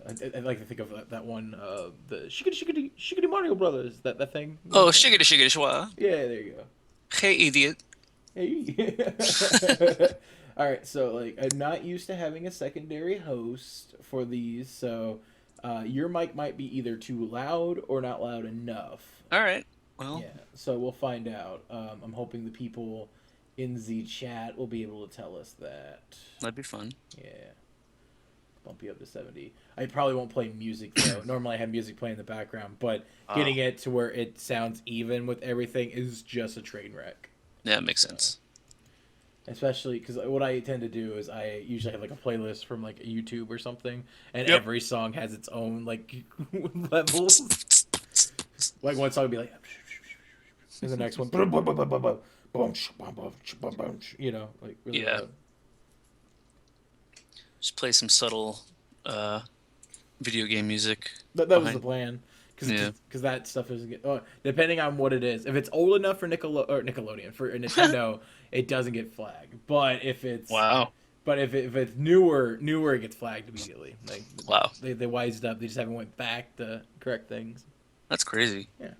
I'd like to think of that one, the Shiggity Mario Brothers, that thing. Oh, shiggity shiggity schwa. Yeah, there you go. Hey, idiot. Hey. All right, so like I'm not used to having a secondary host for these, so your mic might be either too loud or not loud enough. All right. Well, Yeah, so we'll find out. I'm hoping the people in the chat will be able to tell us that. that'd be fun. Yeah, bump you up to 70. I probably won't play music though. Normally I have music playing in the background, but Oh, getting it to where it sounds even with everything is just a train wreck. yeah, it makes So, sense. especially because what I tend to do is I usually have like a playlist from like YouTube or something, and Yep. every song has its own like levels. Like one song would be like, and the next one, you know, like really Yeah. loud. Just play some subtle uh video game music That was the behind. plan. Yeah. Because that stuff isn't get, depending on what it is. If it's old enough for Nickelodeon for Nintendo, it doesn't get flagged. Wow. If it's newer it gets flagged immediately. Like Wow. they wised up. They just haven't went back to correct things. That's crazy. Yeah.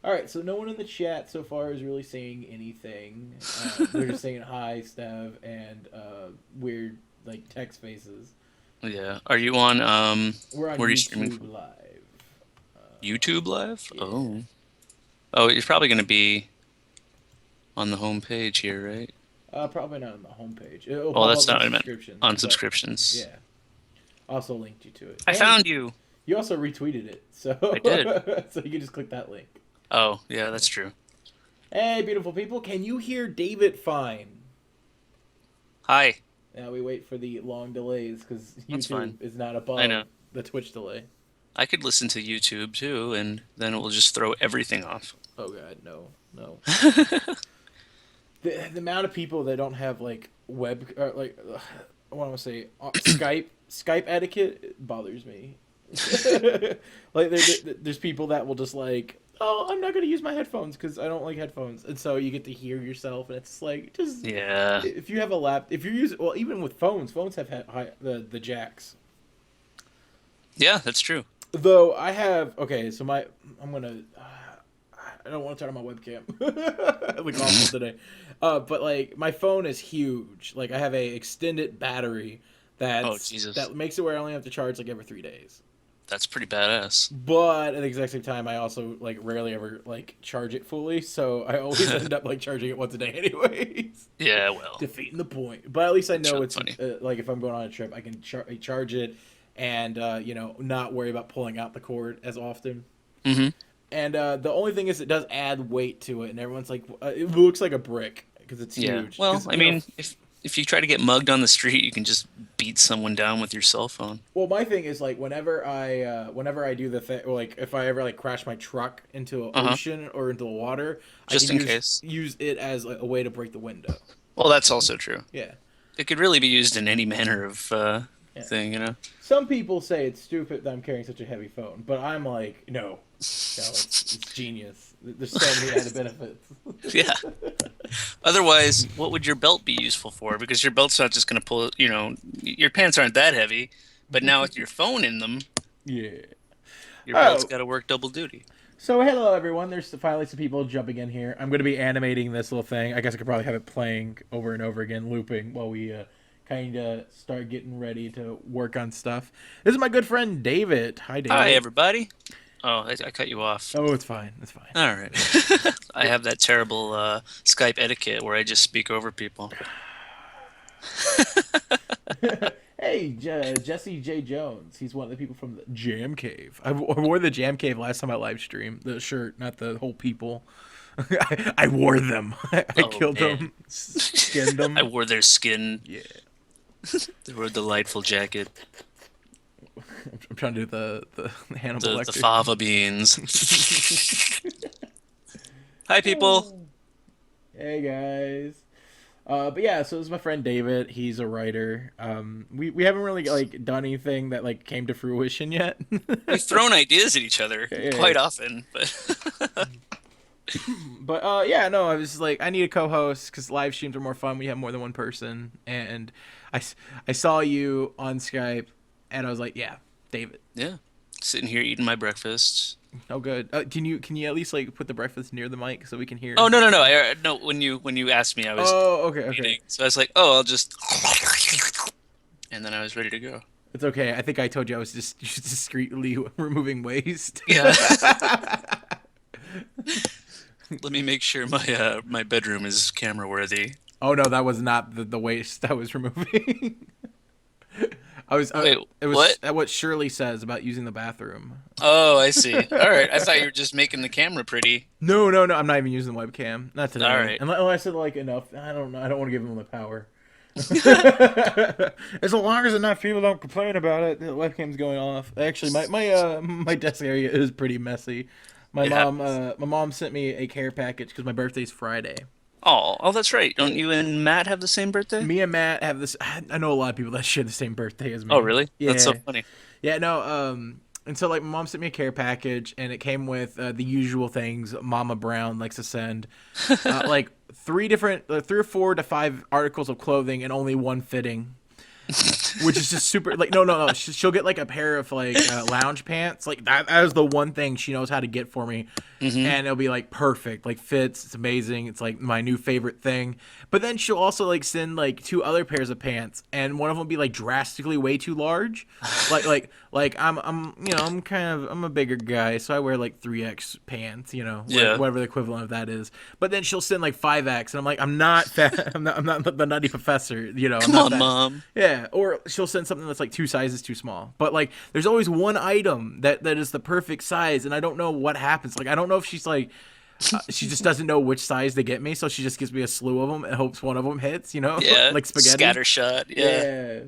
All right. So no one in the chat so far is really saying anything. They're just saying hi, Stev, and weird like text faces. Yeah. Are you on We're on where are you streaming YouTube from? Live. YouTube Live? Yeah. Oh. Oh, you're probably gonna be on the home page here, right? Probably not on the homepage. It'll Well, pop that's up in not what I meant. subscriptions, On but subscriptions. yeah. Also linked you to it, I and found you. you also retweeted it, so I did. so you can just click that link. Oh, yeah, that's true. Hey, beautiful people, can you hear David fine? Hi. Now we wait for the long delays because That's YouTube fine. is not I above know. the Twitch delay. I could listen to YouTube too, and then it will just throw everything off. Oh god, no, no. The amount of people that don't have like web like I want to say Skype etiquette bothers me. Like there's people that will just like, oh, I'm not gonna use my headphones because I don't like headphones, and so you get to hear yourself, and it's like just Yeah. if you have a if you're using, well, even with phones have high, the jacks. Yeah, that's true. Though I have, okay, so I'm gonna I don't want to turn on my webcam. I look awful today. But like my phone is huge. Like I have a extended battery Oh, Jesus. that makes it where I only have to charge like every 3 days. That's pretty badass. But at the exact same time, I also like rarely ever like charge it fully, so I always end up like charging it once a day, anyways, Yeah, well, defeating the point. But at least I that's know really it's funny. like if I'm going on a trip, I can charge it and not worry about pulling out the cord as often. Hmm. And the only thing is, it does add weight to it, and everyone's like, it looks like a brick because it's Yeah. huge. Well, Because I mean, if you try to get mugged on the street, you can just beat someone down with your cell phone. well, my thing is like whenever I do the thing, or like if I ever like crash my truck into an Uh-huh. ocean or into the water, I Just can in case. use it as like, a way to break the window. Well, that's also true. Yeah, It could really be used in any manner of yeah. thing, you know? Some people say it's stupid that I'm carrying such a heavy phone, but I'm like, no, it's genius. There's so many added benefits. Yeah. Otherwise, what would your belt be useful for? Because your belt's not just going to pull, your pants aren't that heavy, but now with your phone in them, Yeah. your belt's Oh, got to work double duty. so hello everyone. There's finally some people jumping in here. I'm going to be animating this little thing. I guess I could probably have it playing over and over again, looping while we kind of start getting ready to work on stuff. This is my good friend David. Hi, Hi, David. everybody. Oh, I cut you off. Oh, it's fine. It's fine. All right. I have that terrible Skype etiquette where I just speak over people. Hey, Jesse J. Jones. He's one of the people from the Jam Cave. I wore the Jam Cave last time I live streamed. The shirt, not the whole people. I wore them. I Oh, killed man. them, skinned I them. wore their skin. Yeah. They wore a delightful jacket. I'm trying to do the Hannibal The Lecter. fava beans. Hi, people. Hey guys. But yeah, so this is my friend David. He's a writer. We haven't really like done anything that like came to fruition yet. We've thrown ideas at each other Yeah. quite often, but But yeah, no, I was like, I need a co-host because live streams are more fun when you have more than one person. And I, I saw you on Skype, and I was like, yeah, David. Yeah. Sitting here eating my breakfast. Oh, good. Can you at least like put the breakfast near the mic so we can Oh hear? no no no! No, when you asked me, I was Oh, okay, okay. eating, so I was like, oh, I'll just, and then I was ready to go. It's okay. I think I told you I was just discreetly removing waste. Yeah. Let me make sure my bedroom is camera worthy. Oh no, that was not the waste I was removing. I was. Wait, It was what? what Shirley says about using the bathroom. Oh, I see. All right, I thought you were just making the camera pretty. No, no, no. I'm not even using the webcam. Not All today. right. Unless it's like enough. I don't know. I don't want to give them the power. As long as enough people don't complain about it, the webcam's going off. Actually, my desk area is pretty messy. It happens. My mom sent me a care package because my birthday's Friday. Oh, that's right. Don't you and Matt have the same birthday? Me and Matt have this. I know a lot of people that share the same birthday as Oh, me. really? That's so Yeah, funny. yeah. No. And so like my mom sent me a care package, and it came with the usual things Mama Brown likes to send, like three or four to five articles of clothing and only one fitting. Which is just super like no. She'll get like a pair of like lounge pants. Like that is the one thing she knows how to get for me, Hmm. and it'll be like perfect, like fits. It's amazing. It's like my new favorite thing. But then she'll also like send like two other pairs of pants, and one of them will be like drastically way too large. I'm a bigger guy, so I wear like 3X pants. Yeah. Whatever the equivalent of that is. But then she'll send like 5X, and I'm like, I'm not fat. I'm not the Nutty Professor. I'm Come not on, that. Mom. Yeah, or she'll send something that's like two sizes too small. But like, there's always one item that is the perfect size, and I don't know what happens. Like, I don't know if she's like, she just doesn't know which size to get me, so she just gives me a slew of them and hopes one of them hits. Yeah. Like spaghetti. Scattershot. Yeah.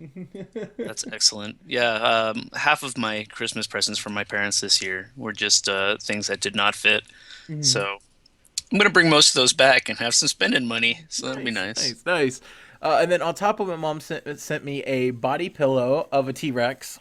Yeah. That's excellent. Yeah. Half of my Christmas presents from my parents this year were just things that did not fit. Mhm. So I'm gonna bring most of those back and have some spending money. So that'd be Nice, nice. nice, nice. And then on top of it, mom sent me a body pillow of a T-Rex.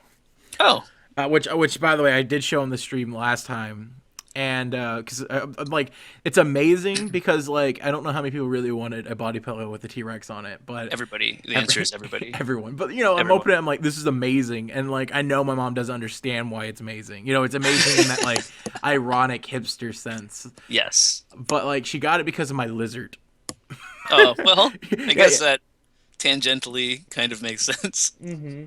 Oh, Which by the way, I did show on the stream last time, and because I'm like, it's amazing because like I don't know how many people really wanted a body pillow with a T-Rex on it, but everybody. The answer is everybody. everyone. But I'm Everyone. opening it, I'm like, this is amazing, and like I know my mom doesn't understand why it's amazing. It's amazing in that like ironic hipster sense, Yes. but like she got it because of my lizard. Oh, well, I Yeah, guess that tangentially kind of makes sense. yeah.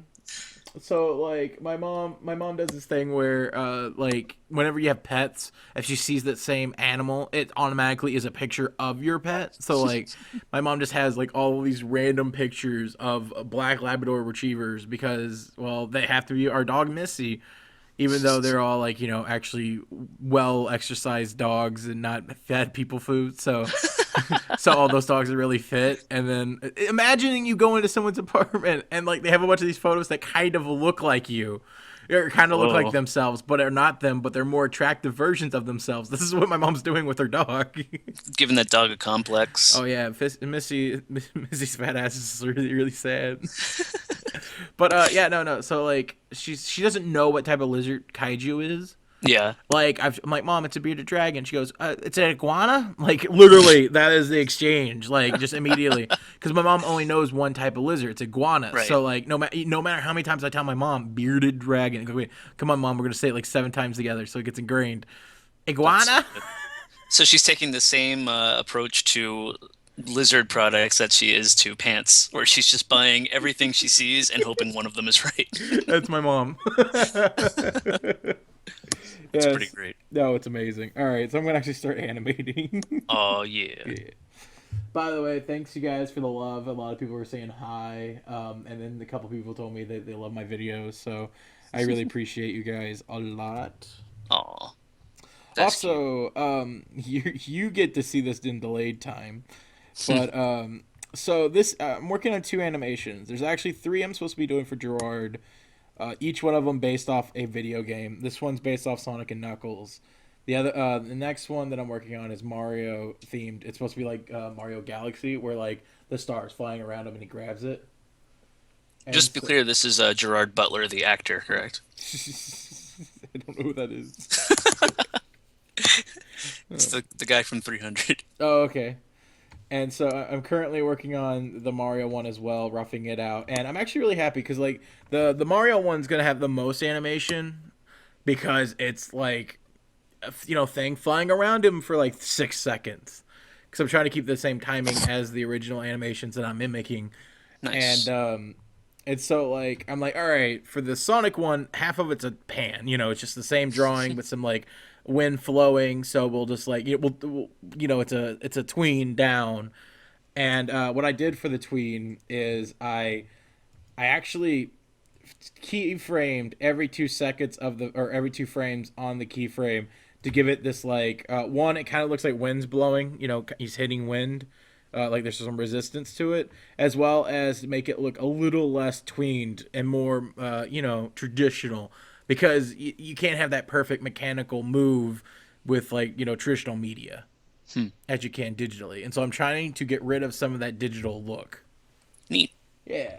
So like my mom does this thing where like whenever you have pets, if she sees that same animal, it automatically is a picture of your pet. So like my mom just has like all these random pictures of black Labrador retrievers because well they have to be our dog Missy, even though they're all like actually well exercised dogs and not fed people food. So all those dogs are really fit. And then imagining you go into someone's apartment and like they have a bunch of these photos that kind of look like you, or kind of look like Whoa. themselves, but are not them, but they're more attractive versions of themselves. This is what my mom's doing with her dog. Giving that dog a complex. Oh yeah, Missy's fat ass is really really sad. But yeah, no. So like she doesn't know what type of lizard kaiju is. Yeah. Like I'm like, Mom, it's a bearded dragon. She goes, it's an iguana. Like literally, that is the exchange. Like just immediately, because my mom only knows one type of lizard. It's iguana. Right. So like, no matter how many times I tell my mom, bearded dragon. Go, wait, come on, Mom, we're gonna say it like 7 times together, so it gets ingrained. That's Iguana. so she's taking the same approach to lizard products that she is to pants, where she's just buying everything she sees and hoping one of them is right. That's my mom. It's pretty Yes. great. No, it's amazing. All right, so I'm gonna actually start animating. Oh yeah. Yeah. By the way, thanks you guys for the love. A lot of people were saying hi, and then a couple people told me that they love my videos, so I really appreciate you guys a lot. Oh, that's cute. Also, you get to see this in delayed time, but so this I'm working on two animations. There's actually three I'm supposed to be doing for Jirard. Each one of them based off a video game. This one's based off Sonic and Knuckles. The next one that I'm working on is Mario themed. It's supposed to be like Mario Galaxy, where like the star's flying around him and he grabs it. And Just to be clear, this is Gerard Butler, the actor, correct? I don't know who that is. It's the guy from 300. Oh, okay. And so I'm currently working on the Mario one as well, roughing it out, and I'm actually really happy because like the Mario one's gonna have the most animation because it's like thing flying around him for like 6 seconds. Because I'm trying to keep the same timing as the original animations that I'm mimicking, and Nice. it's so like I'm like, all right, for the Sonic one, half of it's a pan. It's just the same drawing with some like wind flowing. So we'll just like it's a tween down. And what I did for the tween is I actually keyframed every 2 seconds of the or every 2 frames on the keyframe to give it this like one. It kind of looks like wind's blowing. He's hitting wind. Like there's some resistance to it, as well as to make it look a little less tweened and more, traditional, because you can't have that perfect mechanical move with like traditional media Hmm. as you can digitally. And so I'm trying to get rid of some of that digital look. Neat. Yeah.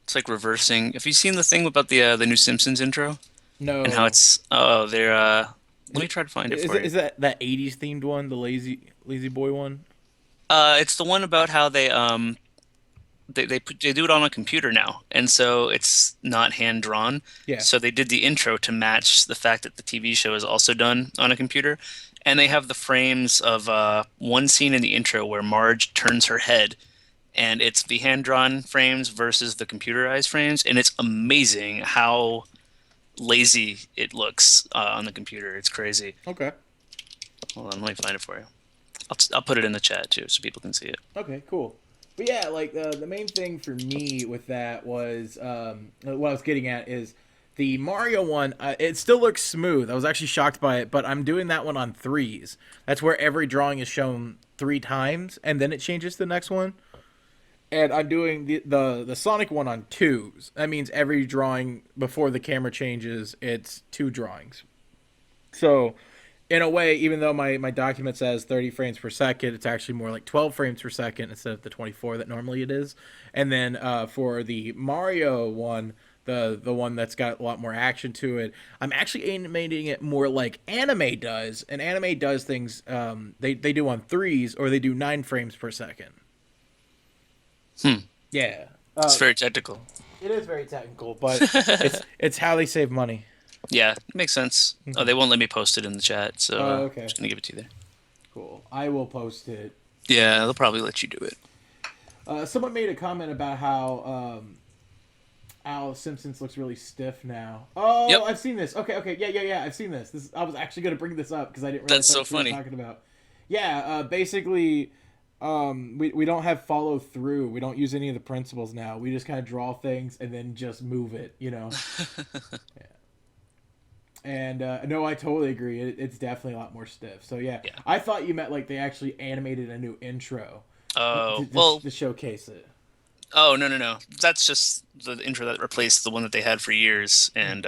It's like reversing. Have you seen the thing about the new Simpsons intro and how No. it's oh they're let Is me it try to find it is for it you. is that 80s themed one, the lazy boy one? It's the one about how they do it on a computer now, and so it's not hand drawn. Yeah. So they did the intro to match the fact that the TV show is also done on a computer, and they have the frames of one scene in the intro where Marge turns her head, and it's the hand drawn frames versus the computerized frames, and it's amazing how lazy it looks on the computer. It's crazy. Okay. Hold on, let me find it for you. I'll put it in the chat too, so people can see it. Okay, cool. But yeah, like the main thing for me with that was what I was getting at is the Mario one. It still looks smooth. I was actually shocked by it, but I'm doing that one on threes. That's where every drawing is shown 3 times, and then it changes to the next one. And I'm doing the Sonic one on twos. That means every drawing before the camera changes, it's 2 drawings. So in a way, even though my document says 30 frames per second, it's actually more like 12 frames per second instead of the 24 that normally it is. And then for the Mario one, the one that's got a lot more action to it, I'm actually animating it more like anime does. And anime does things they do on threes, or they do 9 frames per second. Hmm. Yeah. It's very technical. It is very technical, but it's how they save money. Yeah, it makes sense. Oh, they won't let me post it in the chat, so Oh, I'm okay. just gonna give it to you there. Cool. I will post it. Yeah, they'll probably let you do it. Someone made a comment about how Simpsons looks really stiff now. Oh, Yep, I've seen this. Okay, yeah. I've seen this. I was actually going to bring this up because I didn't realize that's so that's what we were funny. talking about. Yeah, basically, we don't have follow through. We don't use any of the principles now. We just kind of draw things and then just move it. Yeah. And no, I totally agree. It's definitely a lot more stiff. So yeah, Yeah. I thought you meant like they actually animated a new intro Oh, well, to showcase it. oh no, no, no. That's just the intro that replaced the one that they had for years, and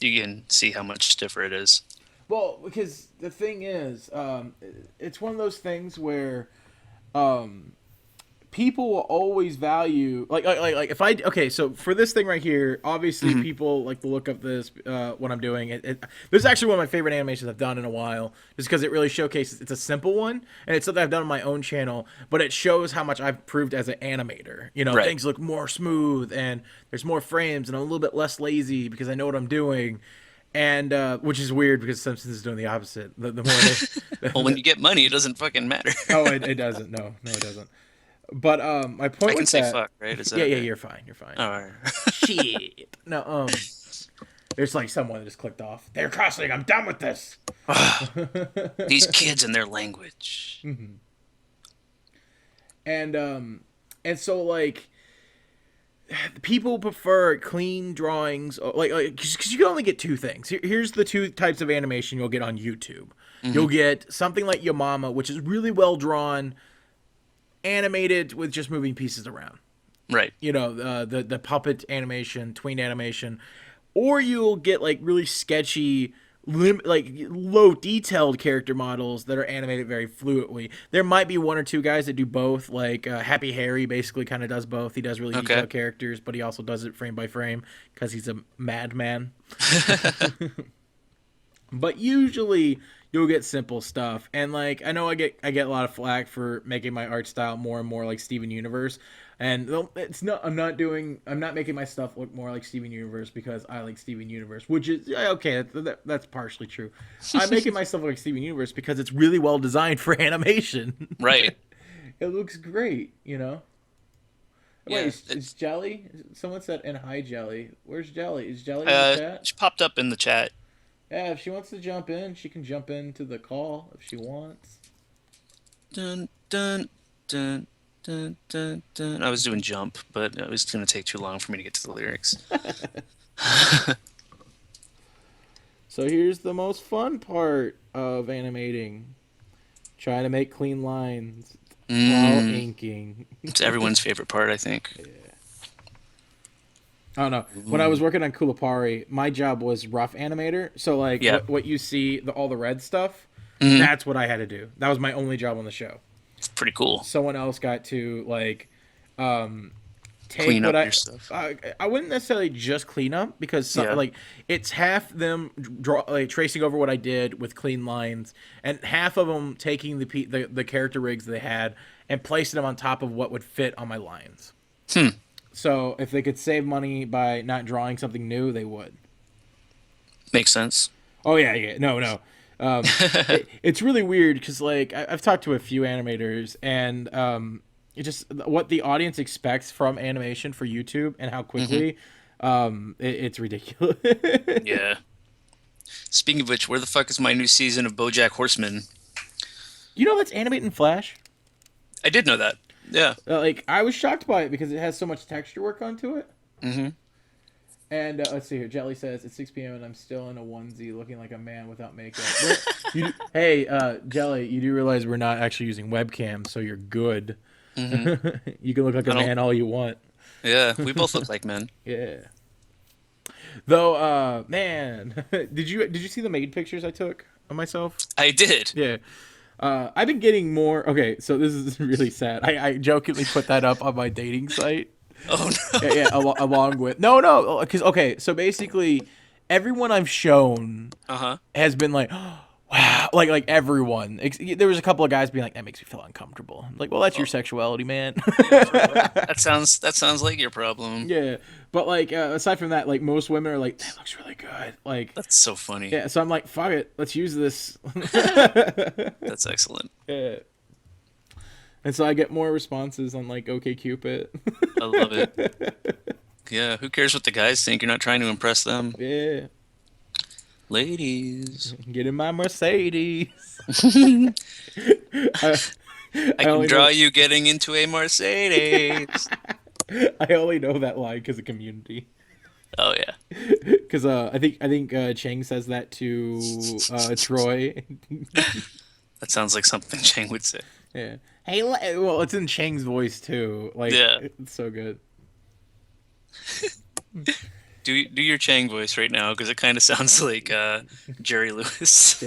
you can see how much stiffer it is. Well, because the thing is, it's one of those things where um, people will always value like if I okay, so for this thing right here, obviously Hmm. people like to look up this what I'm doing. This is actually one of my favorite animations I've done in a while, just because it really showcases. It's a simple one, and it's something I've done on my own channel, but it shows how much I've proved as an animator. Right. Things look more smooth, and there's more frames, and I'm a little bit less lazy because I know what I'm doing. And which is weird because Simpsons is doing the opposite. The more they, Well, when you get money, it doesn't fucking matter. oh, it doesn't. No, it doesn't. But my I point can with say that, fuck, right? Is that yeah, okay? you're fine. You're fine. All right. Shit. No, there's like someone that just clicked off. They're cussing. I'm done with this. These kids and their language. and and so like people prefer clean drawings, like because you can only get 2 things. Here's the 2 types of animation you'll get on YouTube. Hmm. You'll get something like Yamama, which is really well drawn, animated with just moving pieces around. Right. The puppet animation, tween animation, or you'll get like really sketchy, like low detailed character models that are animated very fluidly. There might be 1 or 2 guys that do both. Like Happy Harry basically kind of does both. He does really Okay. detailed characters, but he also does it frame by frame because he's a madman. But usually you'll get simple stuff. And like I know I get a lot of flack for making my art style more and more like Steven Universe. And it's not I'm not making my stuff look more like Steven Universe because I like Steven Universe, which is okay, that's partially true. I'm making my stuff look like Steven Universe because it's really well designed for animation. Right. It looks great, you know. Yeah. Wait, is Jelly? Someone said, and hi, Jelly. Where's Jelly? Is Jelly in the chat? She popped up in the chat. Yeah, if she wants to jump in, she can jump into the call if she wants. Dun dun dun dun dun dun. I was doing jump, but it was going to take too long for me to get to the lyrics. So here's the most fun part of animating. Trying to make clean lines while inking. It's everyone's favorite part, I think. Yeah. Oh no! When I was working on Kulapari, my job was rough animator. So like, what you see, all the red stuff, that's what I had to do. That was my only job on the show. It's pretty cool. Someone else got to like, take clean what up your stuff. I wouldn't necessarily just clean up because like it's half them tracing over what I did with clean lines, and half of them taking the character rigs they had and placing them on top of what would fit on my lines. So if they could save money by not drawing something new, they would. Makes sense. Oh yeah. No. It's really weird because like I've talked to a few animators and it just what the audience expects from animation for YouTube and how quickly it's ridiculous. Yeah. Speaking of which, where the fuck is my new season of BoJack Horseman? You know that's animated in Flash? I did know that. Yeah. Like I was shocked by it because it has so much texture work onto it. And let's see here. Jelly says it's 6 p.m. and I'm still in a onesie looking like a man without makeup. Hey, Jelly, you do realize we're not actually using webcam, so you're good. You can look like a man all you want. Yeah, we both look like men. Yeah. Though, man, did you see the maid pictures I took of myself? I did. Yeah. I've been getting more. Okay, so this is really sad. I jokingly put that up on my dating site. Oh no. Yeah, along with no, because okay, so basically, everyone I've shown has been like, wow, like everyone. There was a couple of guys being like, that makes me feel uncomfortable. I'm like, well, that's your sexuality, man. That sounds like your problem. Yeah, but like aside from that, like most women are like, that looks really good. Like that's so funny. Yeah, so I'm like, fuck it, let's use this. That's excellent. Yeah. And so I get more responses on like OkCupid. I love it. Yeah, who cares what the guys think? You're not trying to impress them. Yeah. Ladies. Get in my Mercedes. I can draw you getting into a Mercedes. I only know that line because of Community. Oh yeah. Because I think Chang says that to Troy. That sounds like something Chang would say. Yeah. Hey, well, it's in Chang's voice too. Like, yeah, it's so good. Do your Chang voice right now because it kind of sounds like Jerry Lewis.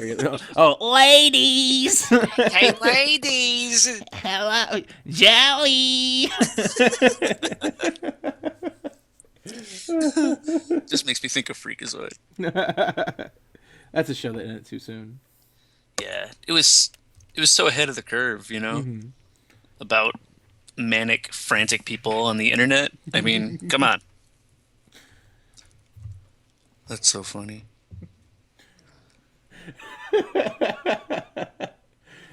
Oh, ladies! Hey, ladies! Hello, Jelly! Just makes me think of Freakazoid. That's a show that ended too soon. Yeah, it was so ahead of the curve, you know, about manic, frantic people on the internet. I mean, come on. That's so funny.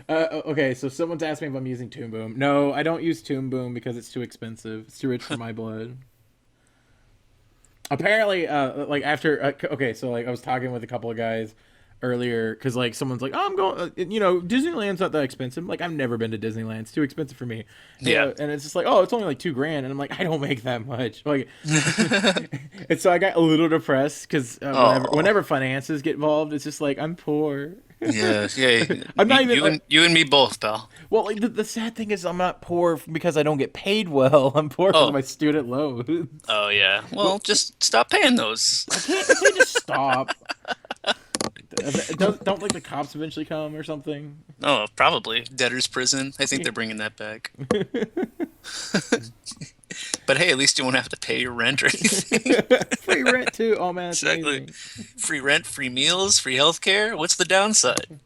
Okay, so someone's asked me if I'm using Toon Boom. No, I don't use Toon Boom because it's too expensive. It's too rich for my blood. Apparently, like after okay, so like I was talking with a couple of guys earlier because like someone's like, oh, I'm going, Disneyland's not that expensive. I'm like, I've never been to Disneyland. It's too expensive for me. Yeah. And it's just like, oh, it's only like $2,000, and I'm like, I don't make that much. Like, and so I got a little depressed because whenever finances get involved, it's just like I'm poor. Yeah. I'm not even. You and me both, pal. Well, like the sad thing is, I'm not poor because I don't get paid well. I'm poor because of my student loans. Oh yeah. Well, just stop paying those. I can't just stop. Don't like the cops eventually come or something? Oh, probably debtor's prison. I think they're bringing that back. But hey, at least you won't have to pay your rent or anything. Free rent too. Oh man, that's Exactly. amazing. Free rent, free meals, free healthcare. What's the downside?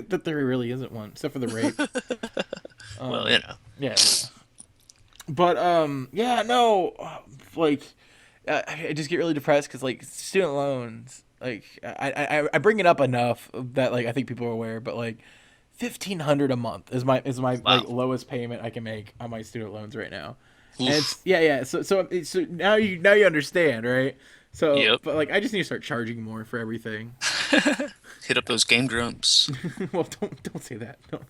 That there really isn't one, except for the rape. Well, Yeah. But yeah, no, like I just get really depressed because like student loans, like I bring it up enough that like I think people are aware, but like 1,500 a month is my Wow. like lowest payment I can make on my student loans right now, and it's Oof. yeah. So now you understand, right? So Yep. but like I just need to start charging more for everything. Hit up those game grumps. Well, don't say that. Don't.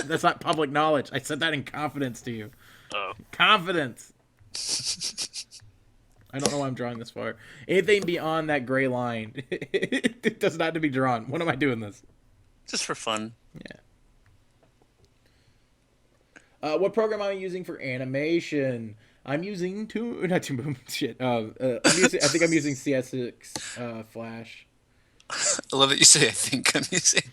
That's not public knowledge. I said that in confidence to you. Oh. Confidence. I don't know why I'm drawing this far. Anything beyond that gray line, it does not have to be drawn. When am I doing this? Just for fun. Yeah. What program am I using for animation? I'm using not Toon Boom. Shit. I think I'm using CS6 Flash. I love that you say I think I'm using.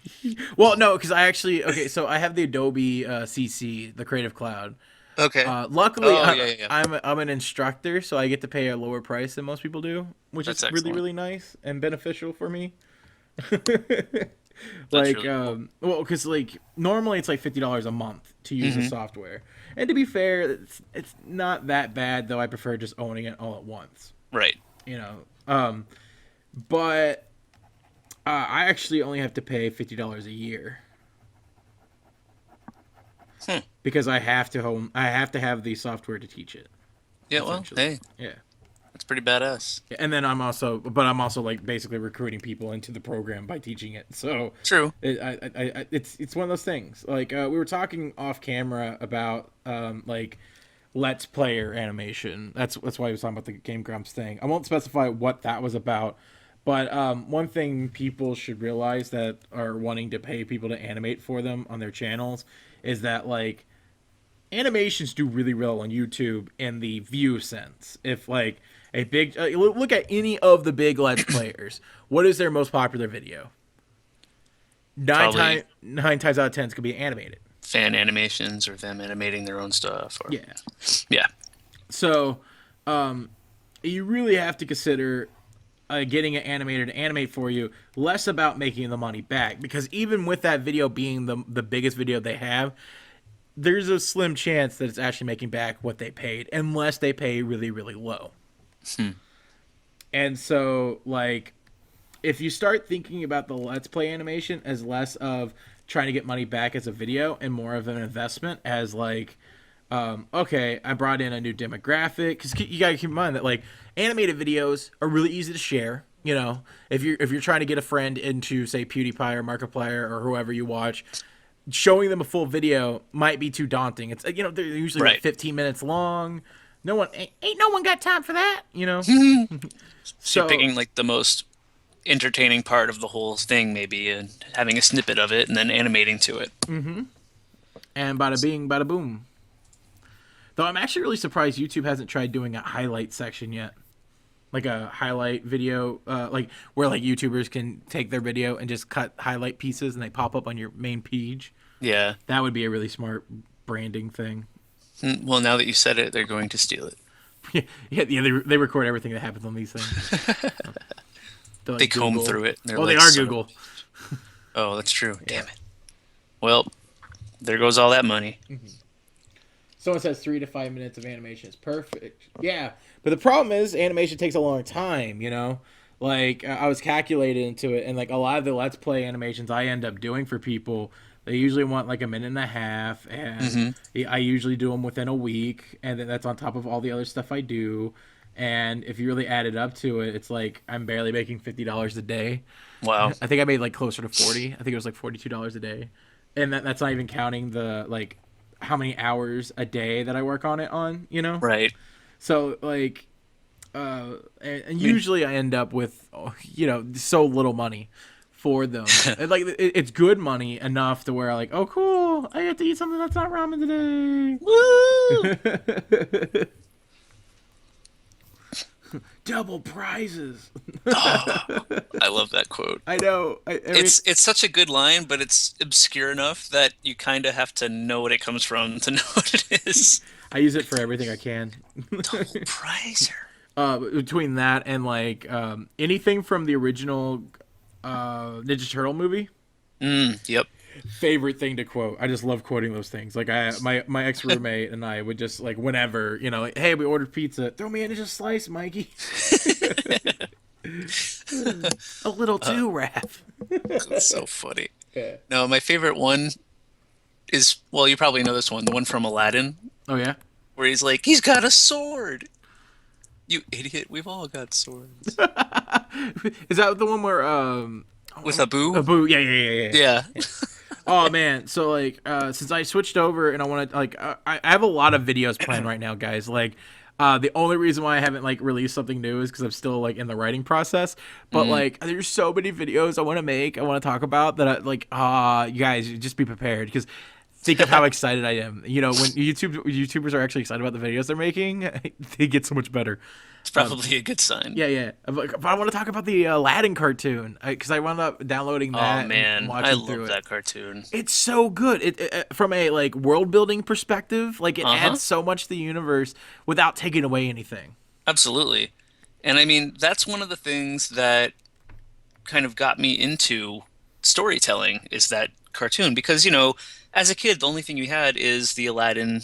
Well, no, because I actually so I have the Adobe CC, the Creative Cloud. Okay. Luckily, Oh, yeah, yeah, yeah. I'm an instructor, so I get to pay a lower price than most people do, which That's is really excellent. really nice and beneficial for me. That's Like, really cool. well, because like normally it's like $50 a month to use the software, and to be fair, it's not that bad though. I prefer just owning it all at once, Right. you know. But I actually only have to pay $50 a year Hmm. because I have to have the software to teach it. Yeah, well, Essentially, hey, yeah. that's pretty badass. And then I'm also like basically recruiting people into the program by teaching it. So True. it's one of those things. Like we were talking off camera about like Let's Player animation. That's why I was talking about the Game Grumps thing. I won't specify what that was about, but one thing people should realize that are wanting to pay people to animate for them on their channels is that like animations do really well on YouTube in the view sense. If like a big look at any of the big Let's Players, what is their most popular video? Probably Nine times out of 10 is gonna be animated. fan animations or them animating their own stuff. Or Yeah. yeah. So, you really have to consider getting an animator to animate for you, less about making the money back, because even with that video being the biggest video they have, there's a slim chance that it's actually making back what they paid, unless they pay really really low. And so, like, if you start thinking about the Let's Play animation as less of trying to get money back as a video and more of an investment as like, okay, I brought in a new demographic, because you gotta keep in mind that like animated videos are really easy to share. You know, if you're trying to get a friend into say PewDiePie or Markiplier or whoever you watch, showing them a full video might be too daunting. It's they're usually Right. like 15 minutes long. No one ain't no one got time for that. So you're So picking like the most entertaining part of the whole thing, maybe, and having a snippet of it and then animating to it. and bada bing, bada boom. Though I'm actually really surprised YouTube hasn't tried doing a highlight section yet, like a highlight video, like where like YouTubers can take their video and just cut highlight pieces and they pop up on your main page. Yeah. That would be a really smart branding thing. Well, now that you said it, they're going to steal it. Yeah. They record everything that happens on these things. They're They like comb Google. through it. And they're Oh, like, they are "Son of-" Google. Oh, that's true. Damn it. Well, there goes all that money. Someone says 3 to 5 minutes of animation is perfect. Yeah, but the problem is animation takes a long time. Like I was calculated into it, and like a lot of the Let's Play animations I end up doing for people, they usually want like a minute and a half, and I usually do them within a week, and then that's on top of all the other stuff I do. And if you really add it up to it, it's like I'm barely making $50 a day. Wow. I think I made like closer to 40. I think it was like $42 a day, and that's not even counting the like how many hours a day that I work on it. Right. So like, and usually I end up with so little money for them. And, like it's good money enough to where like, oh cool, I get to eat something that's not ramen today. Woo! Double prizes. Oh, I love that quote. I know. It's such a good line, but it's obscure enough that you kind of have to know what it comes from to know what it is. I use it for everything I can. Double prizer. Between that and like anything from the original Ninja Turtle movie. Yep. Favorite thing to quote. I just love quoting those things. Like my ex roommate and I would just like whenever like, hey, we ordered pizza. Throw me in just a slice, Mikey. A little too, Raph. That's so funny. Yeah. No, my favorite one is, well, you probably know this one, the one from Aladdin, Oh yeah. where he's like, he's got a sword. You idiot, we've all got swords. Is that the one where With Abu? Abu? Yeah. Yeah. Oh man, so like since I switched over and I want to like I have a lot of videos planned right now, guys. Like the only reason why I haven't like released something new is because I'm still like in the writing process. But like there's so many videos I want to make, I want to talk about that I like. You guys just be prepared because think of how excited I am. You know, when YouTubers are actually excited about the videos they're making, they get so much better. It's probably a good sign. Yeah. But I want to talk about the Aladdin cartoon because I wound up downloading that. Oh man, and I watching through love it. that cartoon. It's so good. It from a like world building perspective, like it adds so much to the universe without taking away anything. Absolutely. And I mean, that's one of the things that kind of got me into storytelling is that cartoon because, as a kid, the only thing you had is the Aladdin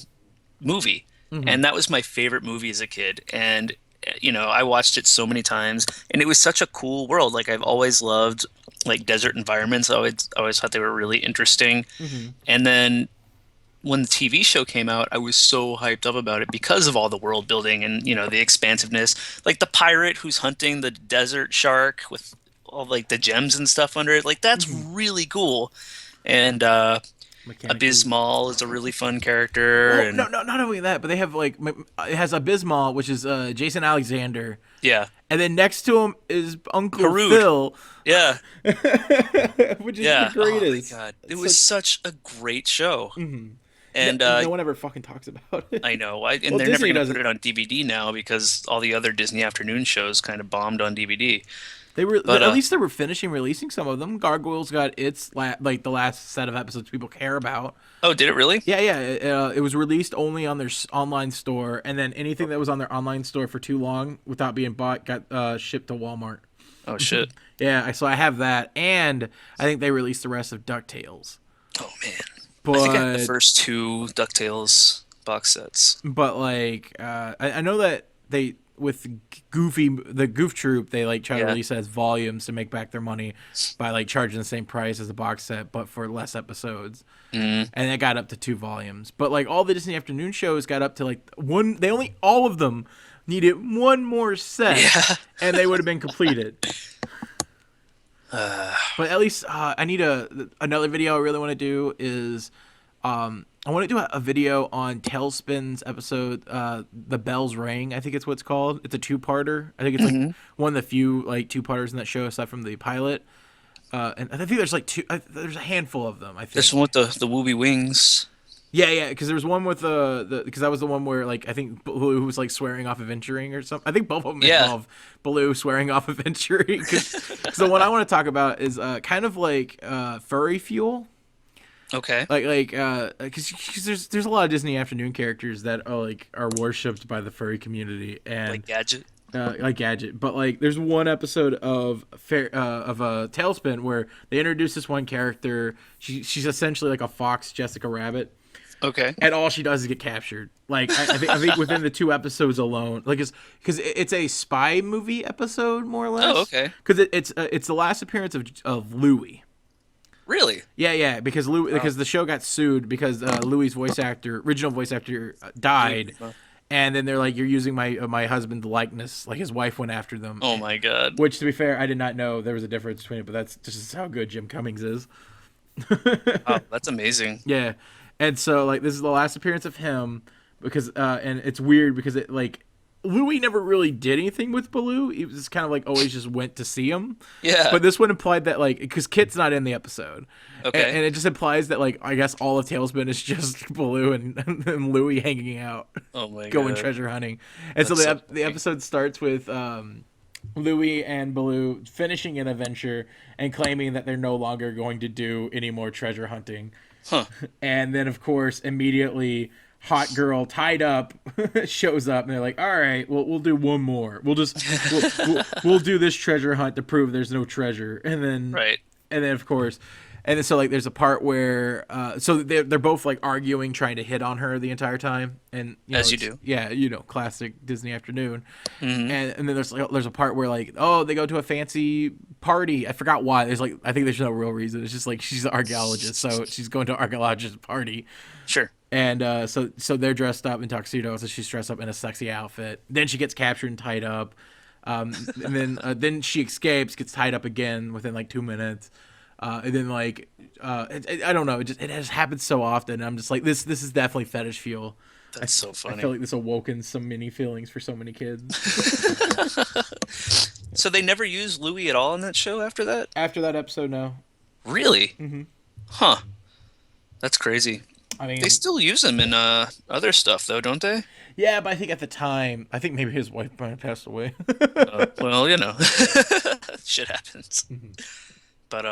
movie. And that was my favorite movie as a kid. And I watched it so many times, and it was such a cool world. Like I've always loved like desert environments. I always thought they were really interesting. And then when the TV show came out, I was so hyped up about it because of all the world building and the expansiveness. Like the pirate who's hunting the desert shark with all like the gems and stuff under it. Like that's really cool. And Abysmal is a really fun character. Well, and no, not only that, but they have like it has Abysmal, which is Jason Alexander, yeah, and then next to him is Uncle Harood. Phil, yeah, which is yeah. the greatest. Oh my god, it was such a great show. And no one ever fucking talks about it. I know, and Well, they're Disney never going to doesn't. put it on DVD now because all the other Disney afternoon shows kind of bombed on DVD. They were But at least they were finishing releasing some of them. Gargoyles got its like the last set of episodes people care about. oh, did it really? Yeah. It was released only on their online store, and then anything that was on their online store for too long without being bought got shipped to Walmart. Oh shit. Yeah, so I have that, and I think they released the rest of DuckTales. Oh man. But I think I had the first two DuckTales box sets. but like I know that they with the Goof Troop they like try to release it as volumes to make back their money by like charging the same price as the box set but for less episodes. And it got up to 2 volumes. But like all the Disney afternoon shows got up to like one. They only all of them needed one more set, and they would have been completed. But at least I need another video I really want to do is I want to do a video on TailSpin's episode The Bell's Ring. I think it's what it's called. It's a 2-parter. I think it's like one of the few like 2-parters in that show aside from the pilot. And I think there's like there's a handful of them. I think This one with the wooby wings. Yeah, because there was one with because that was the one where like I think Baloo was like swearing off adventuring or something. I think both of them involve Baloo swearing off adventuring. Because the one I want to talk about is kind of like furry fuel. Okay. Because there's a lot of Disney afternoon characters that are worshipped by the furry community and Like Gadget. like Gadget, but like there's one episode of TailSpin where they introduce this one character. She's essentially like a fox Jessica Rabbit. Okay. And all she does is get captured. Like I think within the 2 episodes alone, like because it's a spy movie episode more or less. Oh, okay. Because it's the last appearance of Louie. Really? Yeah. Because because the show got sued because Louie's original voice actor, died. And then they're like, "You're using my husband's likeness." Like his wife went after them. Oh my god. Which, to be fair, I did not know there was a difference between it, but that's just how good Jim Cummings is. Wow, that's amazing. Yeah, and so like this is the last appearance of him because and it's weird because it like Louis never really did anything with Baloo. He was just kind of like always just went to see him. Yeah. But this one implied that like because Kit's not in the episode, Okay. and it just implies that like I guess all of TailSpin is just Baloo and Louis hanging out, Oh my going god. treasure hunting, and so That's so the funny. episode starts with Louis and Baloo finishing an adventure and claiming that they're no longer going to do any more treasure hunting. Huh. And then, of course, immediately, hot girl tied up shows up, and they're like, "All right, we'll do one more. We'll do this treasure hunt to prove there's no treasure." Right. And then, of course, and then so like there's a part where so they're both like arguing, trying to hit on her the entire time, and As you do. yeah, classic Disney afternoon. Hmm. And then there's a part where like they go to a fancy party. I forgot why. There's like I think there's no real reason. It's just like she's an archaeologist, so she's going to an archaeologist party. Sure. And so they're dressed up in tuxedos, so she's dressed up in a sexy outfit. Then she gets captured and tied up. And then she escapes, gets tied up again within like 2 minutes. And then like I don't know, it has happened so often. I'm just like this is definitely fetish fuel. That's so I funny. feel like this awoken so many feelings for so many kids. So they never used Louis at all in that show after that? After that episode, no. Really? Mm-hmm. Huh. That's crazy. I mean, They still use him in other stuff though, don't they? yeah, but I think at the time, I think maybe his wife might have passed away. Well, shit happens. Mm-hmm. But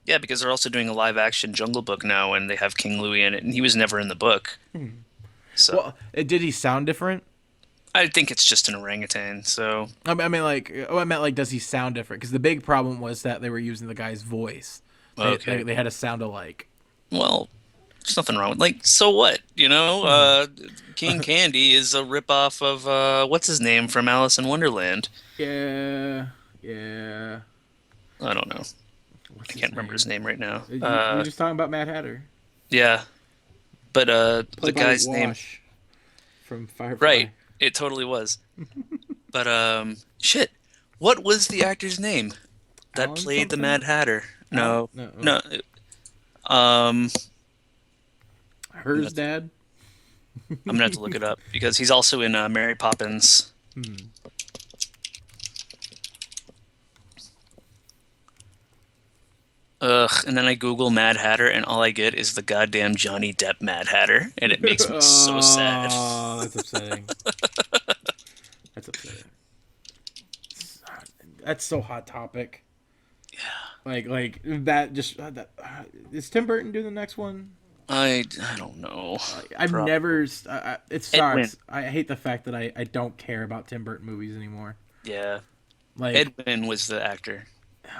yeah, because they're also doing a live action Jungle Book now, and they have King Louis in it, and he was never in the book. So Well, did he sound different? I think it's just an orangutan. So I mean, like, I meant like, does he sound different? Because the big problem was that they were using the guy's voice. Okay. They had to sound alike. well, there's nothing wrong with so what? King Candy is a ripoff of what's his name from Alice in Wonderland. Yeah, yeah. I don't know. What's I his can't remember his name right now. We're just talking about Mad Hatter. Yeah, but the Played by guy's name. Wash from Firefly. Right. It totally was. But shit. What was the actor's name that Alan played the something? Mad Hatter? No. No. No. Um Hers dad. I'm gonna have to look it up because he's also in Mary Poppins. Ugh, and then I Google Mad Hatter and all I get is the goddamn Johnny Depp Mad Hatter, and it makes me so sad. Oh, that's upsetting. That's upsetting. That's so hot topic. Yeah. Like that. Just is Tim Burton doing the next one? I don't know. I've Prob- never. It Edwin. sucks. I hate the fact that I don't care about Tim Burton movies anymore. Yeah. Like Edwin was the actor.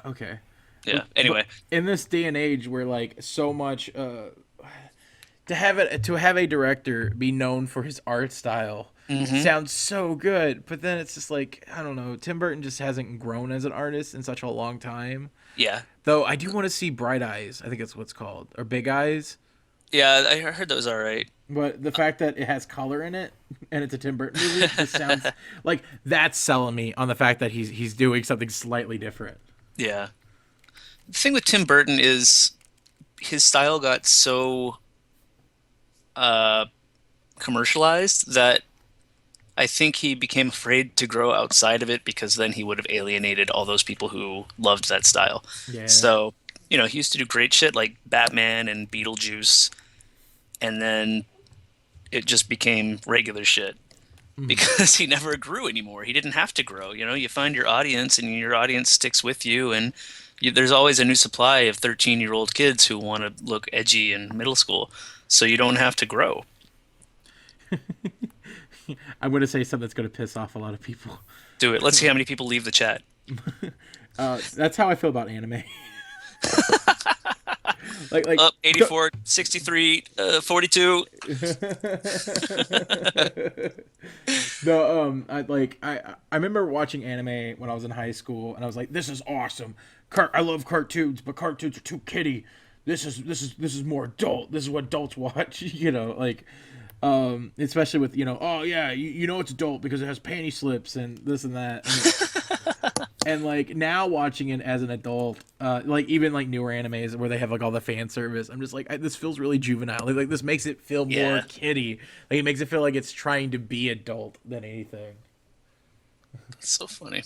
okay. Yeah. Anyway. In this day and age where like so much to have a director be known for his art style sounds so good, but then it's just like I don't know, Tim Burton just hasn't grown as an artist in such a long time. Yeah. Though I do want to see Bright Eyes, I think that's what it's called, or Big Eyes. Yeah, I heard that was all right. But the fact that it has color in it and it's a Tim Burton movie just sounds like that's selling me on the fact that he's doing something slightly different. Yeah. The thing with Tim Burton is his style got so commercialized that I think he became afraid to grow outside of it because then he would have alienated all those people who loved that style. Yeah. So, he used to do great shit like Batman and Beetlejuice, and then it just became regular shit because he never grew anymore. He didn't have to grow. You find your audience and your audience sticks with you, and there's always a new supply of 13-year-old kids who want to look edgy in middle school, so you don't have to grow. I'm going to say something that's going to piss off a lot of people. Do it. Let's see how many people leave the chat. That's how I feel about anime. like Up 84, 63, 42. I remember watching anime when I was in high school, and I was like, "This is awesome! I love cartoons, but cartoons are too kiddie. This is more adult. This is what adults watch." Especially with oh yeah, it's adult because it has panty slips and this and that. And like now watching it as an adult, like even like newer animes where they have like all the fan service, I'm just like this feels really juvenile. Like this makes it feel more kiddie. Like it makes it feel like it's trying to be adult than anything. That's so funny.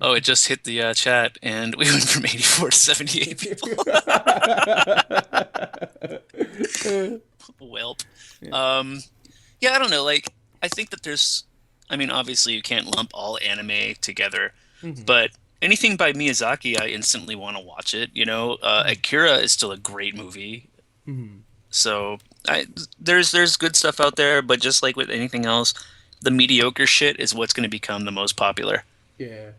Oh, it just hit the chat, and we went from 84 to 78 people. Welp. Um, yeah, I don't know. Like, I think that there's, I mean, obviously you can't lump all anime together, Mhm. but anything by Miyazaki, I instantly want to watch it. Mhm. Akira is still a great movie. Mhm. So I there's good stuff out there, but just like with anything else, the mediocre shit is what's going to become the most popular. Yeah.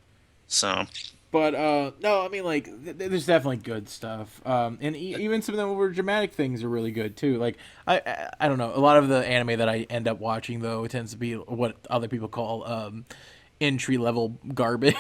So But no, I mean like there's definitely good stuff. And even some of the more dramatic things are really good too. Like I don't know, a lot of the anime that I end up watching though tends to be what other people call entry level garbage.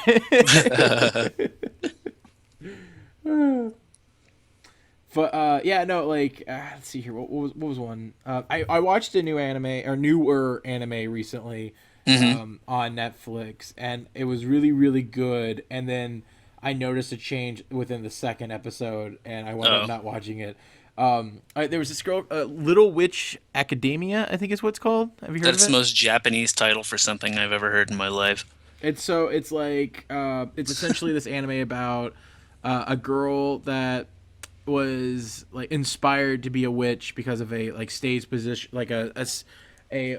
But yeah, no, like let's see here. What was one? I watched a new anime or newer anime recently hmm on Netflix, and it was really really good. And then I noticed a change within the second episode, and I wound up Oh, not watching it. There was this girl, Little Witch Academia, I think is what it's called. Have you heard of that's the it? most Japanese title for something I've ever heard in my life. It's like it's essentially this anime about a girl that was like inspired to be a witch because of a like stage position, like a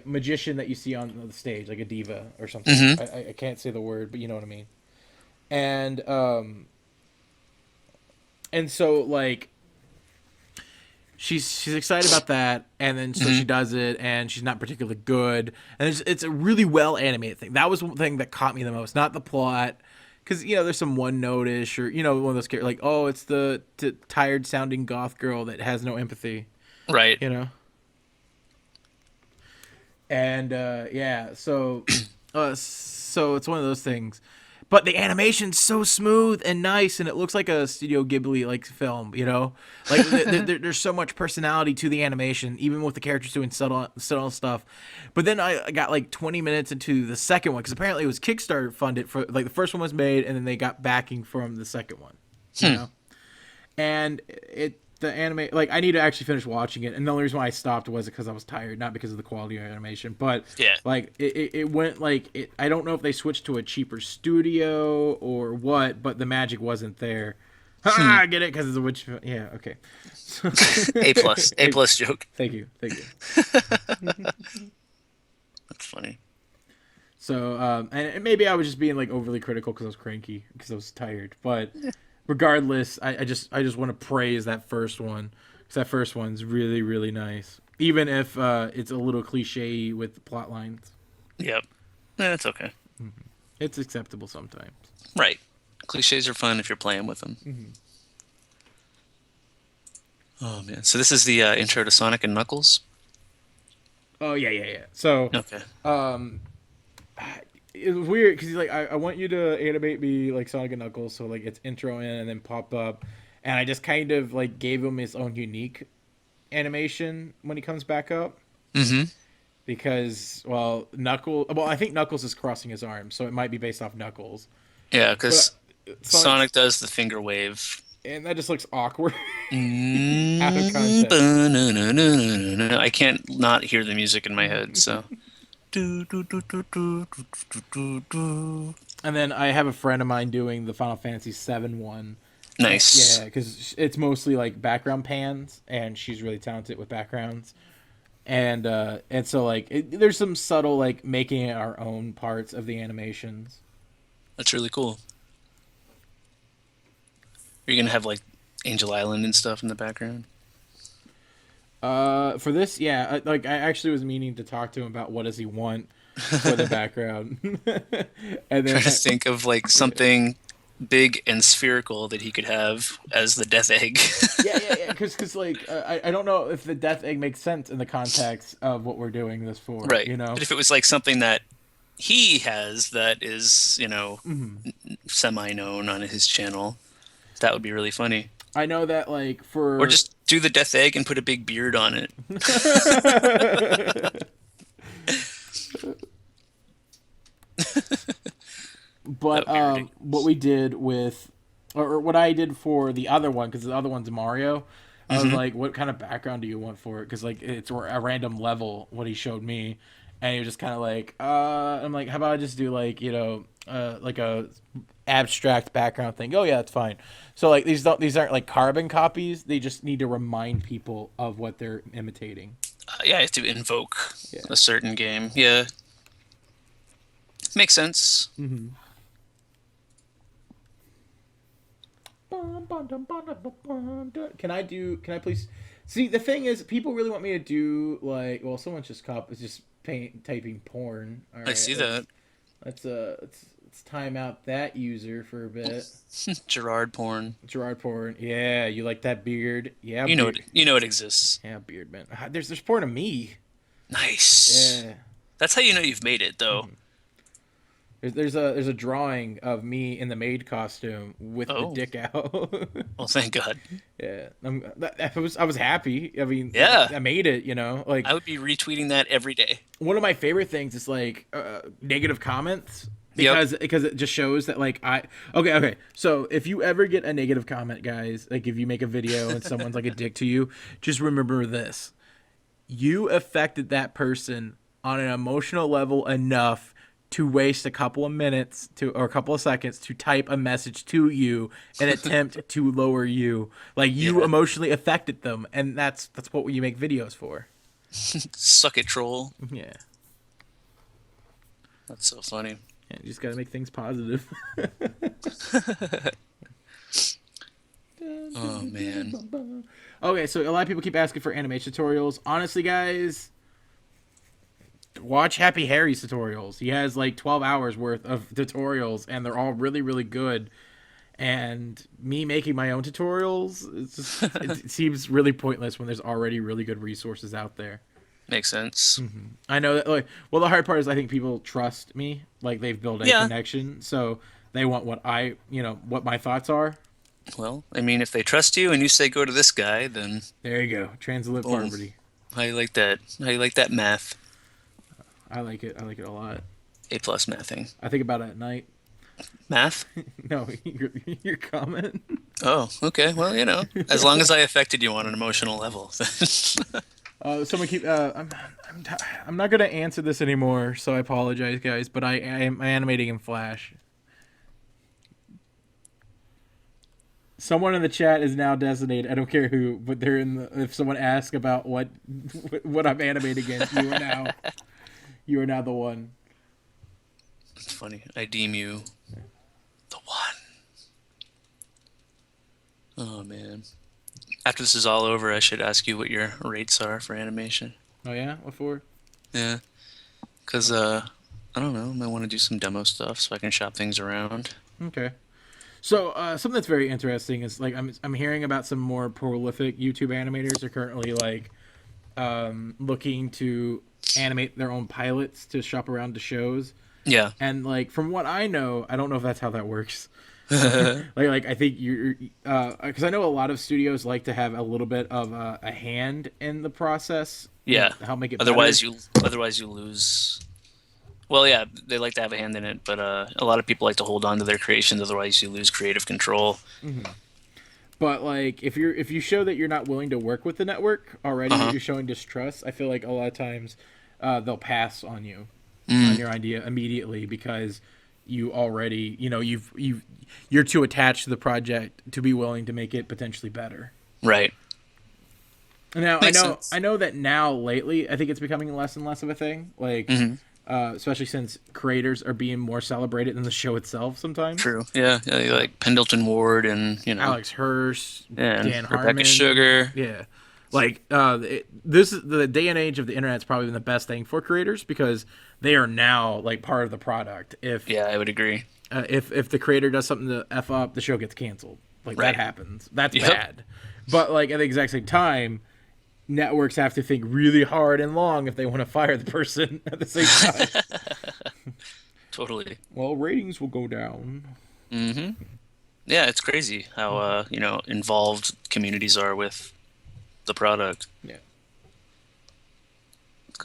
magician that you see on the stage, like a diva or something. hmm I can't say the word, but you know what I mean. And and so like she's excited about that, and then so hmm she does it, and she's not particularly good, and it's a really well animated thing. That was one thing that caught me the most, not the plot, because there's some one notish or one of those characters like, oh, it's the tired sounding goth girl that has no empathy, Right. you know. And yeah, so it's one of those things. But the animation's so smooth and nice, and it looks like a Studio Ghibli like film. Like there's so much personality to the animation, even with the characters doing subtle stuff. But then I got like 20 minutes into the second one because apparently it was Kickstarter funded for like the first one was made, and then they got backing from the second one. You Hmm. know, and the anime, like, I need to actually finish watching it, and the only reason why I stopped was because I was tired, not because of the quality of animation. But Yeah. like it went like I don't know if they switched to a cheaper studio or what, but the magic wasn't there. Hmm. Ha, I get it because it's a witch. Yeah, okay. So, A plus. A plus joke. thank you, thank you. That's funny. So and maybe I was just being like overly critical because I was cranky because I was tired. But regardless, I just want to praise that first one because that first one's really really nice, even if it's a little cliche with the plot lines. Yep. That's okay. It's acceptable sometimes. Right. Cliches are fun if you're playing with them. Mm-hmm. Oh man. So this is the intro to Sonic and Knuckles. Oh yeah, yeah, yeah. So Okay. um, it was weird because he's like, I want you to animate me like Sonic and Knuckles, so like it's intro in and then pop up, and I just kind of like gave him his own unique animation when he comes back up. hmm Because well I think Knuckles is crossing his arms, so it might be based off Knuckles, Yeah, but because Sonic's, Sonic does the finger wave. and that just looks awkward out of Mm, context. ba-na-na-na-na-na-na. I can't not hear the music in my head, so. Do, do, do, do, do, do, do, do, do. And then I have a friend of mine doing the Final Fantasy VII one. Nice. Yeah, because it's mostly like background pans, and she's really talented with backgrounds. And so like there's some subtle like making it our own parts of the animations. That's really cool. Are you gonna have like Angel Island and stuff in the background? For this, yeah, like I actually was meaning to talk to him about what does he want for the background, and Trying then to think of like something big and spherical that he could have as the Death Egg. yeah, because like I don't know if the death egg makes sense in the context of what we're doing this for, Right. you know. But if it was like something that he has that is, Hmm. semi-known on his channel, that would be really funny. I know that like Or for just do the Death Egg and put a big beard on it. That but would be what ridiculous. we did with or what I did for the other one because the other one's Mario. I was hmm like, what kind of background do you want for it? Because like it's a random level what he showed me, and you're just kind of like, I'm like, how about I just do like, like a abstract background thing. Oh yeah, that's fine. So like these aren't like carbon copies. They just need to remind people of what they're imitating. Yeah, I have to invoke Yeah. a certain game. Yeah, makes sense. Mm-hmm. Can I please? See, the thing is, people really want me to do like. Well, someone's just is just typing porn. All I right, see that. let's time out that user for a bit. Jirard porn. Jirard porn. Yeah, you like that beard? Yeah, You know beard. it. You know it exists. Yeah, beard man. There's porn of me. Nice. Yeah. That's how you know you've made it, though. Mhm. There's a drawing of me in the maid costume with the Oh, dick out. well, thank God. Yeah, I was happy. I mean, Yeah, I made it. Like I would be retweeting that every day. one of my favorite things is like negative comments Yep. because it just shows that like okay. So if you ever get a negative comment, guys, like if you make a video and someone's like a dick to you, just remember this: you affected that person on an emotional level enough to waste a couple of minutes or a couple of seconds to type a message to you and attempt to lower you. Like you Yeah. emotionally affected them, and that's what you make videos for. Suck it, troll. Yeah. That's so funny. Yeah, you just gotta make things positive. Oh man. Okay, so a lot of people keep asking for animation tutorials. Honestly, guys, watch Happy Harry's tutorials. He has like 12 hours worth of tutorials, and they're all really, really good. And me making my own tutorials, it seems really pointless when there's already really good resources out there. Makes sense. I know that, like, well, the hard part is I think people trust me, like they've built a Yeah. connection, so they want what my thoughts are. Well, I mean, if they trust you and you say go to this guy, then There you go, translit Boom. poverty. how you like that? How you like that math? I like it. I like it a lot. A plus mathing. I think about it at night. Math? No, your comment. Oh, okay. Well, as long as I affected you on an emotional level. Someone keep. I'm not gonna answer this anymore, so I apologize, guys. But I am animating in Flash. Someone in the chat is now designated. I don't care who, but they're in the. If someone asks about what I'm animating in, you are now the one. It's funny. I deem you the one. Oh man. After this is all over, I should ask you what your rates are for animation. Oh yeah, what for? Yeah. Because, I don't know, I might want to do some demo stuff so I can shop things around. Okay. So something that's very interesting is like I'm hearing about some more prolific YouTube animators are currently like looking to animate their own pilots to shop around to shows. Yeah. And like from what I know, I don't know if that's how that works. like I think you're because I know a lot of studios like to have a little bit of a hand in the process. Yeah. Help make it Otherwise better. you lose. Well, yeah, they like to have a hand in it, but a lot of people like to hold on to their creations. Otherwise, you lose creative control. But like if you show that you're not willing to work with the network already, you're showing distrust. I feel like a lot of times they'll pass on you on your idea immediately because you already you're too attached to the project to be willing to make it potentially better. Right. Now Makes sense. I know that now lately I think it's becoming less and less of a thing. Like especially since creators are being more celebrated than the show itself sometimes. True. Yeah. Like Pendleton Ward and Alex Hirsch, and Dan Rebecca Harmon. Sugar. Yeah. Like this is the day and age of the internet's probably been the best thing for creators because they are now like part of the product. Yeah, I would agree. If the creator does something to F up, the show gets canceled. Like Right. that happens. That's Yep. bad. But like at the exact same time, networks have to think really hard and long if they want to fire the person at the same time. Totally. Well, ratings will go down. Yeah, it's crazy how involved communities are with the product. Yeah.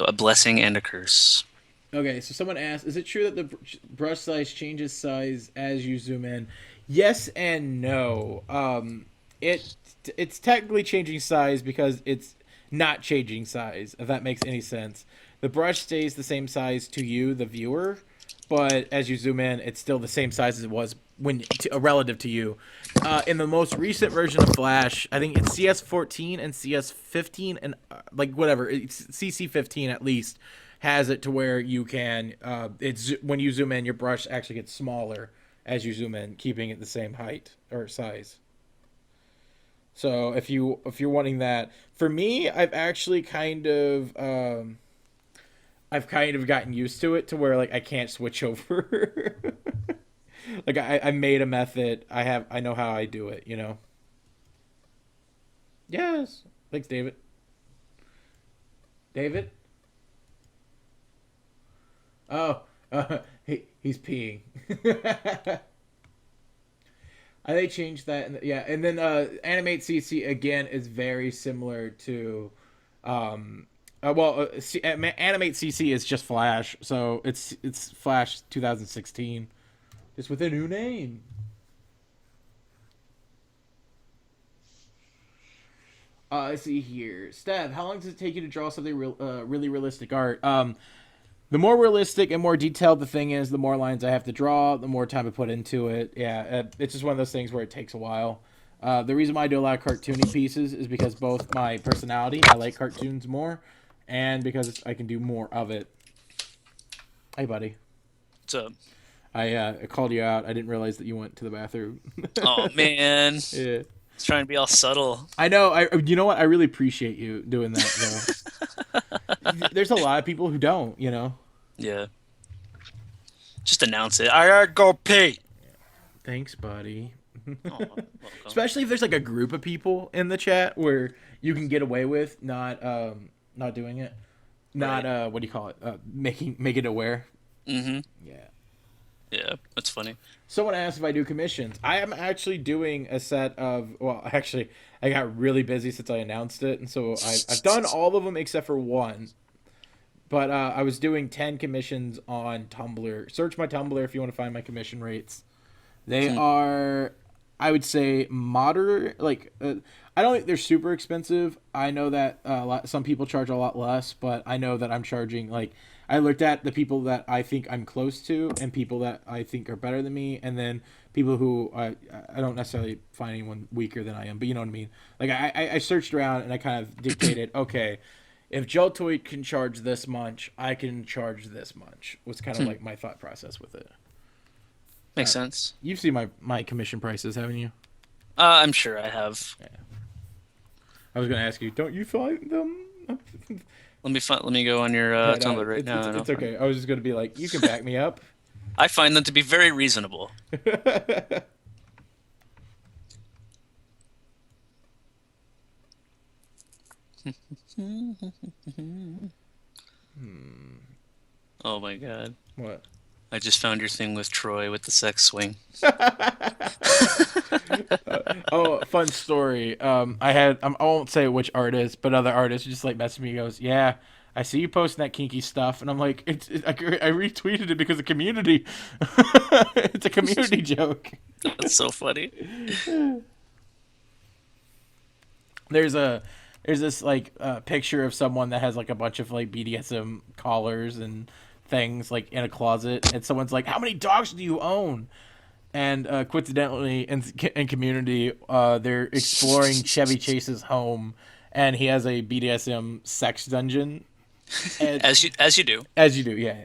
A blessing and a curse. Okay, so someone asked, is it true that the brush size changes size as you zoom in? Yes and no. It's technically changing size because it's not changing size, if that makes any sense. the brush stays the same size to you, the viewer, but as you zoom in, it's still the same size as it was relative to you. In the most recent version of Flash, I think it's CS14 and CS15 and like whatever, it's CC15 at least has it to where you can it's when you zoom in, your brush actually gets smaller as you zoom in, keeping it the same height or size. So if you're wanting that, for me, I've kind of gotten used to it to where like I can't switch over. Like I made a method. I know how I do it. You know. Yes. Thanks, David. David. Oh, he's peeing. They changed that, yeah. And then Animate CC again is very similar to, Animate CC is just Flash, so it's Flash 2016, just with a new name. Let's see here, Stev. How long does it take you to draw something really realistic art? The more realistic and more detailed the thing is, the more lines I have to draw, the more time I put into it. Yeah, it's just one of those things where it takes a while. The reason why I do a lot of cartoony pieces is because both my personality, I like cartoons more, and because I can do more of it. Hey, buddy. What's up? I called you out. I didn't realize that you went to the bathroom. Oh, man. Yeah. It's trying to be all subtle. I know. You know what? I really appreciate you doing that, though. There's a lot of people who don't, you know. Yeah. Just announce it. I gotta go pee. Thanks, buddy. Oh, Especially if there's like a group of people in the chat where you can get away with not doing it, not right. What do you call it? Make it aware. Mm-hmm. Yeah. Yeah, that's funny. Someone asked if I do commissions. I am actually doing a set of. Well, actually, I got really busy since I announced it, and so I've done all of them except for one. But I was doing 10 commissions on Tumblr. Search my Tumblr if you want to find my commission rates. They are, I would say, moderate. Like, I don't think they're super expensive. I know that some people charge a lot less, but I know that I'm charging, like, I looked at the people that I think I'm close to and people that I think are better than me, and then people who I don't necessarily find anyone weaker than I am, but you know what I mean. Like, I searched around and I kind of dictated, okay, if Joe Toy can charge this much, I can charge this much. Was kind of like my thought process with it. Makes sense. You've seen my commission prices, haven't you? I'm sure I have. Yeah. I was going to ask you, don't you find them? Let me go on your Tumblr right now. It's okay. I was just going to be like, you can back me up. I find them to be very reasonable. Oh my god. What? I just found your thing with Troy with the sex swing. Oh, fun story. I won't say which artist, but other artists just like messaged me. Goes, yeah, I see you posting that kinky stuff, and I'm like, I retweeted it because of community. It's a community joke. That's so funny. There's this like picture of someone that has like a bunch of like BDSM collars and things like in a closet, and someone's like, how many dogs do you own? And coincidentally in community, they're exploring Chevy Chase's home, and he has a BDSM sex dungeon. And as you do, yeah.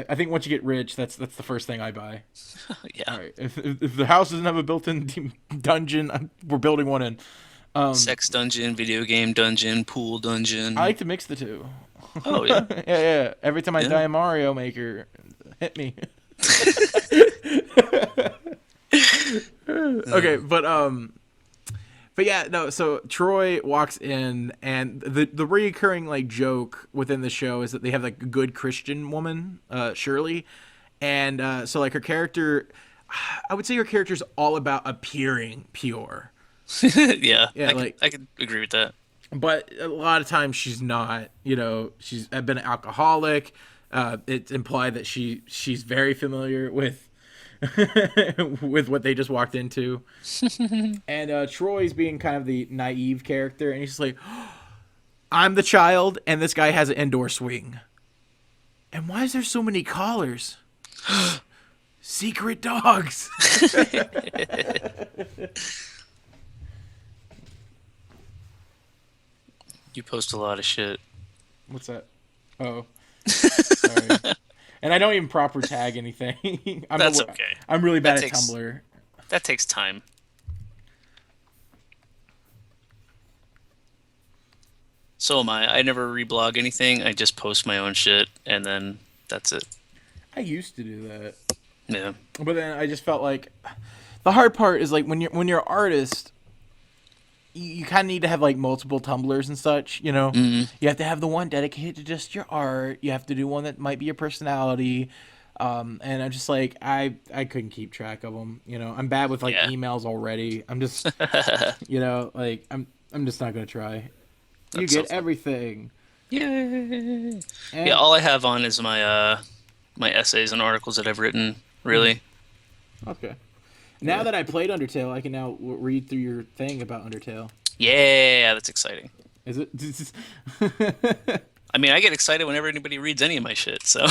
I think once you get rich, that's the first thing I buy. Yeah. All right. If the house doesn't have a built-in dungeon, we're building one in. Sex dungeon, video game dungeon, pool dungeon. I like to mix the two. Oh yeah. Yeah. Every time I die a Mario Maker, hit me. Okay, but yeah, no. So Troy walks in, and the recurring like joke within the show is that they have like a good Christian woman, Shirley, and so like her character, I would say her character's all about appearing pure. Yeah, I could agree with that. But a lot of times she's not. You know, she's been an alcoholic. It's implied that she's very familiar with with what they just walked into. And Troy's being kind of the naive character, and he's just like, I'm the child, and this guy has an indoor swing. And why is there so many collars? Secret dogs. You post a lot of shit. What's that? Oh, sorry. And I don't even proper tag anything. That's okay. I'm really bad at takes, Tumblr. That takes time. So am I. I never reblog anything. I just post my own shit, and then that's it. I used to do that. Yeah. But then I just felt like the hard part is like when you're an artist, you kind of need to have like multiple Tumblrs and such, you know. Mm-hmm. You have to have the one dedicated to just your art. You have to do one that might be your personality. And I'm just like I couldn't keep track of them. You know, I'm bad with like emails already. I'm just you know, like I'm just not gonna try. You get everything. Yay! Yeah, all I have on is my my essays and articles that I've written. Really. Okay. Now that I played Undertale, I can now read through your thing about Undertale. Yeah, that's exciting. Is it? I mean, I get excited whenever anybody reads any of my shit, so.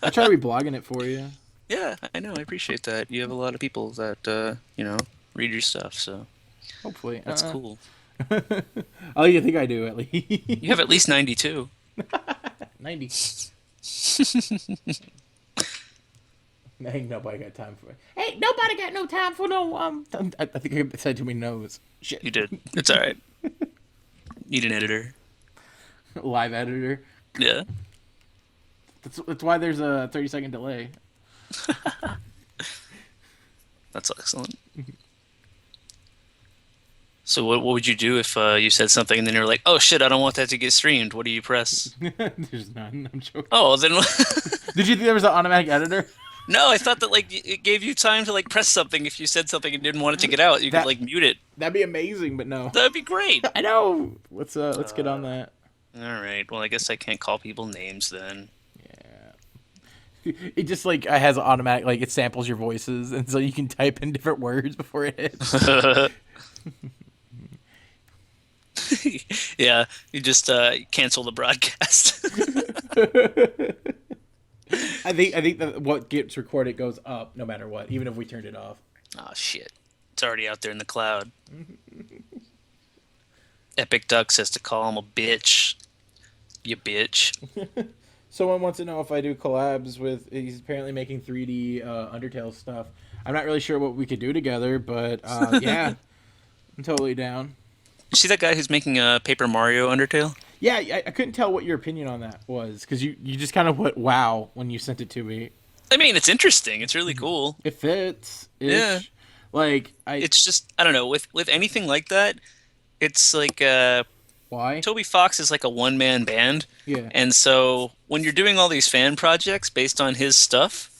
I try to be blogging it for you. Yeah, I know. I appreciate that. You have a lot of people that, you know, read your stuff, so. Hopefully. That's cool. Oh, you think I do, at least. You have at least 92. 90. Ain't nobody got time for it. Hey, nobody got no time for no I think I said too many no's. Shit. You did. It's all right. Need an editor. Live editor. Yeah. That's why there's a 30-second delay. That's excellent. So what would you do if you said something and then you're like, oh shit, I don't want that to get streamed? What do you press? There's none. I'm joking. Oh, then. Did you think there was an automatic editor? No, I thought that like it gave you time to like press something if you said something and didn't want it to get out. You could like mute it. That'd be amazing, but no. That'd be great. I know. Let's get on that. All right. Well, I guess I can't call people names then. Yeah. It just like has an automatic like it samples your voices, and so you can type in different words before it hits. Yeah, you just cancel the broadcast. I think that what gets recorded goes up no matter what, even if we turned it off. Oh shit! It's already out there in the cloud. Epic Duck says to call him a bitch. You bitch. Someone wants to know if I do collabs with. He's apparently making 3D Undertale stuff. I'm not really sure what we could do together, but yeah, I'm totally down. You see that guy who's making a Paper Mario Undertale? Yeah, I couldn't tell what your opinion on that was, because you just kind of went wow when you sent it to me. I mean, it's interesting. It's really cool. It fits. Yeah. Like, It's just, I don't know, with anything like that, it's like, why? Toby Fox is like a one-man band. Yeah. And so when you're doing all these fan projects based on his stuff,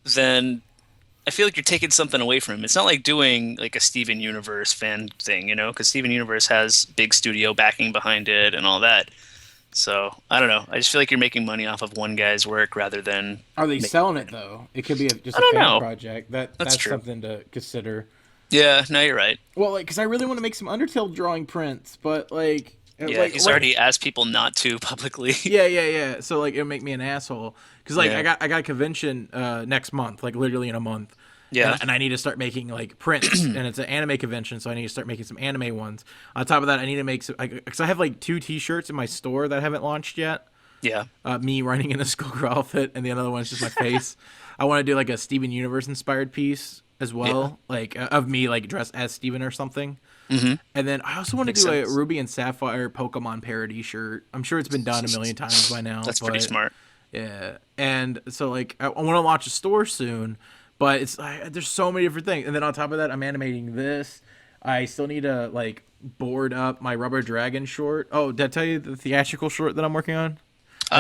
then I feel like you're taking something away from him. It's not like doing like a Steven Universe fan thing, you know, because Steven Universe has big studio backing behind it and all that. So I don't know. I just feel like you're making money off of one guy's work rather than. Are they selling it though? It could be just a fan project. That's true. something to consider. Yeah, no, you're right. Well, like, because I really want to make some Undertale drawing prints, but like. Yeah, he's already asked people not to publicly. Yeah. So like, it'll make me an asshole. Because like, Yeah. I got a convention next month, like literally in a month. Yeah. And I need to start making like prints, and it's an anime convention, so I need to start making some anime ones. On top of that, I need to make some, because I have like 2 T-shirts in my store that I haven't launched yet. Yeah. Me running in a schoolgirl outfit, and the other one's just my face. I want to do like a Steven Universe inspired piece as well, like of me like dressed as Steven or something. Mm-hmm. And then I also want to do a Ruby and Sapphire Pokemon parody shirt. I'm sure it's been done a million times by now. That's pretty smart. Yeah, and so like I want to launch a store soon. But it's there's so many different things, and then on top of that, I'm animating this. I still need to like board up my Rubber Dragon short. Oh, did I tell you the theatrical short that I'm working on?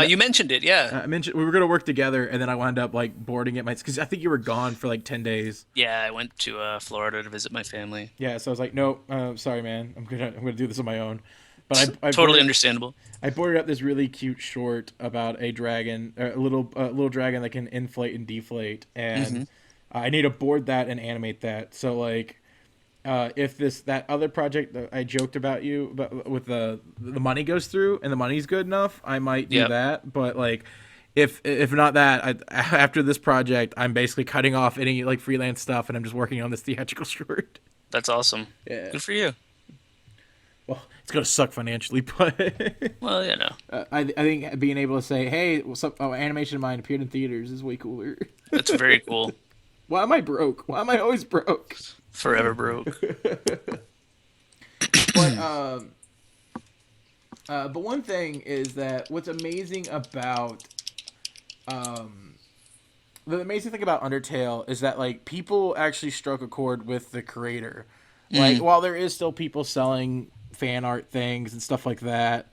You mentioned it, yeah. I mentioned we were gonna work together, and then I wound up like boarding it because I think you were gone for like 10 days. Yeah, I went to Florida to visit my family. Yeah, so I was like, nope, sorry, man, I'm gonna do this on my own. But I totally understandable. I boarded up this really cute short about a dragon, a little dragon that can inflate and deflate, and. I need to board that and animate that. So like, if that other project that I joked about with the money goes through and the money's good enough, I might do that. But like, if not that, after this project, I'm basically cutting off any like freelance stuff, and I'm just working on this theatrical short. That's awesome. Yeah. Good for you. Well, it's gonna suck financially, but Well, you know, I think being able to say, "Hey, what's up? Oh, animation of mine appeared in theaters," is way cooler. that's very cool. Why am I broke? Why am I always broke? Forever broke. But but one thing is that what's amazing about the amazing thing about Undertale is that like people actually struck a chord with the creator. Like while there is still people selling fan art things and stuff like that,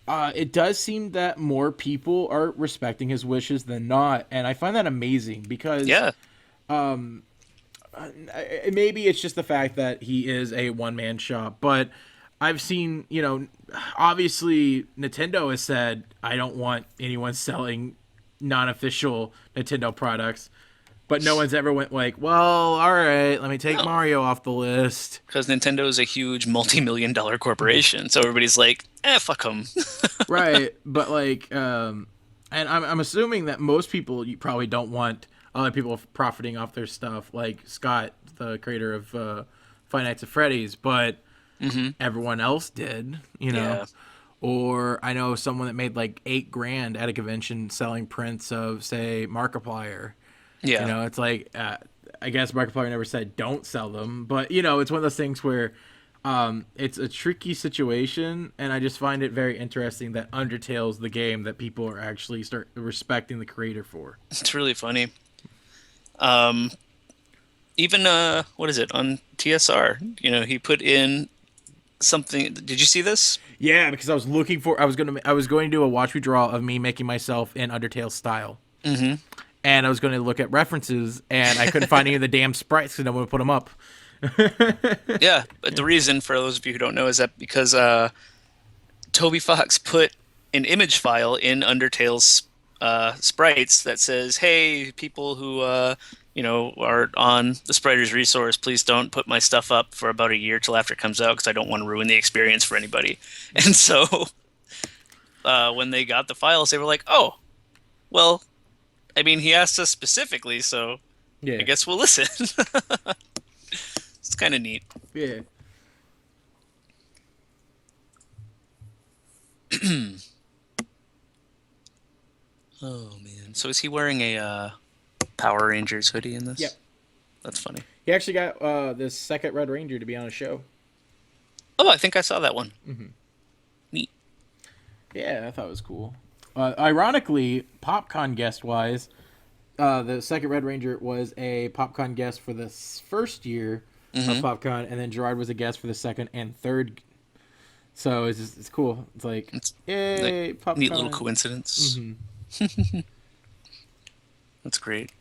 it does seem that more people are respecting his wishes than not, and I find that amazing because Yeah. maybe it's just the fact that he is a one-man shop, but I've seen, obviously Nintendo has said, I don't want anyone selling non-official Nintendo products, but no one's ever went like, well, all right, let me take No. Mario off the list. Because Nintendo is a huge multi-million-dollar corporation, so everybody's like, fuck them. Right, but like, and I'm assuming that most people you probably don't want other people profiting off their stuff, like Scott, the creator of Five Nights at Freddy's, but everyone else did, Yeah. Or I know someone that made like $8,000 at a convention selling prints of, say, Markiplier. Yeah. It's like I guess Markiplier never said don't sell them, but it's one of those things where it's a tricky situation, and I just find it very interesting that Undertale's the game that people are actually start respecting the creator for. It's really funny. Even what is it on TSR? He put in something. Did you see this? Yeah, because I was going to do a watch me draw of me making myself in Undertale style. Mm-hmm. And I was going to look at references, and I couldn't find any of the damn sprites because no one would put them up. Yeah, but the reason, for those of you who don't know, is that because Toby Fox put an image file in Undertale's sprites that says, "Hey, people who are on the Spiders resource, please don't put my stuff up for about a year till after it comes out because I don't want to ruin the experience for anybody." And so when they got the files, they were like, "Oh, well, I mean, he asked us specifically, so Yeah. I guess we'll listen." It's kind of neat. Yeah. Oh man! So is he wearing a Power Rangers hoodie in this? Yep. That's funny. He actually got this second Red Ranger to be on a show. Oh, I think I saw that one. Mm-hmm. Neat. Yeah, I thought it was cool. Ironically, PopCon guest-wise, the second Red Ranger was a PopCon guest for the first year of PopCon, and then Jirard was a guest for the second and third. So it's cool. It's like, yay, like, PopCon. neat little coincidence. Mm-hmm. That's great.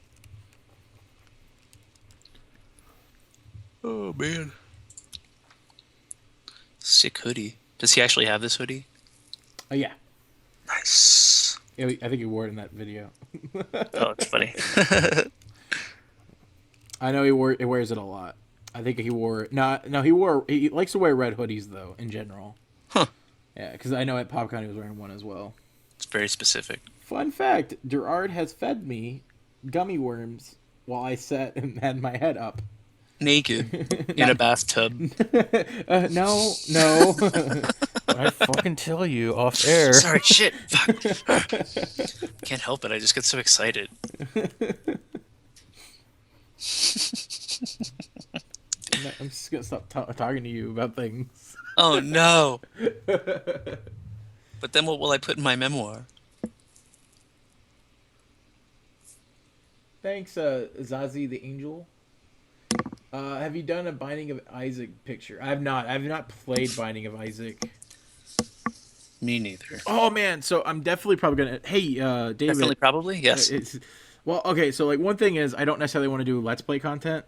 Oh man. Sick hoodie. Does he actually have this hoodie? Oh yeah. Nice. Yeah, I think he wore it in that video. Oh, it's funny. I know he wears it a lot. I think he wore it. No, he likes to wear red hoodies though in general. Huh. Yeah, because I know at PopCon he was wearing one as well. It's very specific. Fun fact: Jirard has fed me gummy worms while I sat and had my head up. Naked in a bathtub. No. I fucking tell you off air. Sorry, shit. Fuck. Can't help it. I just get so excited. I'm just gonna stop talking to you about things. Oh no. But then what will I put in my memoir? Thanks, Zazie the Angel. Have you done a Binding of Isaac picture? I have not. I have not played Binding of Isaac. Me neither. Oh man, so I'm definitely probably gonna. Hey, David. Definitely, probably, yes. Well, okay. So like one thing is, I don't necessarily want to do Let's Play content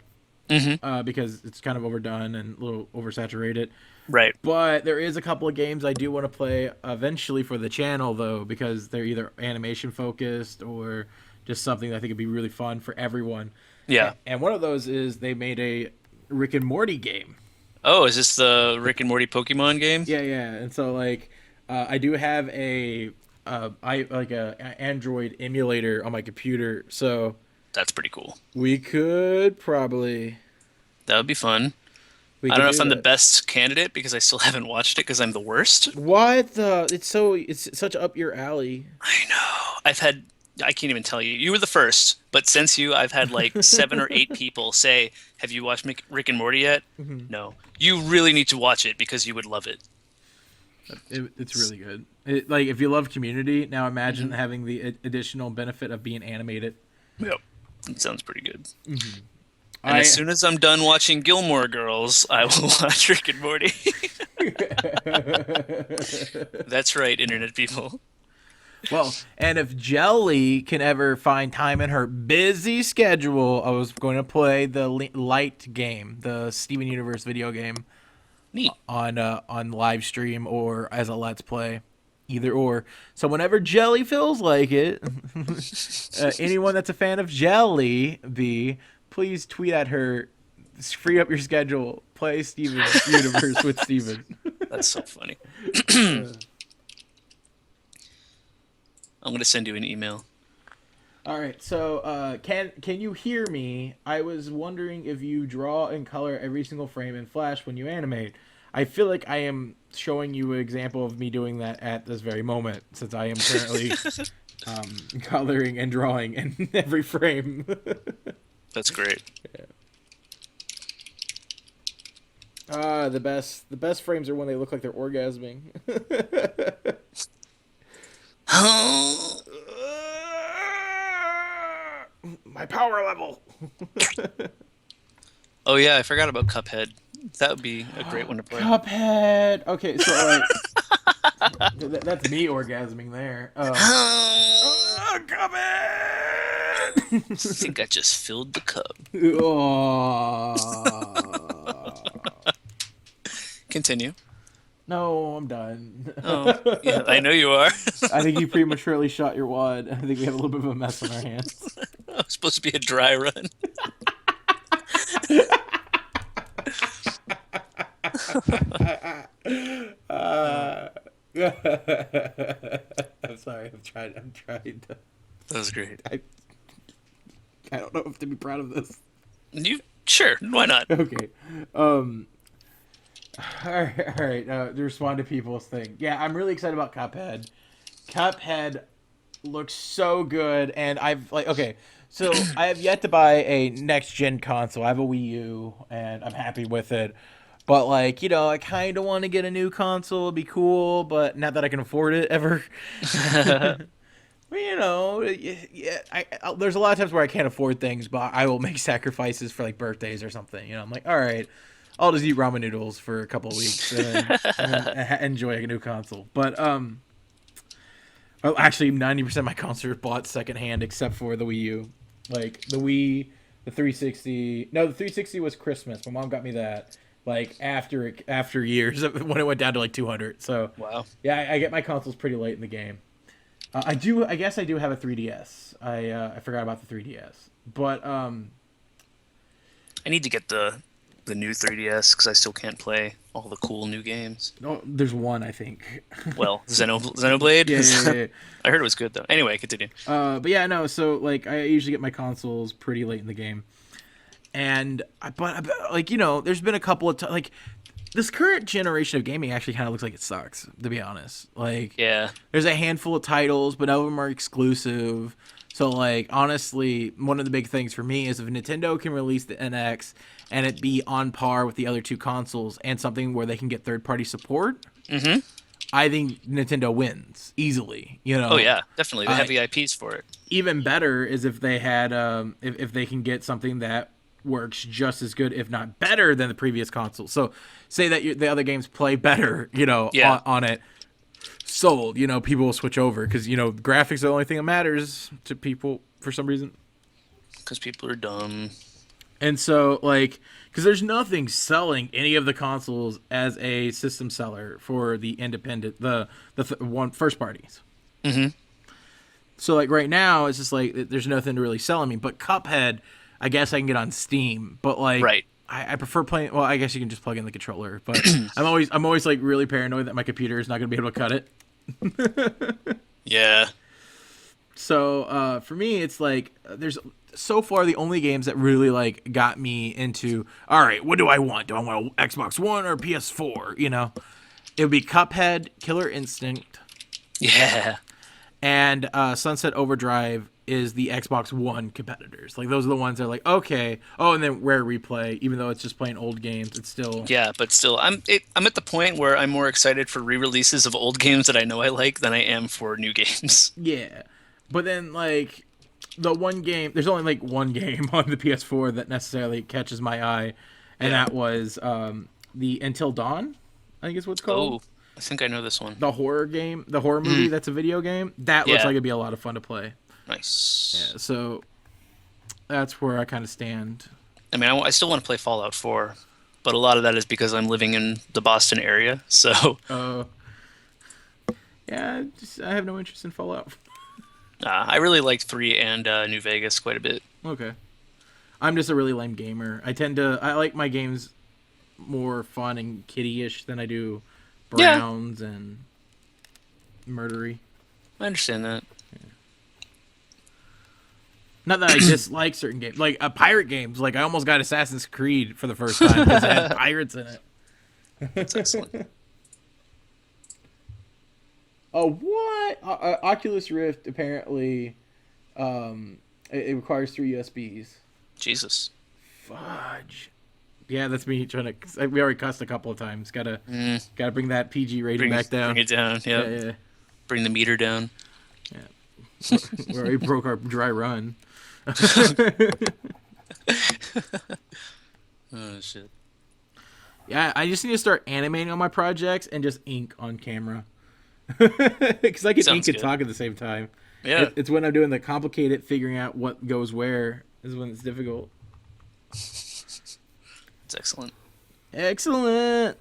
Mm-hmm. because it's kind of overdone and a little oversaturated. Right. But there is a couple of games I do want to play eventually for the channel though, because they're either animation focused or just something that I think would be really fun for everyone. Yeah. And one of those is they made a Rick and Morty game. Oh, is this the Rick and Morty Pokemon game? Yeah. And so like, I do have a I like a Android emulator on my computer, so That's pretty cool. we could probably That would be fun. we I don't could know if do I'm the that. best candidate because I still haven't watched it because I'm the worst. What the? It's such up your alley. I know. I can't even tell you. You were the first, but since you, I've had like 7 or 8 people say, "Have you watched Rick and Morty yet?" Mhm. No. You really need to watch it because you would love it. It's really good. Like if you love Community, now imagine Hmm. having the additional benefit of being animated. Yep. It sounds pretty good. Mm-hmm. And as soon as I'm done watching Gilmore Girls, I will watch Rick and Morty. That's right, internet people. Well, and if Jelly can ever find time in her busy schedule, I was going to play the Light game, the Steven Universe video game, Neat. on live stream or as a Let's Play, either or. So whenever Jelly feels like it, anyone that's a fan of Jelly, please tweet at her, free up your schedule, play Steven Universe with Steven. That's so funny. I'm going to send you an email. All right, so can you hear me? I was wondering if you draw and color every single frame in Flash when you animate. I feel like I am showing you an example of me doing that at this very moment, since I am currently coloring and drawing in every frame. That's great. The best frames are when they look like they're orgasming. My power level. Oh yeah, I forgot about Cuphead. That would be a great one to play. Cuphead. Okay, so like that's me orgasming there. Cuphead. I think I just filled the cup. Oh. Continue. No, I'm done. Oh, yeah, I know you are. I think you prematurely shot your wad. I think we have a little bit of a mess on our hands. It was supposed to be a dry run. I'm sorry. I'm trying to. That was great. I don't know if to be proud of this. You sure? Why not? Okay. All right. To respond to people's thing. Yeah, I'm really excited about Cuphead. Cuphead looks so good, and okay. So I have yet to buy a next gen console. I have a Wii U, and I'm happy with it. But like, I kind of want to get a new console. It'd be cool, but not that I can afford it ever. But, yeah, there's a lot of times where I can't afford things, but I will make sacrifices for like birthdays or something. I'm like, all right, I'll just eat ramen noodles for a couple of weeks and then enjoy a new console. But actually, 90% of my consoles are bought secondhand, except for the Wii U. Like the Wii, the 360. No, the 360 was Christmas. My mom got me that. Like after years when it went down to like 200. So Wow. yeah, I get my consoles pretty late in the game. I guess I do have a 3DS. I forgot about the 3DS, but I need to get the new 3DS because I still can't play all the cool new games. no, there's one I think. Well, Xenoblade. Yeah. I heard it was good though. Anyway, continue. But yeah, no. So like, I usually get my consoles pretty late in the game, and but like there's been a couple of like this current generation of gaming actually kind of looks like it sucks, to be honest. Like, Yeah. there's a handful of titles, but none of them are exclusive. So like, honestly, one of the big things for me is if Nintendo can release the NX and it be on par with the other two consoles and something where they can get third-party support, Mm-hmm. I think Nintendo wins easily. Oh yeah, definitely. They have the IPs for it. Even better is if they had if they can get something that works just as good, if not better, than the previous console. So say that the other games play better, Yeah. on it. Sold, people will switch over because graphics are the only thing that matters to people for some reason. Because people are dumb. And so like, because there's nothing selling any of the consoles as a system seller for the independent, the one first parties. Mm-hmm. So like right now it's just like there's nothing to really sell me. But Cuphead, I guess I can get on Steam, but like Right. I prefer playing. Well, I guess you can just plug in the controller, but I'm always like really paranoid that my computer is not going to be able to cut it. Yeah. So for me, it's like there's so far the only games that really like got me into. All right, what do I want? Do I want an Xbox One or PS4? You know, it would be Cuphead, Killer Instinct, Yeah. and Sunset Overdrive is the Xbox One competitors. Like those are the ones that are like okay. Oh, and then Rare Replay, even though it's just playing old games, it's still Yeah, but still, I'm at the point where I'm more excited for re-releases of old games that I know I like than I am for new games. yeah. But then like the one game, there's only like one game on the PS4 that necessarily catches my eye, and Yeah. that was the Until Dawn, I think is what it's called. Oh, I think I know this one. The horror game, the horror movie Mm, that's a video game. That looks yeah. like it'd be a lot of fun to play. Nice. Yeah, so that's where I kind of stand. I mean, I still want to play Fallout 4, but a lot of that is because I'm living in the Boston area. So, Uh, yeah, I have no interest in Fallout. I really liked 3 and New Vegas quite a bit. Okay, I'm just a really lame gamer. I like my games more fun and kiddie-ish than I do Yeah, Browns and murdery. I understand that. Not that I dislike certain games, like pirate games. Like I almost got Assassin's Creed for the first time because it had pirates in it. That's excellent. Oh, what? Oculus Rift apparently, it requires 3 USBs. Jesus. Fudge. Yeah, that's me trying to. We already cussed a couple of times. Mm, Gotta bring that PG rating back down. bring it down. Yeah, Yep. yeah, Bring the meter down. yeah. We already broke our dry run. Oh shit. Yeah, I just need to start animating on my projects and just ink on camera. Because I can ink Sounds and good. talk at the same time. Yeah. It's when I'm doing the complicated figuring out what goes where is when it's difficult. It's excellent. Excellent.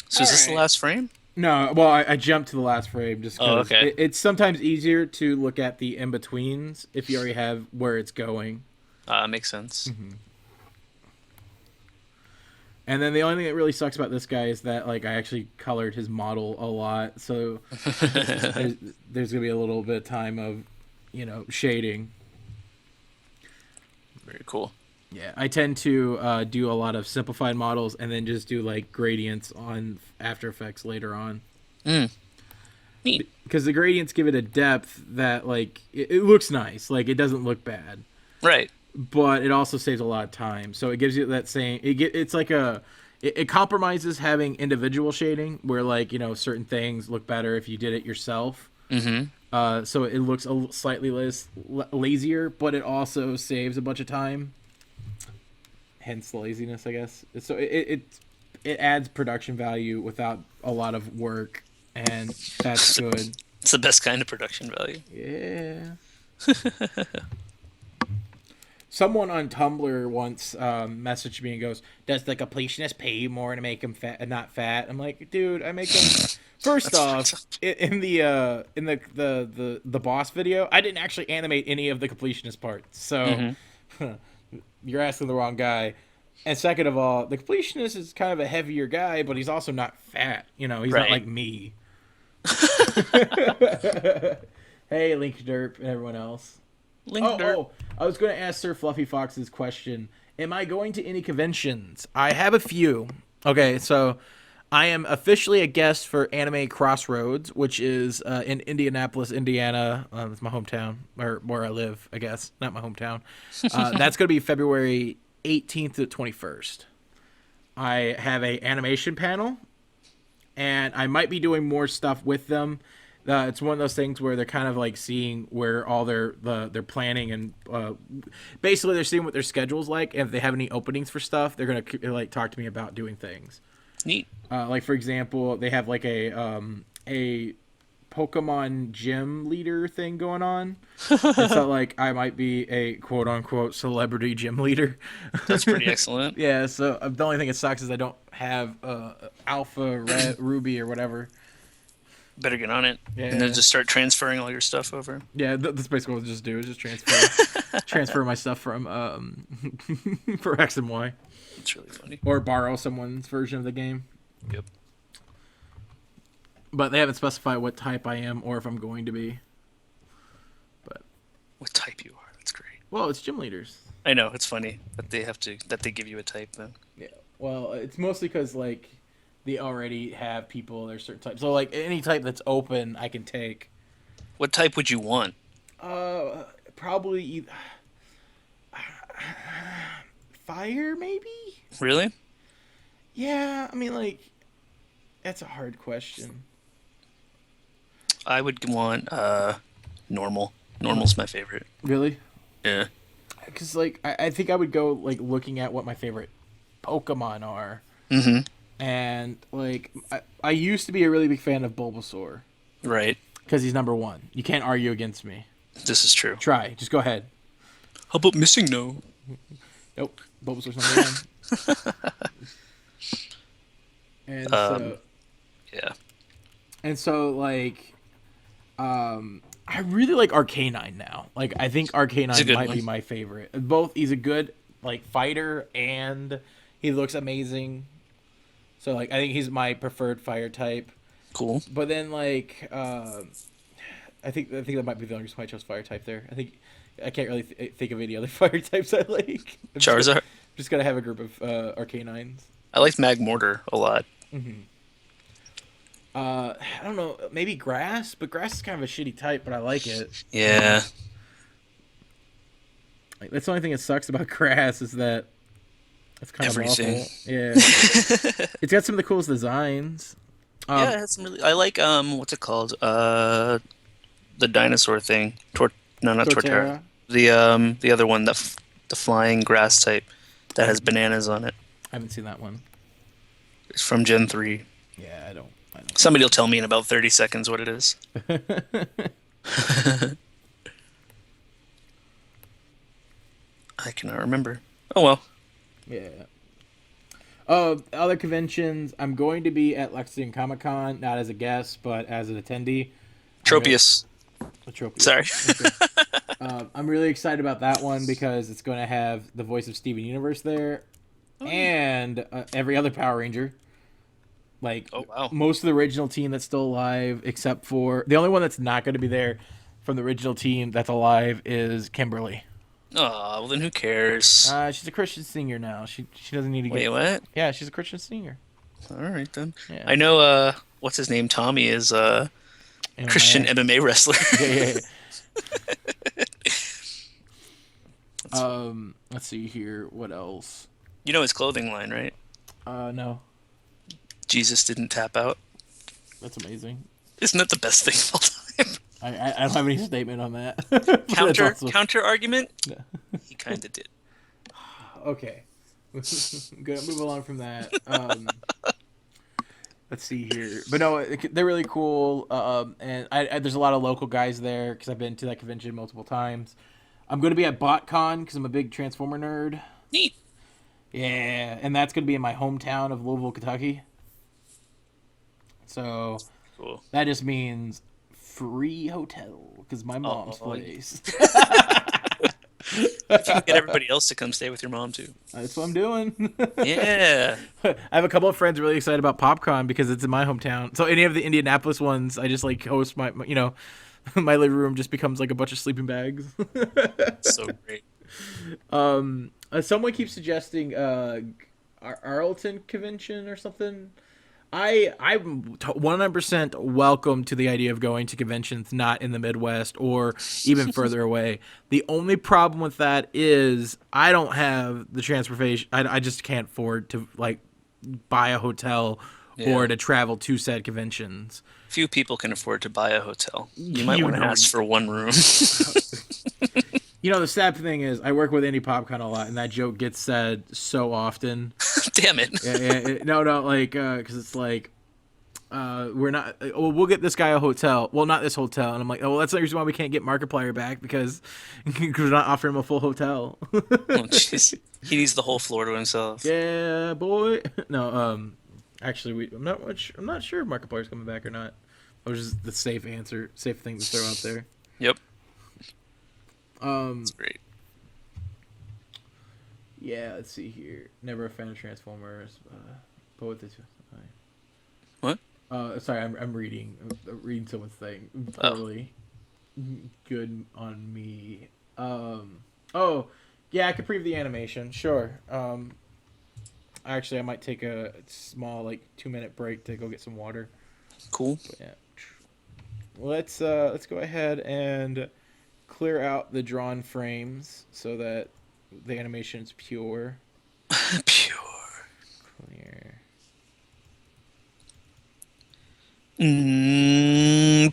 So is this the Alright. last frame? No, well, I jumped to the last frame just Oh, because okay. it's sometimes easier to look at the in betweens if you already have where it's going. Makes sense. And then the only thing that really sucks about this guy is that like I actually colored his model a lot, so there's gonna be a little bit of time of shading. Very cool. Yeah, I tend to do a lot of simplified models and then just do like gradients on After Effects later on. Mm. Neat. Because the gradients give it a depth that like it looks nice, like it doesn't look bad, Right. but it also saves a lot of time. So it gives you that same. It's like it compromises having individual shading where like certain things look better if you did it yourself. Mm-hmm. So it looks slightly less lazier, but it also saves a bunch of time. Hence the laziness, I guess. So it adds production value without a lot of work, and that's good. It's the best kind of production value. Yeah. Someone on Tumblr once messaged me and goes, "Does the completionist pay you more to make him fat and not fat?" I'm like, "Dude, I make him." First That's off, fucked up. in the boss video, I didn't actually animate any of the completionist parts, so you're asking the wrong guy. And second of all, the completionist is kind of a heavier guy, but he's also not fat. He's not Right. like me. Hey, Link Derp and everyone else. Link dirt. I was going to ask Sir Fluffy Fox's question. Am I going to any conventions? I have a few. Okay, so I am officially a guest for Anime Crossroads, which is in Indianapolis, Indiana. It's my hometown, or where I live, I guess. Not my hometown. That's going to be February 18th to 21st. I have a animation panel, and I might be doing more stuff with them. It's one of those things where they're kind of like seeing where all their planning and basically they're seeing what their schedule's like, and if they have any openings for stuff, they're gonna like talk to me about doing things. Neat. Like for example, they have like a Pokemon gym leader thing going on. And so like I might be a quote unquote celebrity gym leader. That's pretty excellent. Yeah. So the only thing that sucks is I don't have Alpha Red, Ruby or whatever. Better get on it. Yeah. And then just start transferring all your stuff over. Yeah, that's basically what we'll just do is just transfer. transfer my stuff from for X and Y, It's really funny. or borrow someone's version of the game. Yep. But they haven't specified what type I am or if I'm going to be. But What type you are? That's great. well, it's gym leaders. I know it's funny that they give you a type though. Yeah. Well, it's mostly because like they already have people. There's certain types. So like any type that's open, I can take. What type would you want? Probably fire, maybe. Really? Yeah, I mean, like, that's a hard question. I would want normal. Normal's my favorite. Really? Yeah. Because like I think I would go like looking at what my favorite Pokemon are, Mm-hmm. and like I used to be a really big fan of Bulbasaur Right. because he's number one. You can't argue against me. This is true. Try, just go ahead. How about missing no? Nope, Bulbasaur's number one. And so Yeah. and so like, I really like Arcanine now. Like I think He's a Arcanine good might one. be my favorite. Both he's a good like fighter and he looks amazing. So like I think he's my preferred fire type. Cool. But then like I think that might be the only reason why I chose fire type there. I think I can't really think of any other fire types I like. Charizard. Just gotta have a group of Arcanines. I like Magmortar a lot. Mm-hmm. I don't know, maybe grass, but grass is kind of a shitty type, but I like it. Yeah. Like, that's the only thing that sucks about grass is that it's kind Everything. of awful. Yeah, it's got some of the coolest designs. Yeah, it has some really. I like what's it called? The dinosaur thing. No, not Torterra. The other one, the flying grass type that has bananas on it. I haven't seen that one. It's from Gen 3. Yeah, I don't. Somebody will tell me in about 30 seconds what it is. I cannot remember. Oh well. Yeah. Other conventions. I'm going to be at Lexington Comic Con, not as a guest, but as an attendee. Tropius. Tropius. Sorry. Okay. I'm really excited about that one because it's going to have the voice of Steven Universe there, and every other Power Ranger. Like, Oh, wow. most of the original team that's still alive, except for the only one that's not going to be there from the original team that's alive is Kimberly. Oh, well then who cares? She's a Christian singer now. She doesn't need to Wait, get. what? Yeah, she's a Christian singer. All right then. Yeah. I know. What's his name? Tommy is Christian MMA wrestler. Yeah. Let's see here. What else? You know his clothing line, right? No. Jesus didn't tap out. That's amazing. Isn't that the best thing of all time? I don't have any statement on that. But that's awesome. Counter argument. Yeah. He kind of did. Okay. Good. Move along from that. Let's see here. But no, they're really cool. And there's a lot of local guys there because I've been to that convention multiple times. I'm going to be at BotCon because I'm a big Transformer nerd. Neat. Yeah, and that's going to be in my hometown of Louisville, Kentucky. So Cool. that just means free hotel because my mom's Oh. place. You can get everybody else to come stay with your mom too. That's what I'm doing. Yeah. I have a couple of friends really excited about PopCon because it's in my hometown. So any of the Indianapolis ones, I just like host my my living room just becomes like a bunch of sleeping bags. So great. Someone keeps suggesting Arlington convention or something. I'm 100% welcome to the idea of going to conventions not in the Midwest or even further away. The only problem with that is I don't have the transportation. I just can't afford to like buy a hotel or to travel to said conventions. Few people can afford to buy a hotel. You might want to know. ask for one room. You know, the sad thing is I work with Indie PopCon a lot, and that joke gets said so often. Damn it. Yeah, no, like, because it's like, we're not, well, we'll get this guy a hotel. Well, not this hotel. And I'm like, oh, well, that's the reason why we can't get Markiplier back because we're not offering him a full hotel. Oh, jeez. He needs the whole floor to himself. Yeah, boy. No, actually, I'm not sure if Markiplier's coming back or not. That was just the safe thing to throw out there. Yep. Um, That's great. Yeah, let's see here. Never a fan of Transformers, but with this. What? Sorry, I'm reading someone's thing Oh, poorly. Good on me. Oh, yeah, I could preview the animation. Sure. Actually, I might take a small, like, 2-minute break to go get some water. cool. But yeah. Let's go ahead and clear out the drawn frames so that the animation is pure. Pure. Clear. Mm.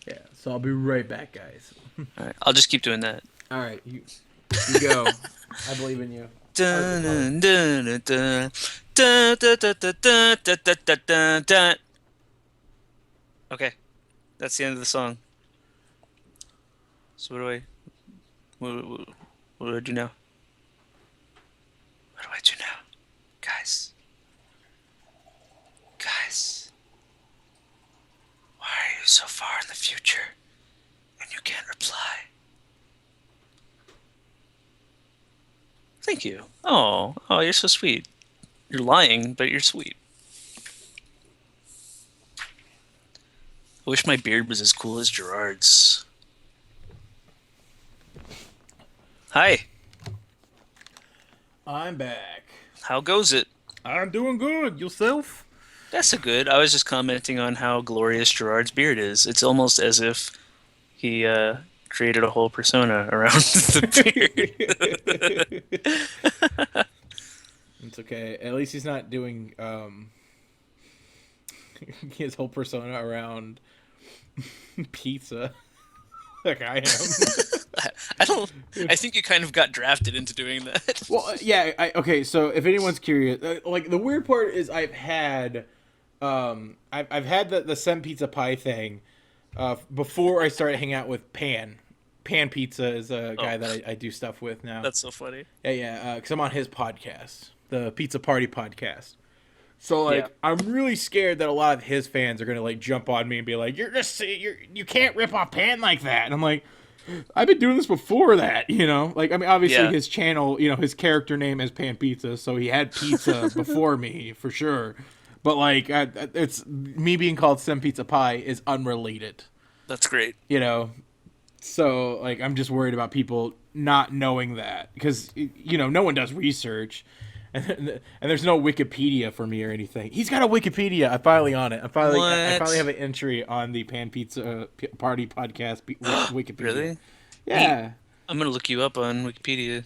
Yeah. So I'll be right back, guys. All right, I'll just keep doing that. All right, you go. I believe in you. Dun, dun, dun, dun, dun, dun, dun, dun, dun, dun, dun, dun, dun. Okay, that's the end of the song. So what do I do now? What do I do now? Guys. Guys. Why are you so far in the future and you can't reply? Thank you. Oh, you're so sweet. You're lying, but you're sweet. I wish my beard was as cool as Jirard's. Hi, I'm back. how goes it? I'm doing good. Yourself? That's a good. I was just commenting on how glorious Jirard's beard is. It's almost as if he created a whole persona around the beard. It's okay. At least he's not doing his whole persona around pizza like I am. I don't. I think you kind of got drafted into doing that. Well, yeah. Okay. So if anyone's curious, like the weird part is I've had the Sem Pizza Pie thing before I started hanging out with Pan. Pan Pizza is a guy that I do stuff with now. That's so funny. Yeah. Because I'm on his podcast, the Pizza Party podcast. So like, Yeah. I'm really scared that a lot of his fans are gonna like jump on me and be like, you can't rip off Pan like that. And I'm like, I've been doing this before that, you know. Like, I mean, obviously Yeah. his channel, you know, his character name is Pan Pizza, so he had pizza before me for sure. But like, it's me being called Sem Pizza Pie is unrelated, That's great. you know. So like, I'm just worried about people not knowing that because you know no one does research. And there's no Wikipedia for me or anything. He's got a Wikipedia. I'm finally on it. I finally have an entry on the Pan Pizza Party podcast Wikipedia. Really? Yeah. I'm gonna look you up on Wikipedia.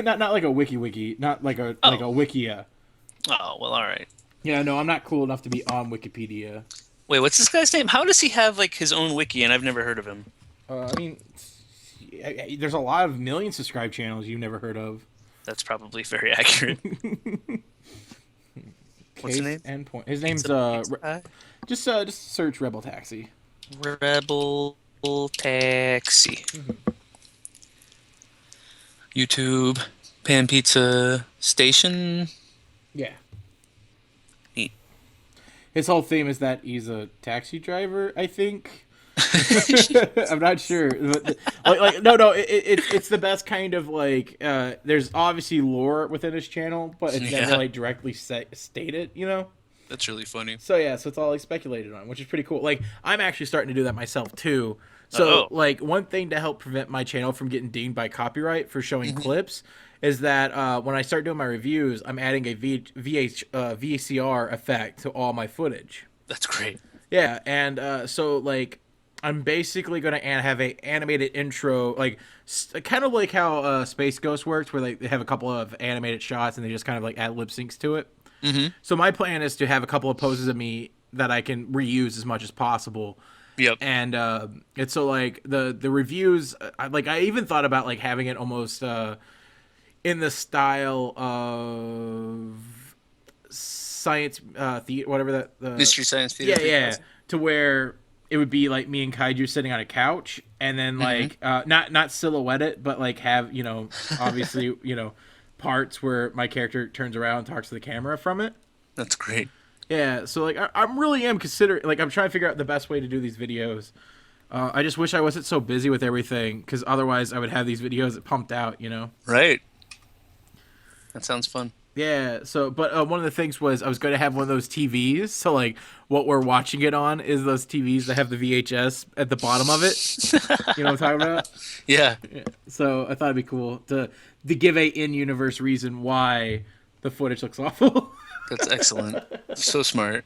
not like a wiki, not like a like a wikia. Oh, well, all right. Yeah, no, I'm not cool enough to be on Wikipedia. Wait, what's this guy's name? How does he have like his own wiki and I've never heard of him? I mean, there's a lot of million subscribed channels you've never heard of. That's probably very accurate. What's his name? Endpoint. His name's just search Rebel Taxi. Rebel Taxi. YouTube, Pan Pizza Station. Yeah. Neat. His whole theme is that he's a taxi driver, I think. I'm not sure. But, no. It's the best kind of like. There's obviously lore within his channel, but it's never like directly stated. You know. That's really funny. So yeah, so it's all like speculated on, which is pretty cool. Like I'm actually starting to do that myself too. So like one thing to help prevent my channel from getting dinged by copyright for showing clips is that when I start doing my reviews, I'm adding a VCR effect to all my footage. That's great. Yeah, and so like I'm basically gonna have a animated intro, like kind of like how Space Ghost works, where like they have a couple of animated shots and they just kind of like add lip syncs to it. Mm-hmm. So my plan is to have a couple of poses of me that I can reuse as much as possible. Yep. And it's so like the reviews, I even thought about like having it almost in the style of science theater, whatever that Mystery Science Theater. Yeah, to where it would be like me and Kaiju sitting on a couch, and then like not silhouette it, but like have obviously parts where my character turns around and talks to the camera from it. That's great. Yeah, so like I'm really am considering, like I'm trying to figure out the best way to do these videos. I just wish I wasn't so busy with everything, because otherwise I would have these videos pumped out, you know? Right. That sounds fun. Yeah, so, but one of the things was I was going to have one of those TVs, so like what we're watching it on is those TVs that have the VHS at the bottom of it. You know what I'm talking about? Yeah. Yeah. So I thought it'd be cool to give a in-universe reason why the footage looks awful. That's excellent. So smart.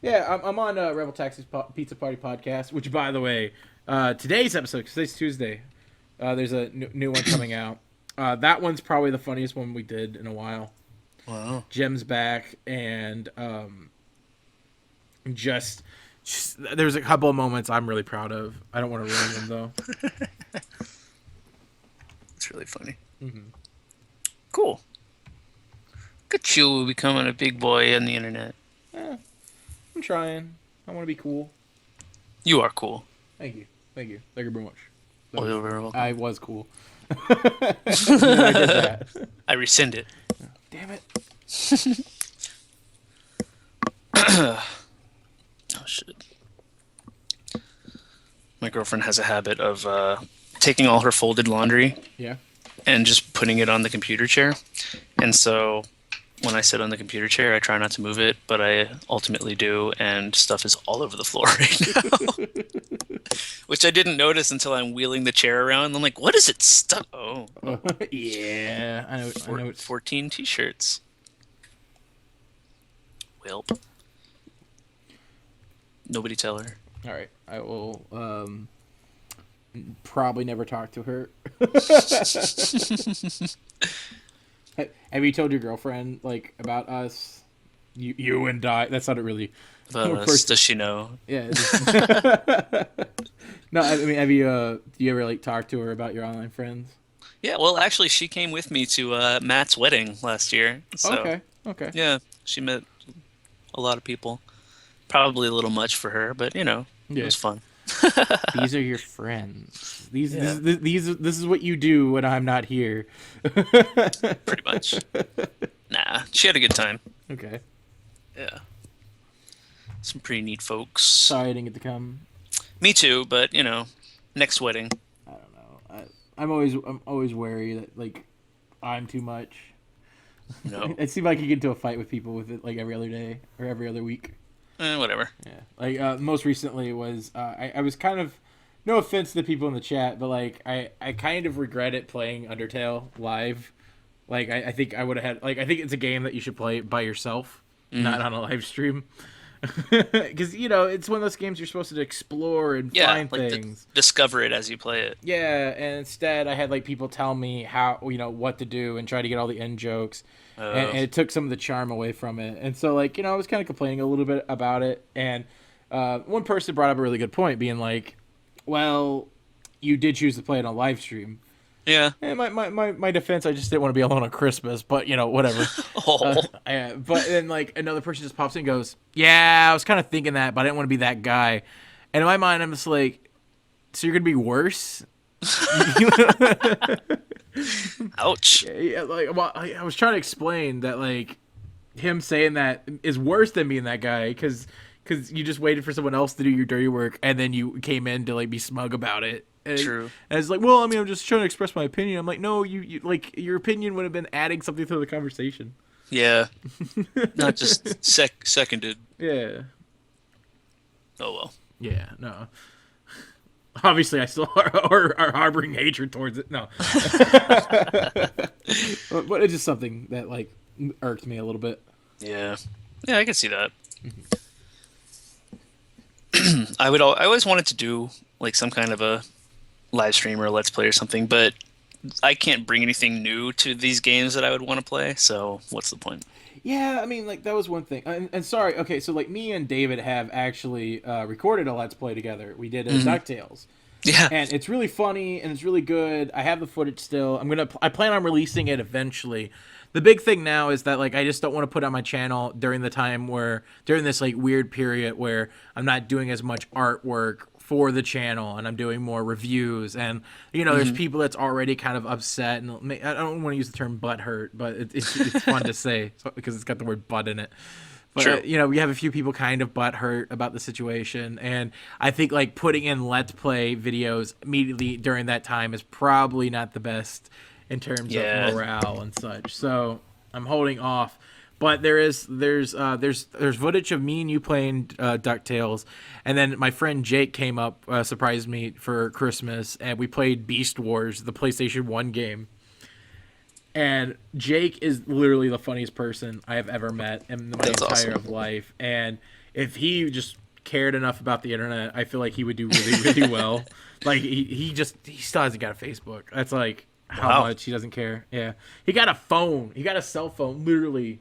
Yeah, I'm on Rebel Taxi's Pizza Party podcast, which, by the way, today's episode, because today's Tuesday, there's a new one coming out. That one's probably the funniest one we did in a while. Wow. Jem's back, and just there's a couple of moments I'm really proud of. I don't want to ruin them, though. It's really funny. Mm-hmm. Cool. Look at you becoming a big boy on the internet. I'm trying. I want to be cool. You are cool. Thank you. Thank you very much. Oh, you're very welcome. I was cool. I did that. I rescind it. Damn it. Oh, shit. My girlfriend has a habit of taking all her folded laundry Yeah. and just putting it on the computer chair. And so when I sit on the computer chair, I try not to move it, but I ultimately do, and stuff is all over the floor right now. Which I didn't notice until I'm wheeling the chair around. I'm like, what is it stuck? Oh. Yeah. I know. 14 t-shirts. Welp. Nobody tell her. All right. I will probably never talk to her. Have you told your girlfriend like about us? You and I. That's not really. About us, does she know? Yeah. No, I mean, have you? Do you ever like talk to her about your online friends? Yeah, well, actually, she came with me to Matt's wedding last year. So, Okay. yeah, she met a lot of people. Probably a little much for her, but it was fun. These are your friends. This is what you do when I'm not here. Pretty much. Nah, she had a good time. Okay. Yeah. Some pretty neat folks. Sorry I didn't get to come. Me too, but next wedding. I don't know. I'm always wary that like I'm too much. No. It seems like you get into a fight with people with it like every other day or every other week. Whatever. Yeah. Like most recently was I was kind of, no offense to the people in the chat, but like I kind of regretted playing Undertale live. Like I think I would have had like I think it's a game that you should play by yourself, not on a live stream. Because it's one of those games you're supposed to explore and find like things, discover it as you play it. Yeah, and instead I had like people tell me how what to do and try to get all the end jokes, and it took some of the charm away from it. And so like I was kind of complaining a little bit about it, and one person brought up a really good point, being like, "Well, you did choose to play it on live stream." Yeah. And my defense, I just didn't want to be alone on Christmas, but whatever. But then like another person just pops in and goes, "Yeah, I was kind of thinking that, but I didn't want to be that guy." And in my mind, I'm just like, "So you're gonna be worse?" Ouch. Yeah, like I was trying to explain that like him saying that is worse than being that guy because you just waited for someone else to do your dirty work and then you came in to like be smug about it. And, True. And it's like, well, I mean, I'm just trying to express my opinion. I'm like, no, you like your opinion would have been adding something to the conversation. Yeah. Not just seconded. Yeah. Oh well. Yeah. No. Obviously, I still are harboring hatred towards it. No. But it's just something that like irked me a little bit. Yeah. Yeah, I can see that. I always wanted to do like some kind of a live stream or a let's play or something, but I can't bring anything new to these games that I would want to play, so what's the point? Yeah, I mean, like, that was one thing. And sorry, okay, so, like, me and David have actually recorded a Let's Play together. We did DuckTales. Yeah. And it's really funny, and it's really good. I have the footage still. I plan on releasing it eventually. The big thing now is that, like, I just don't want to put on my channel during this, like, weird period where I'm not doing as much artwork for the channel, and I'm doing more reviews, and there's people that's already kind of upset, and I don't want to use the term butt hurt, but it's fun to say because it's got the word butt in it. But Sure. we have a few people kind of butt hurt about the situation, and I think like putting in Let's Play videos immediately during that time is probably not the best in terms of Yeah. morale and such. So I'm holding off. But there's footage of me and you playing DuckTales, and then my friend Jake came up, surprised me for Christmas, and we played Beast Wars, the PlayStation 1 game. And Jake is literally the funniest person I have ever met in my That's entire awesome. life. And if he just cared enough about the internet, I feel like he would do really, really well. Like he still hasn't got a Facebook. That's like how Wow. much he doesn't care. Yeah. He got a phone. He got a cell phone literally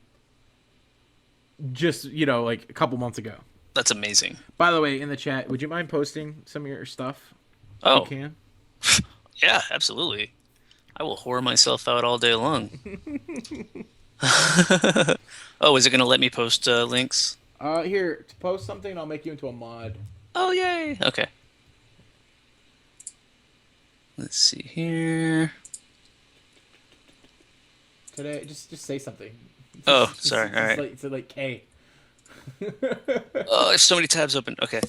just, like a couple months ago. That's amazing. By the way, in the chat, would you mind posting some of your stuff if you Oh, can? yeah, absolutely. I will whore myself out all day long. Oh, is it going to let me post links? Here, to post something, and I'll make you into a mod. Oh, yay. Okay. Let's see here. Today, just say something. Oh, sorry. All right. It's like K. Oh, there's so many tabs open. Okay.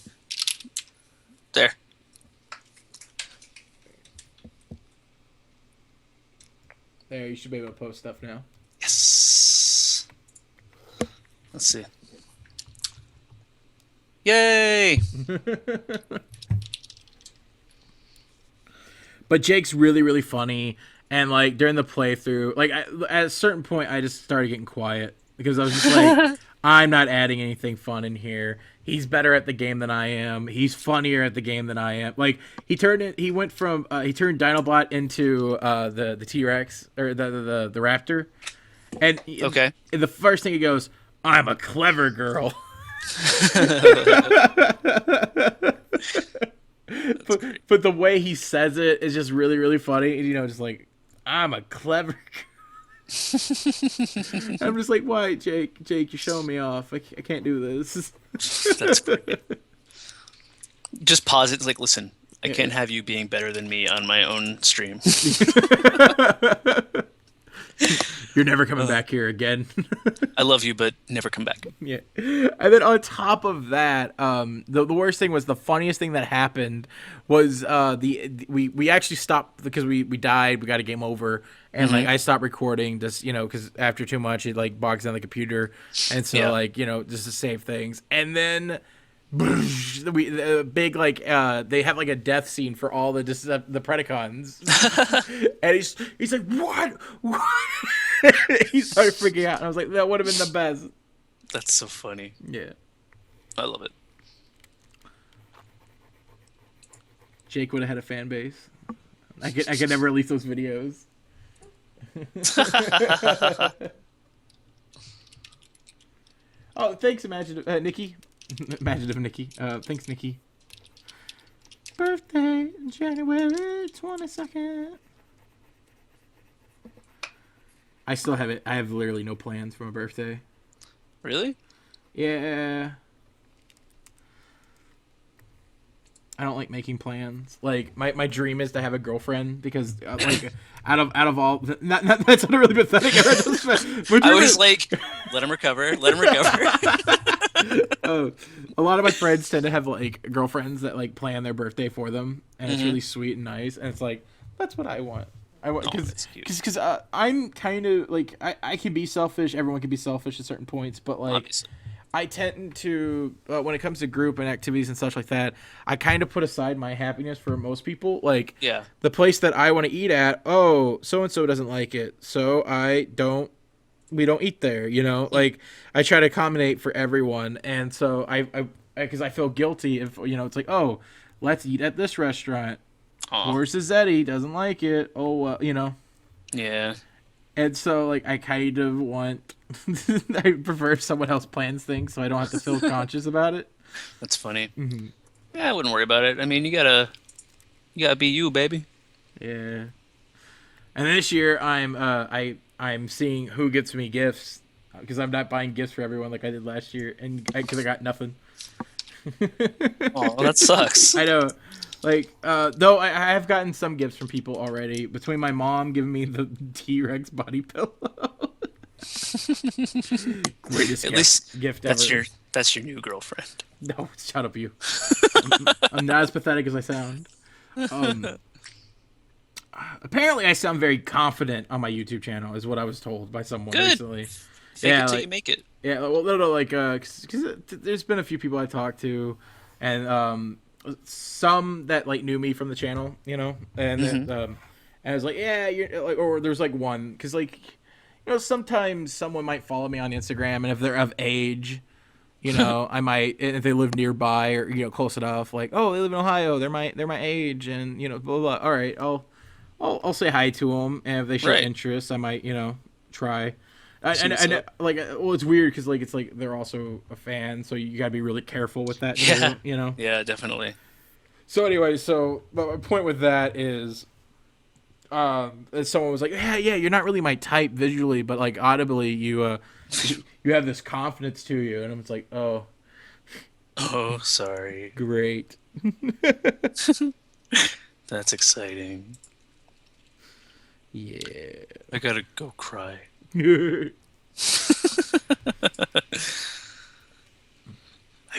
There. There, you should be able to post stuff now. Yes. Let's see. Yay! But Jake's really, really funny, and like during the playthrough, like at a certain point, I just started getting quiet because I was just like, I'm not adding anything fun in here. He's better at the game than I am. He's funnier at the game than I am. Like he turned Dinobot into the T-Rex or the Raptor, and Okay. the first thing he goes, "I'm a clever girl." But the way he says it is just really, really funny. Just like, I'm a clever girl. I'm just like, why, Jake? Jake, you're showing me off. I can't do this. That's great. Just pause it. Like, listen, I Yeah. can't have you being better than me on my own stream. You're never coming back here again. I love you, but never come back. Yeah. And then on top of that, the worst thing was the funniest thing that happened was we actually stopped because we died. We got a game over, and like I stopped recording just because after too much it like bogs down the computer, and so Yeah. like just to save things, and then. The big they have like a death scene for all the Predacons, and he's like what? He started freaking out, and I was like, that would have been the best. That's so funny. Yeah. I love it. Jake would have had a fan base. I could never release those videos. Oh, thanks, Nikki. Imaginative Nikki. Thanks, Nikki. Birthday, January 22nd. I still have it. I have literally no plans for my birthday. Really? Yeah. I don't like making plans. Like my dream is to have a girlfriend because like out of all not that's not really pathetic. I was like, let him recover. Let him recover. Oh, a lot of my friends tend to have like girlfriends that like plan their birthday for them, and it's really sweet and nice. And it's like that's what I want. I want that's cute. because I'm kind of like I can be selfish. Everyone can be selfish at certain points, but like. Obviously. I tend to, when it comes to group and activities and such like that, I kind of put aside my happiness for most people. Like, Yeah. the place that I want to eat at, oh, so-and-so doesn't like it, so we don't eat there, Like, I try to accommodate for everyone, and so because I feel guilty if, it's like, oh, let's eat at this restaurant. Aw. Poor Suzette doesn't like it. Oh, well, Yeah. And so, like, I kind of want... I prefer if someone else plans things so I don't have to feel conscious about it. That's funny. Mm-hmm. Yeah, I wouldn't worry about it. I mean, you gotta be you, baby. Yeah. And this year, I'm seeing who gets me gifts because I'm not buying gifts for everyone like I did last year, and because I got nothing. Oh, that sucks. I know. Like, though I have gotten some gifts from people already. Between my mom giving me the T-Rex body pillow. Greatest At least gift that's ever. your new girlfriend. No, shut up, you. I'm not as pathetic as I sound. Um, Apparently, I sound very confident on my YouTube channel, is what I was told by someone Good. recently. Fake Yeah, it till like, you make it. yeah, well, no, like, cause there's been a few people I talked to, and some that like knew me from the channel, you know, and Mm-hmm. and I was like, yeah, you're like, or there's like one, cause like, you know, sometimes someone might follow me on Instagram, and if they're of age, you know, I might, and if they live nearby or you know close enough, like, oh, they live in Ohio, they're my age, and you know, blah blah. Blah. All right, I'll say hi to them, and if they show Right. interest, I might, you know, try. See what's up. Like, well, it's weird because like it's like they're also a fan, so you gotta be really careful with that Yeah. too, you know. Yeah, definitely. So anyway, but my point with that is, someone was like, yeah, you're not really my type visually, but like audibly, you have this confidence to you, and I'm just like, oh, Oh, sorry. great. That's exciting. Yeah. I gotta go cry. I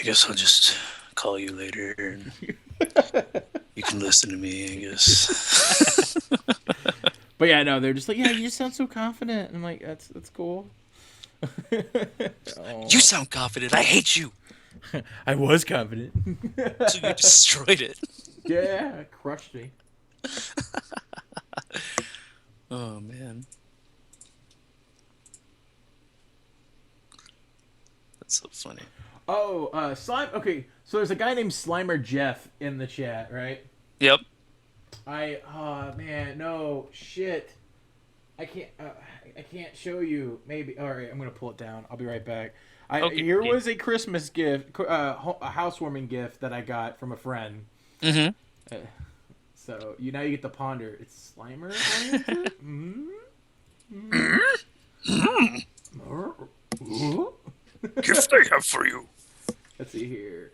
guess I'll just call you later and you can listen to me, I guess. But yeah, no, they're just like, yeah, you just sound so confident. And I'm like, that's cool. Oh, You sound confident. I hate you. I was confident. So you destroyed it. Yeah, crushed me. Oh, man. That's so funny. Oh, Slime. Okay, so there's a guy named Slimer Jeff in the chat, right? Yep. Oh man, no shit. I can't. I can't show you. Maybe. All right, I'm gonna pull it down. I'll be right back. Okay. Here was a Christmas gift, a housewarming gift that I got from a friend. Mm-hmm. Uh, so now you get to ponder. It's Slimer. Mm-hmm. Gift I have for you. Let's see here.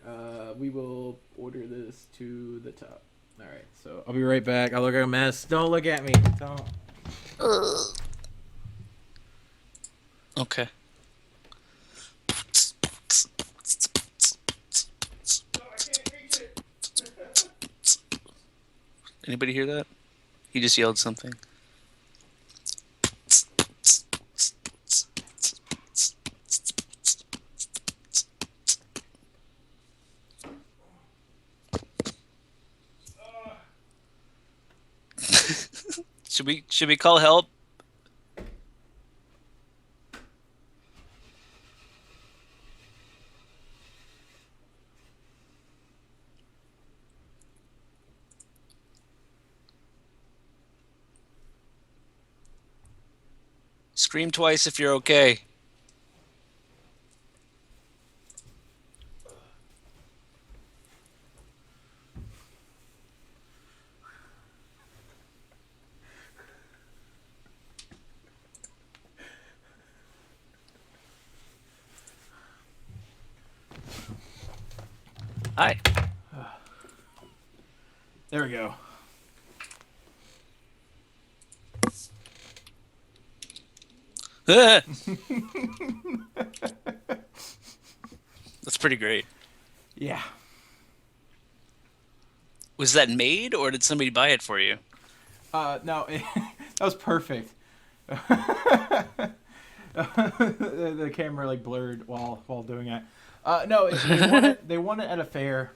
We will order this to the top. All right, so I'll be right back. I'll look like a mess. Don't look at me. Don't. Okay. Anybody hear that? He just yelled something. Should we call help? Scream twice if you're okay. Hi. There we go. That's pretty great. Yeah. Was that made or did somebody buy it for you? No, that was perfect. The camera like blurred while doing it. No, they won it at a fair,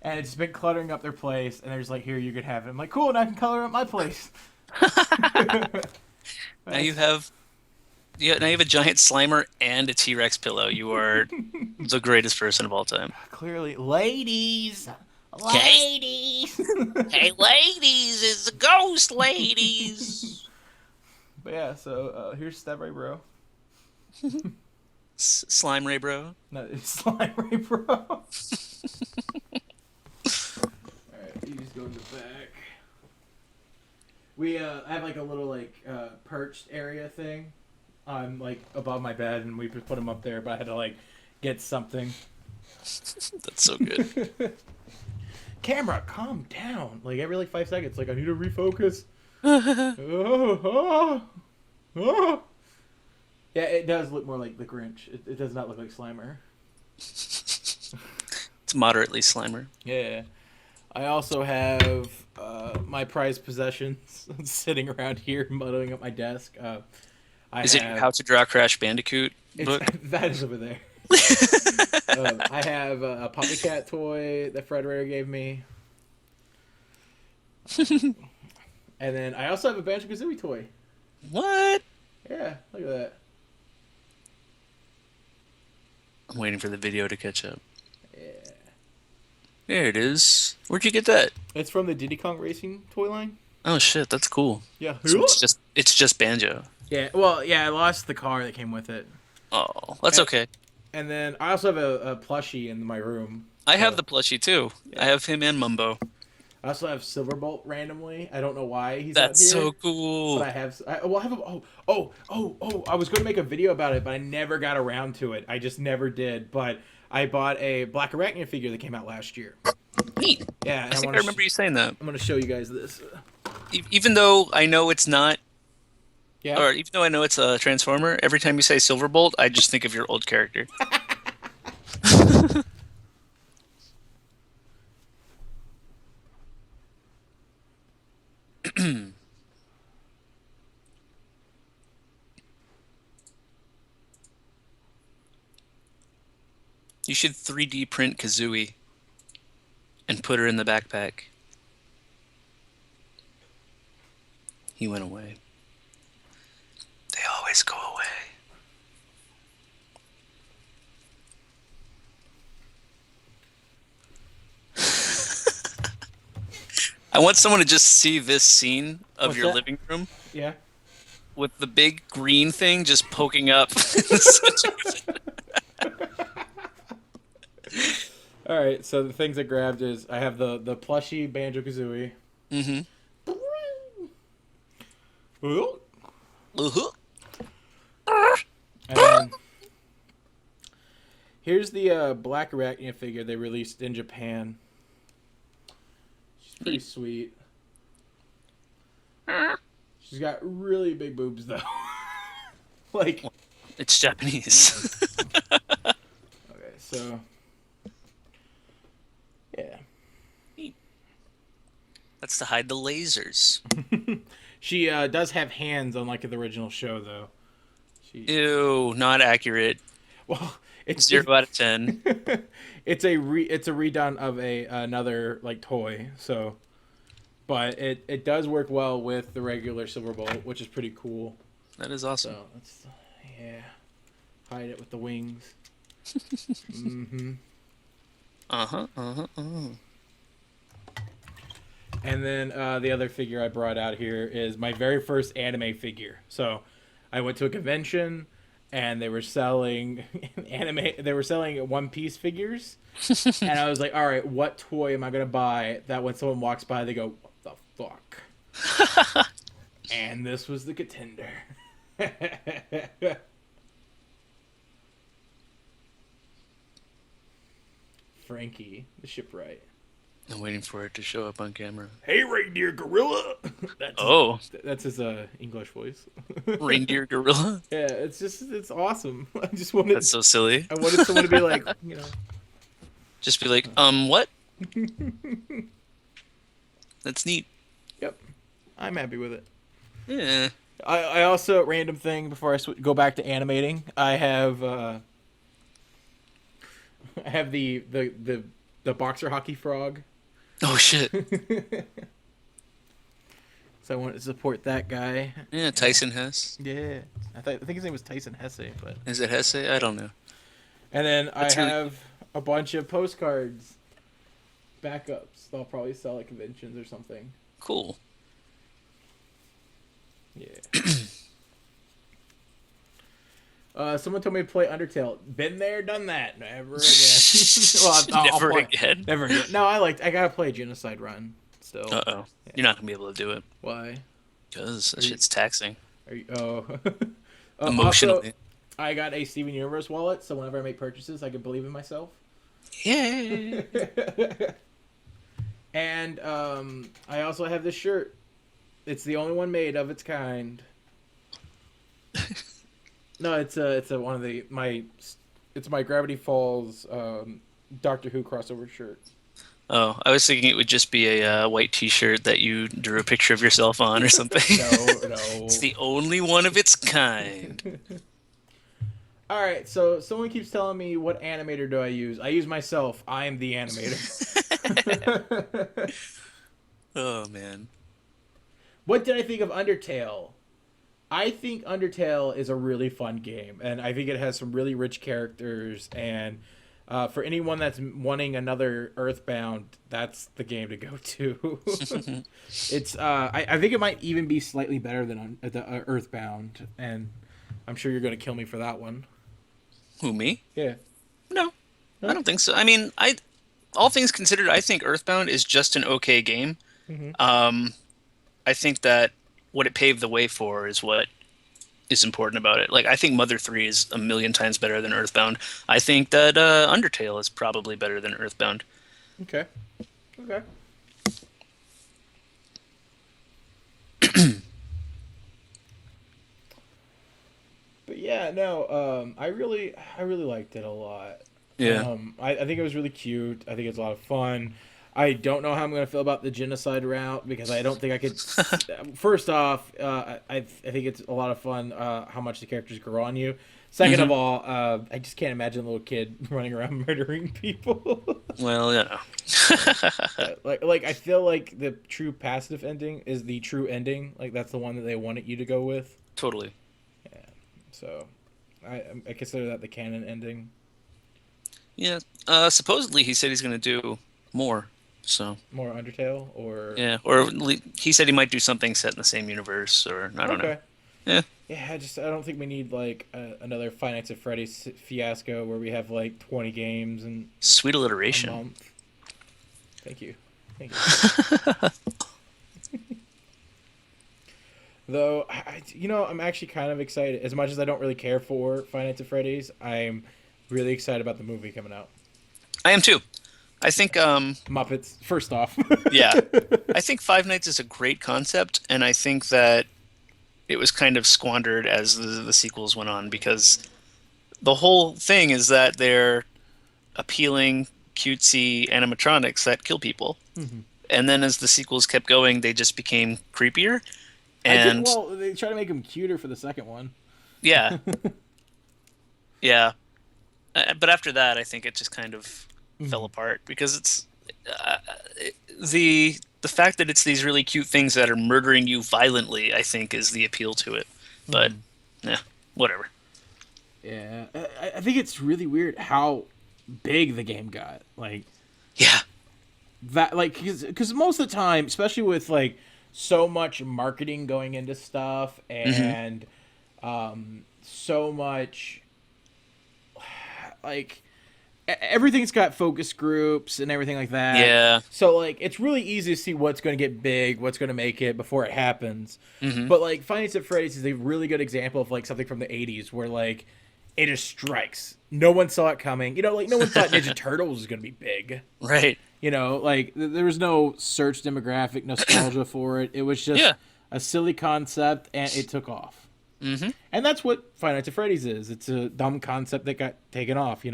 and it's been cluttering up their place. And they're just like, "Here, you could have it." I'm like, "Cool, and I can color up my place." Now you have a giant Slimer and a T-Rex pillow. You are the greatest person of all time. Clearly, ladies. Hey, ladies, it's the ghost ladies. But yeah, so here's Stev Bro. Slime Ray Bro. No, it's Slime Ray Bro. Alright, you just go in the back. We have like a little like perched area thing on like above my bed, and we put him up there, but I had to like get something That's so good. Camera, calm down. Like every like 5 seconds, like I need to refocus. Oh, oh, oh. Yeah, it does look more like the Grinch. It does not look like Slimer. It's moderately Slimer. Yeah. I also have my prized possessions sitting around here, muddling up my desk. Is it your How to Draw Crash Bandicoot book? That is over there. I have a Puppy Cat toy that Freddy gave me. And then I also have a Banjo-Kazooie toy. What? Yeah, look at that. I'm waiting for the video to catch up. Yeah. There it is. Where'd you get that? It's from the Diddy Kong Racing toy line. Oh shit, that's cool. Yeah. So it's just Banjo. Yeah. Well, yeah, I lost the car that came with it. Oh, that's okay. And then I also have a plushie in my room. I have the plushie too. Yeah. I have him and Mumbo. I also have Silverbolt randomly. I don't know why he's That's out here. so cool. But I have I was going to make a video about it, but I never got around to it. I just never did. But I bought a Black Arachnia figure that came out last year. Neat. Yeah, and I think I remember you saying that. I'm going to show you guys this. Even though I know it's not, Yeah. or even though I know it's a Transformer, every time you say Silverbolt, I just think of your old character. You should 3D print Kazooie and put her in the backpack. He went away. They always go away. I want someone to just see this scene of What's your that? living room Yeah. with the big green thing just poking up. All right, so the things I grabbed is I have the plushie Banjo-Kazooie. Mm-hmm. Ooh. Uh-huh. And then here's the Black Arachnia figure they released in Japan. She's pretty sweet. She's got really big boobs though. Like It's Japanese. okay, so yeah. That's to hide the lasers. She does have hands unlike the original show though. Ew, not accurate. Well, it's 0 out of 10. it's a redone of another like toy, so but it does work well with the regular Silverbolt, which is pretty cool. That is awesome. So let's hide it with the wings. Mm-hmm. And then the other figure I brought out here is my very first anime figure. So I went to a convention and they were selling they were selling One Piece figures. And I was like, all right, what toy am I going to buy that when someone walks by, they go, what the fuck? And this was the contender. Frankie, the shipwright. I'm waiting for it to show up on camera. Hey, reindeer gorilla. That's his English voice. Reindeer gorilla? Yeah, it's awesome. I just wanted. That's so silly. I wanted someone to be like, Just be like, what? That's neat. Yep, I'm happy with it. Yeah. I also random thing before I go back to animating. I have the boxer hockey frog. Oh shit. So I wanted to support that guy. Yeah, Tyson Hesse. Yeah, I think his name was Tyson Hesse, but Is it Hesse? I don't know. and then That's I really have a bunch of postcards, backups. They'll probably sell at conventions or something. Cool. Yeah. Someone told me to play Undertale. Been there, done that. Never again. Well, I'll Never play. again. Never again. No, I gotta play Genocide Run still. Uh-oh. Yeah. You're not going to be able to do it. Why? Because that shit's taxing. Are you? Oh. Emotionally. Also, I got a Steven Universe wallet, so whenever I make purchases, I can believe in myself. Yeah. And I also have this shirt. It's the only one made of its kind. No, it's one of it's my Gravity Falls Doctor Who crossover shirt. Oh, I was thinking it would just be a white T-shirt that you drew a picture of yourself on or something. No, It's no. the only one of its kind. All right, so someone keeps telling me what animator do I use? I use myself. I am the animator. Oh man. What did I think of Undertale? I think Undertale is a really fun game, and I think it has some really rich characters. And for anyone that's wanting another Earthbound, that's the game to go to. It's I think it might even be slightly better than Earthbound, and I'm sure you're going to kill me for that one. Who, me? Yeah. No, I No? don't think so. I mean, all things considered, I think Earthbound is just an okay game. Hmm. Um, I think that what it paved the way for is what is important about it. Like, I think Mother 3 is a million times better than Earthbound. I think that Undertale is probably better than Earthbound. Okay. Okay. But yeah, no, I really liked it a lot. Yeah. I think it was really cute. I think it's a lot of fun. I don't know how I'm going to feel about the genocide route because I don't think I could. First off, I think it's a lot of fun how much the characters grow on you. Second Hmm. of all, I just can't imagine a little kid running around murdering people. Well, you know. Like I feel like the true passive ending is the true ending. Like that's the one that they wanted you to go with. Totally. Yeah. So, I consider that the canon ending. Yeah. Supposedly he said he's going to do more. So, More Undertale or yeah. Or he said he might do something set in the same universe, or I don't know. okay. Yeah. Yeah, I don't think we need like another Five Nights at Freddy's fiasco where we have like 20 games in Sweet a alliteration. month. Thank you. Thank you. Though, I'm actually kind of excited. As much as I don't really care for Five Nights at Freddy's, I'm really excited about the movie coming out. I am too. I think, Muppets, first off. yeah. I think Five Nights is a great concept, and I think that it was kind of squandered as the sequels went on because the whole thing is that they're appealing, cutesy animatronics that kill people. Mhm. And then as the sequels kept going, they just became creepier. And Well, they try to make him cuter for the second one. yeah, yeah. But after that, I think it just kind of fell Mhm. apart because uh, the fact that it's these really cute things that are murdering you violently, I think, is the appeal to it. But Mhm. yeah, whatever. Yeah, I think it's really weird how big the game got. Like Yeah. that, like because most of the time, especially with like so much marketing going into stuff Hmm. and so much like everything's got focus groups and everything like that. Yeah. So like it's really easy to see what's going to get big, what's going to make it before it happens. Hmm. But like Five Nights at Freddy's is a really good example of like something from the '80s where like it just strikes. No one saw it coming. Like no one thought Ninja Turtles was going to be big. Right. Like there was no search demographic nostalgia for it. It was just Yeah. a silly concept and it took off. Hmm. And that's what Five Nights at Freddy's is. It's a dumb concept that got taken off.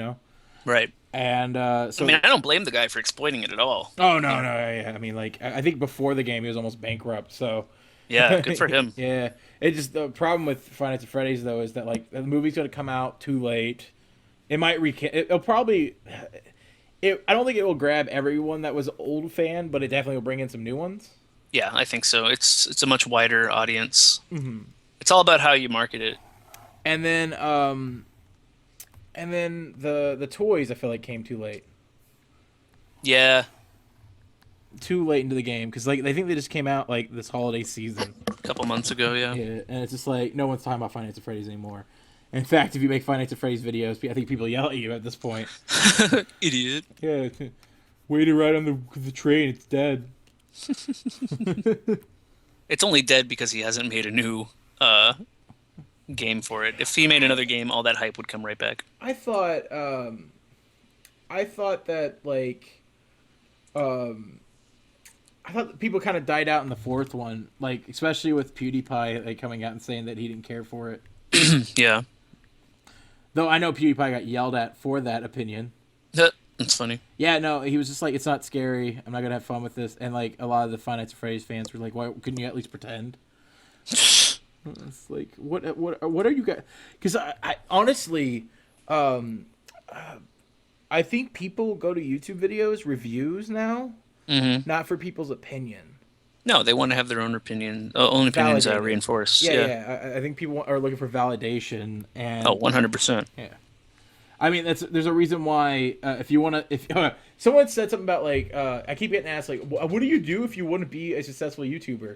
Right. And I mean, I don't blame the guy for exploiting it at all. oh no, no, yeah. I mean, like I think before the game he was almost bankrupt. So Yeah, good for him. yeah, it just the problem with Five Nights at Freddy's though is that like the movie's gonna come out too late. It might it'll probably. I don't think it will grab everyone that was an old fan, but it definitely will bring in some new ones. Yeah, I think so. It's a much wider audience. Hmm. It's all about how you market it. And then the toys I feel like came too late, Yeah, too late into the game because like they think they just came out like this holiday season. a couple months ago, yeah. Yeah, and it's just like no one's talking about Five Nights at Freddy's anymore. In fact, if you make Five Nights at Freddy's videos, I think people yell at you at this point. Idiot. Yeah, waited right on the train. It's dead. It's only dead because he hasn't made a new uh game for it. If he made another game, all that hype would come right back. I thought I thought that like um I thought that people kind of died out in the fourth one, like especially with PewDiePie like coming out and saying that he didn't care for it. Yeah. Though I know PewDiePie got yelled at for that opinion. That's funny. Yeah, no, he was just like, it's not scary. I'm not gonna have fun with this. And like a lot of the Five Nights at Freddy's fans were like, why couldn't you at least pretend? It's like, what are you guys? Because I honestly, um, I think people go to YouTube videos reviews now, not for people's opinion. No, they want to have their own opinion, own opinions Validated. reinforced. Yeah, Yeah. yeah. I think people are looking for validation, Oh, and 100%. yeah. I mean, there's a reason why if you want to if someone said something about like I keep getting asked like what do you do if you want to be a successful YouTuber?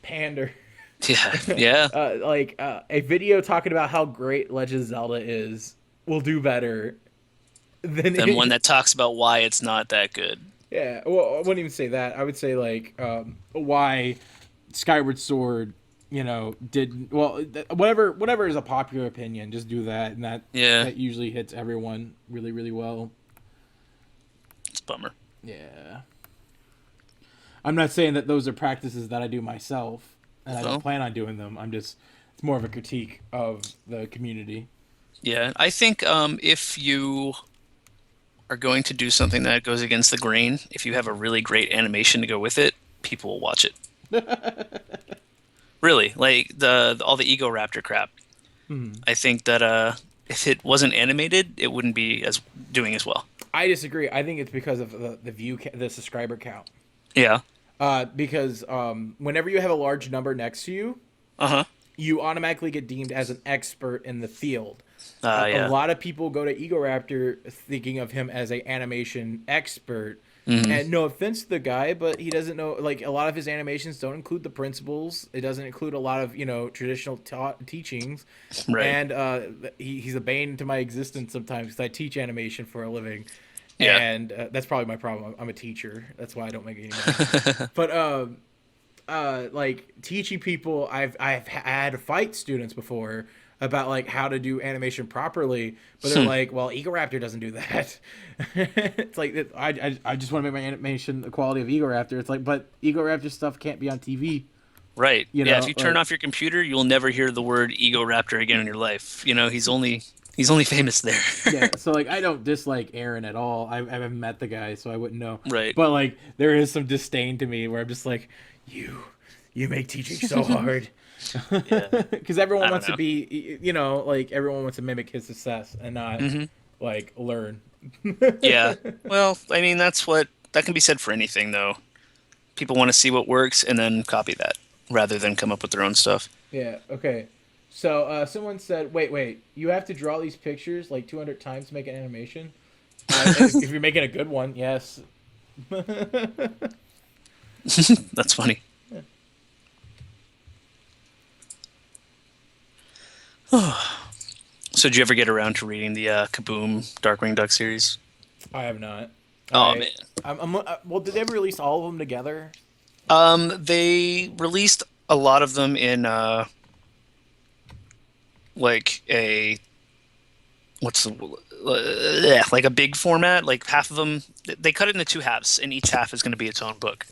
Pander. Yeah. Yeah. A video talking about how great Legend of Zelda is will do better than Then one that talks about why it's not that good. yeah. Well, I wouldn't even say that. I would say like why Skyward Sword, did well. Whatever is a popular opinion, just do that, and Yeah. that usually hits everyone really, really well. It's a bummer. Yeah. I'm not saying that those are practices that I do myself, and I don't plan on doing them. It's more of a critique of the community. Yeah. I think if you are going to do something that goes against the grain, if you have a really great animation to go with it, people will watch it. Really, like all the Ego Raptor crap. I think that if it wasn't animated, it wouldn't be as doing as well. I disagree. I think it's because of the subscriber count. Yeah. Because whenever you have a large number next to you, you automatically get deemed as an expert in the field. Yeah. A lot of people go to Ego Raptor thinking of him as an animation expert. And no offense to the guy, but he doesn't know, like, a lot of his animations don't include the principles. It doesn't include a lot of, traditional teachings. Right. And he's a bane to my existence sometimes because I teach animation for a living. Yeah. And that's probably my problem. I'm a teacher. That's why I don't make any money. But, like, teaching people, I've had to fight students before about like how to do animation properly, but they're like, well, Ego Raptor doesn't do that. It's like I just want to make my animation the quality of Ego Raptor. It's like, but Ego Raptor stuff can't be on TV. Right. Yeah, if you turn off your computer, you'll never hear the word Ego Raptor again in your life. He's only famous there. Yeah, so like I don't dislike Aaron at all. I haven't met the guy, so I wouldn't know. Right. But like there is some disdain to me where I'm just like, you make teaching so hard. Because everyone wants to be, like everyone wants to mimic his success and not like learn. Yeah. Well, I mean, that can be said for anything, though. People want to see what works and then copy that rather than come up with their own stuff. Yeah. Okay. So someone said, wait, you have to draw these pictures like 200 times to make an animation. If you're making a good one, yes. That's funny. So did you ever get around to reading the Kaboom Darkwing Duck series? I have not. Oh, man. Well, did they ever release all of them together? They released a lot of them in like a like a big format. Like half of them, they cut it into two halves, and each half is going to be its own book.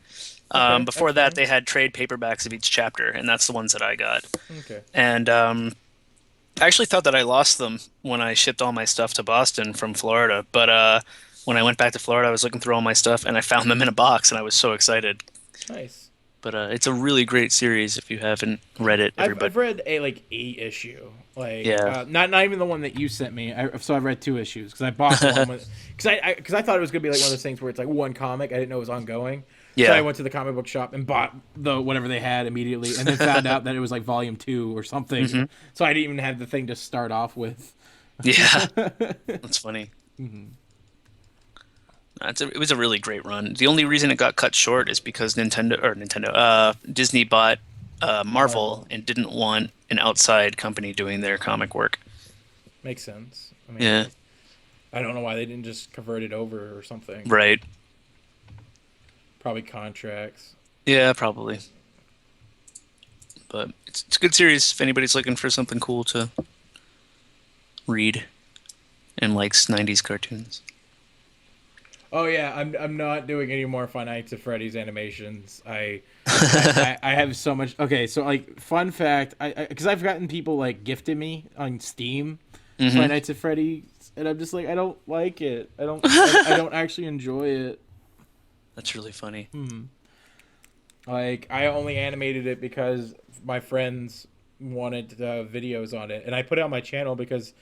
Before that, they had trade paperbacks of each chapter, and that's the ones that I got. Okay. And I actually thought that I lost them when I shipped all my stuff to Boston from Florida. But when I went back to Florida, I was looking through all my stuff, and I found them in a box, and I was so excited. Nice. But it's a really great series if you haven't read it. I've read a issue. Not even the one that you sent me. So I've read 2 issues because I bought one because I thought it was gonna be like one of those things where it's like one comic. I didn't know it was ongoing. Yeah. So I went to the comic book shop and bought whatever they had immediately, and then found out that it was like volume 2 or something. So I didn't even have the thing to start off with. Yeah, that's funny. It was a really great run. The only reason it got cut short is because Disney bought Marvel and didn't want an outside company doing their comic work. Makes sense. I mean, yeah. I don't know why they didn't just convert it over or something. Right. Probably contracts. Yeah, probably. But it's a good series if anybody's looking for something cool to read and likes 90s cartoons. Oh yeah, I'm not doing any more Five Nights at Freddy's animations. I have so much. Okay, so like fun fact, I because I've gotten people like gifted me on Steam Five Hmm. Nights at Freddy's, and I'm just like I don't like it. I don't actually enjoy it. That's really funny. Hmm. Like I only animated it because my friends wanted videos on it, and I put it on my channel because.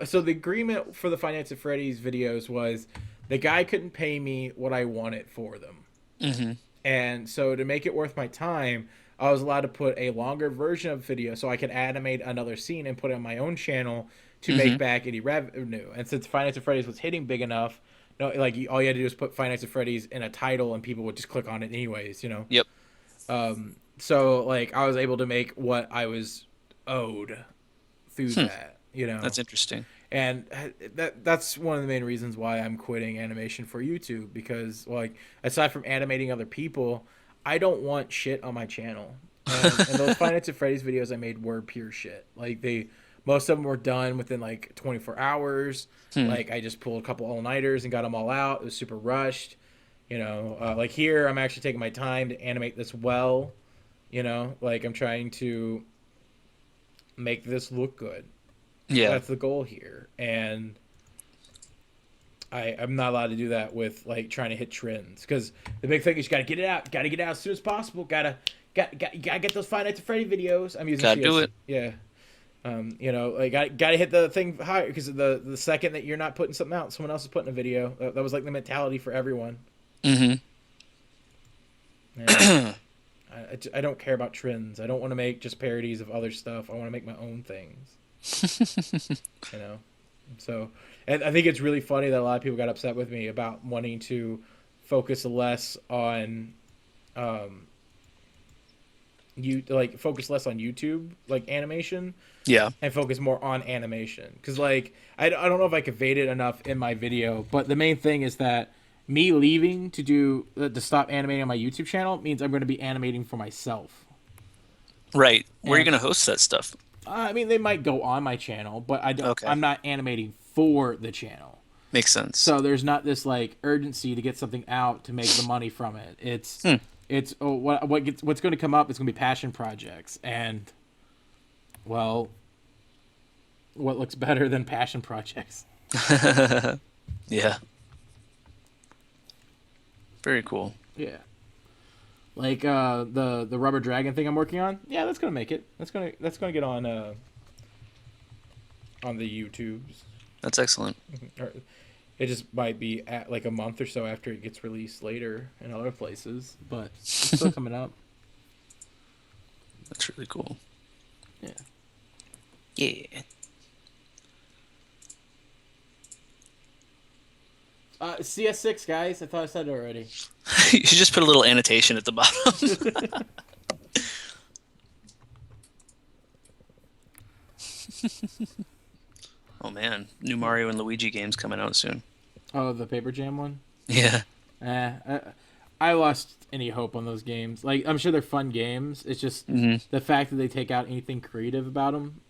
So the agreement for the Five Nights at Freddy's videos was the guy couldn't pay me what I wanted for them. Hmm. And so to make it worth my time, I was allowed to put a longer version of video so I could animate another scene and put it on my own channel to Hmm. make back any revenue. And since Five Nights at Freddy's was hitting big enough, no, like all you had to do was put Five Nights at Freddy's in a title and people would just click on it anyways, you know. Yep. So like I was able to make what I was owed through Hmm. that, you know. That's interesting. And that's one of the main reasons why I'm quitting animation for YouTube because like aside from animating other people, I don't want shit on my channel. And those Five Nights at Freddy's videos I made were pure shit. Like they most of them were done within like 24 hours. Hmm. Like I just pulled a couple all-nighters and got them all out. It was super rushed. You know, like here I'm actually taking my time to animate this well. You know, like I'm trying to make this look good. Yeah. That's the goal here, and I'm not allowed to do that with like trying to hit trends because the big thing is you got to get it out, got to get it out as soon as possible. Gotta get those Five Nights at Freddy videos. I'm using Gotta do CS, it. yeah. You know, like gotta hit the thing higher because the second that you're not putting something out, someone else is putting a video. That was like the mentality for everyone. Hmm. And I don't care about trends. I don't want to make just parodies of other stuff. I want to make my own things. You know. So, and I think it's really funny that a lot of people got upset with me about wanting to focus less on, um, you like focus less on YouTube like animation Yeah. and focus more on animation because like I don't know if I conveyed it enough in my video, but the main thing is that me leaving to do to stop animating on my YouTube channel means I'm going to be animating for myself. Right. Where are you And gonna host that stuff? I mean, they might go on my channel, but I don't. Okay. I'm not animating for the channel. Makes sense. So there's not this like urgency to get something out to make the money from it. Hmm. It's oh, what's going to come up is going to be passion projects, and well, what looks better than passion projects? Yeah. Very cool. Yeah, like the rubber dragon thing I'm working on. Yeah, that's gonna make it. That's gonna get on the YouTubes. That's excellent. Or it just might be at like a month or so after it gets released later in other places, but it's still coming up. That's really cool. Yeah. Yeah. CS6 guys, I thought I said it already. You should just put a little annotation at the bottom. Oh man, new Mario and Luigi games coming out soon. Oh, the Paper Jam one. Yeah. I lost any hope on those games. Like I'm sure they're fun games. It's just Hmm. the fact that they take out anything creative about them.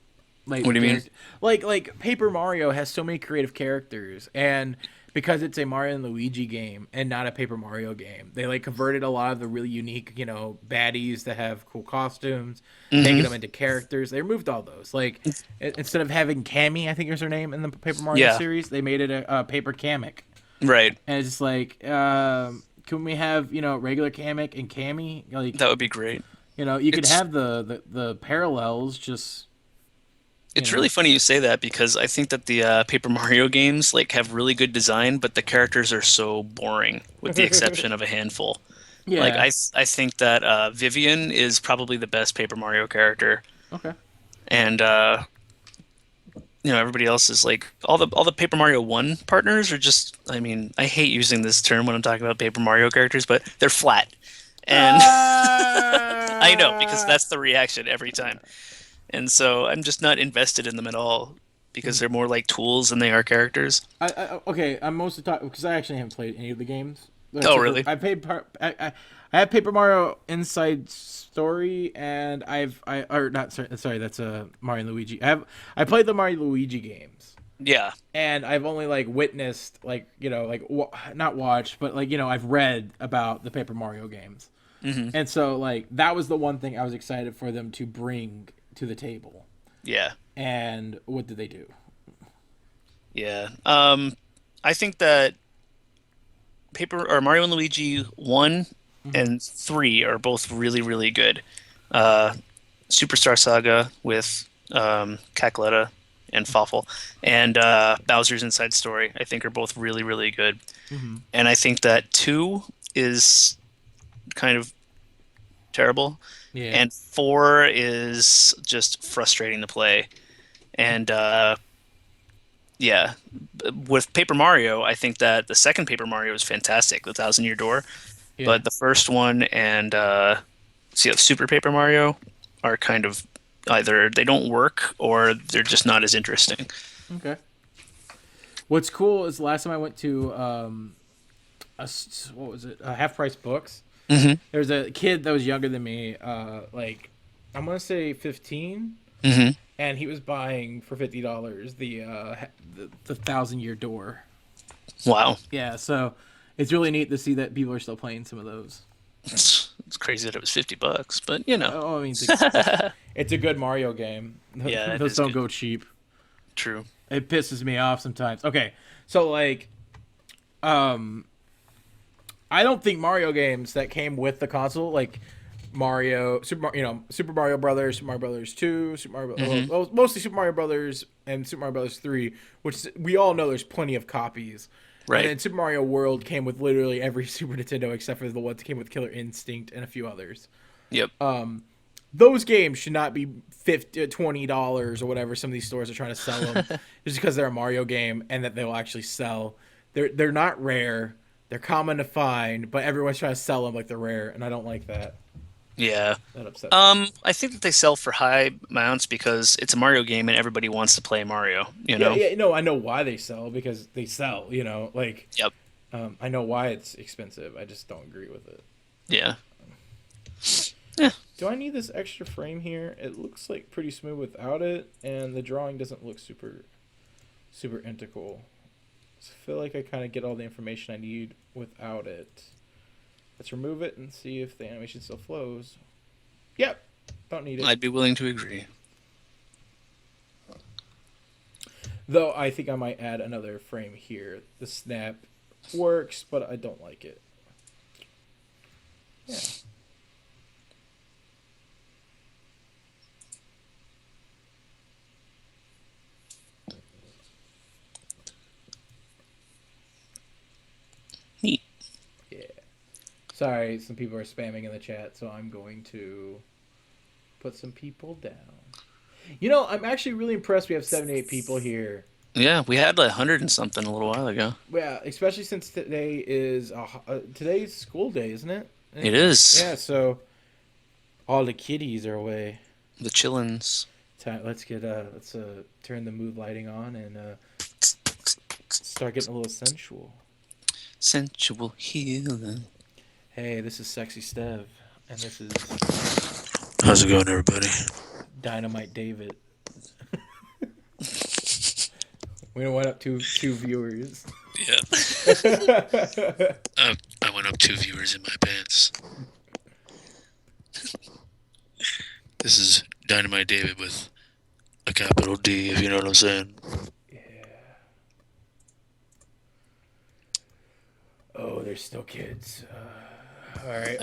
Like What do you mean? like Paper Mario has so many creative characters, and because it's a Mario and Luigi game and not a Paper Mario game, they like converted a lot of the really unique, you know, baddies that have cool costumes, making Hmm. them into characters. They removed all those. Like instead of having Cammy, I think is her name in the Paper Mario Yeah. series, they made it a Paper Kamek, Right. and it's just like, can we have regular Kamek and Cammy? Like That would be great. you could It's have the parallels just you it's know. really funny you say that because I think that the Paper Mario games like have really good design, but the characters are so boring, with the exception of a handful. Like Yeah. I think that Vivian is probably the best Paper Mario character, Okay. and everybody else is like all the Paper Mario 1 partners are just. I mean, I hate using this term when I'm talking about Paper Mario characters, but they're flat, and I know because that's the reaction every time. And so I'm just not invested in them at all because they're more like tools than they are characters. Okay. I'm mostly talking because I actually haven't played any of the games. Oh, really? I played I have Paper Mario Inside Story, and or not. Sorry, that's Mario and Luigi. I played the Mario and Luigi games. Yeah. and I've only like witnessed like like not watched, but like I've read about the Paper Mario games, Hmm. and so like that was the one thing I was excited for them to bring to the table. Yeah. And what did they do? Yeah. I think that Paper or Mario and Luigi 1 Mm-hmm. and 3 are both really, really good. Uh, Superstar Saga with Cackletta and Fawful and Bowser's Inside Story, I think are both really, really good. Mm-hmm. And I think that 2 is kind of terrible, Yeah. and 4 is just frustrating to play. And yeah, with Paper Mario, I think that the second Paper Mario is fantastic, the Thousand Year Door. Yeah. But the first one and Super Paper Mario are kind of either they don't work or they're just not as interesting. Okay. What's cool is last time I went to what was it? Half Price Books. Hmm. There's a kid that was younger than me, like I'm gonna say 15, Hmm. and he was buying for $50 the Thousand Year Door. Wow. Yeah, so it's really neat to see that people are still playing some of those. It's crazy that it was $50, but you know. Oh, I mean, it's a good Mario game. Yeah, it Those is don't good. go cheap. True. It pisses me off sometimes. Okay, so like, um, I don't think Mario games that came with the console, like Super Mario Brothers, Super Mario Brothers 2, Super Mario, Hmm. well, mostly Super Mario Brothers and Super Mario Brothers 3, which we all know there's plenty of copies. And Right. then Super Mario World came with literally every Super Nintendo except for the ones that came with Killer Instinct and a few others. Yep. Those games should not be $20 or whatever some of these stores are trying to sell them just because they're a Mario game and that they'll actually sell. They're not rare. They're common to find, but everyone's trying to sell them like they're rare, and I don't like that. Yeah. That upsets me. I think that they sell for high amounts because it's a Mario game and everybody wants to play Mario, you Yeah, know? yeah, no, I know why they sell because they sell. Like Yep. I know why it's expensive. I just don't agree with it. Yeah. Yeah. Do I need this extra frame here? It looks like pretty smooth without it, and the drawing doesn't look super integral. So I feel like I kind of get all the information I need without it. Let's remove it and see if the animation still flows. Yep, don't need it. I'd be willing to agree. Though I think I might add another frame here. The snap works, but I don't like it. Yeah. Neat. Yeah. Sorry, some people are spamming in the chat, so I'm going to put some people down. I'm actually really impressed we have 78 people here. Yeah, we had like 100 and something a little while ago. Yeah, especially since today is today's school day, isn't it? It is. Yeah, so all the kiddies are away. The chillins. Let's turn the mood lighting on and start getting a little sensual. Sensual healing. Hey, this is Sexy Stev, and this is How's it going, everybody? Dynamite David. We went up two viewers. Yeah. I went up 2 viewers in my pants. This is Dynamite David with a capital D, if you know what I'm saying. Yeah. Oh, they're still kids. All right.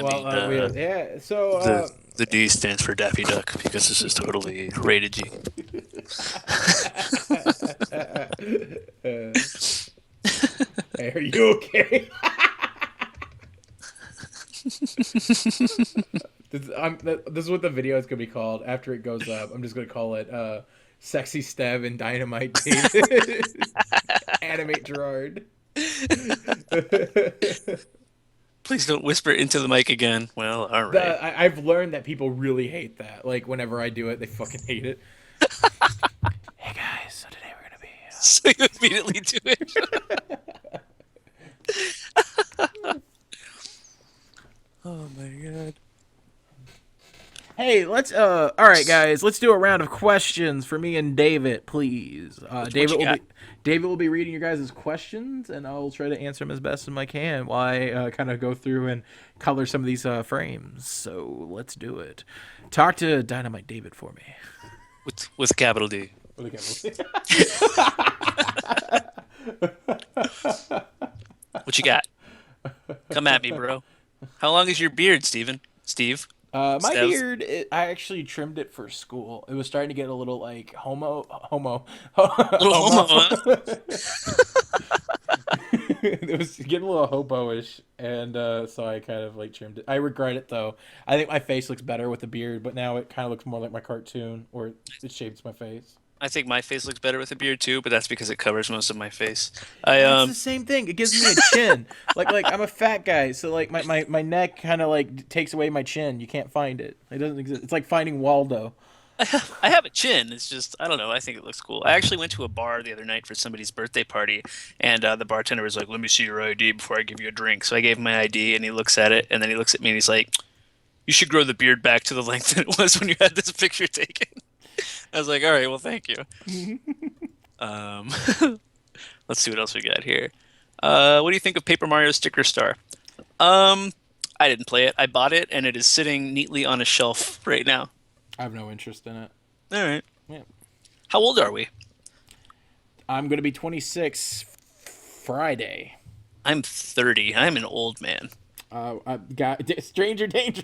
Yeah. So. The D stands for Daffy Duck because this is totally rated G. Hey, are you okay? This is what the video is gonna be called after it goes up. I'm just gonna call it "Sexy Stev and Dynamite David Animate Jirard." Please don't whisper into the mic again. Well, all right. I've learned that people really hate that. Like whenever I do it, they fucking hate it. Hey guys, so today we're gonna be. So you immediately do it. Oh my god. Hey, let's all right, guys. Let's do a round of questions for me and David, please. What you got? David will be reading your guys' questions, and I'll try to answer them as best as I can while I kind of go through and color some of these frames. So let's do it. Talk to Dynamite David for me. With capital D. What you got? Come at me, bro. How long is your beard, Steven? Steve? My Stev? beard, I actually trimmed it for school. It was starting to get a little like homo, Little homo, huh? It was getting a little hobo-ish, and so I kind of like trimmed it. I regret it though. I think my face looks better with a beard, but now it kind of looks more like my cartoon, or it shapes my face. I think my face looks better with a beard too, but that's because it covers most of my face. I That's the same thing. It gives me a chin. Like I'm a fat guy, so like my neck kind of like takes away my chin. You can't find it. It doesn't exist. It's like finding Waldo. I have a chin. It's just I don't know. I think it looks cool. I actually went to a bar the other night for somebody's birthday party, and the bartender was like, "Let me see your ID before I give you a drink." So I gave him my ID, and he looks at it, and then he looks at me, and he's like, "You should grow the beard back to the length that it was when you had this picture taken." I was like, "All right, well, thank you." Um, let's see what else we got here. What do you think of Paper Mario Sticker Star? Um, I didn't play it. I bought it, and it is sitting neatly on a shelf right now. I have no interest in it. All right. Yeah. How old are we? I'm gonna be 26 Friday. I'm 30. I'm an old man. I got stranger danger.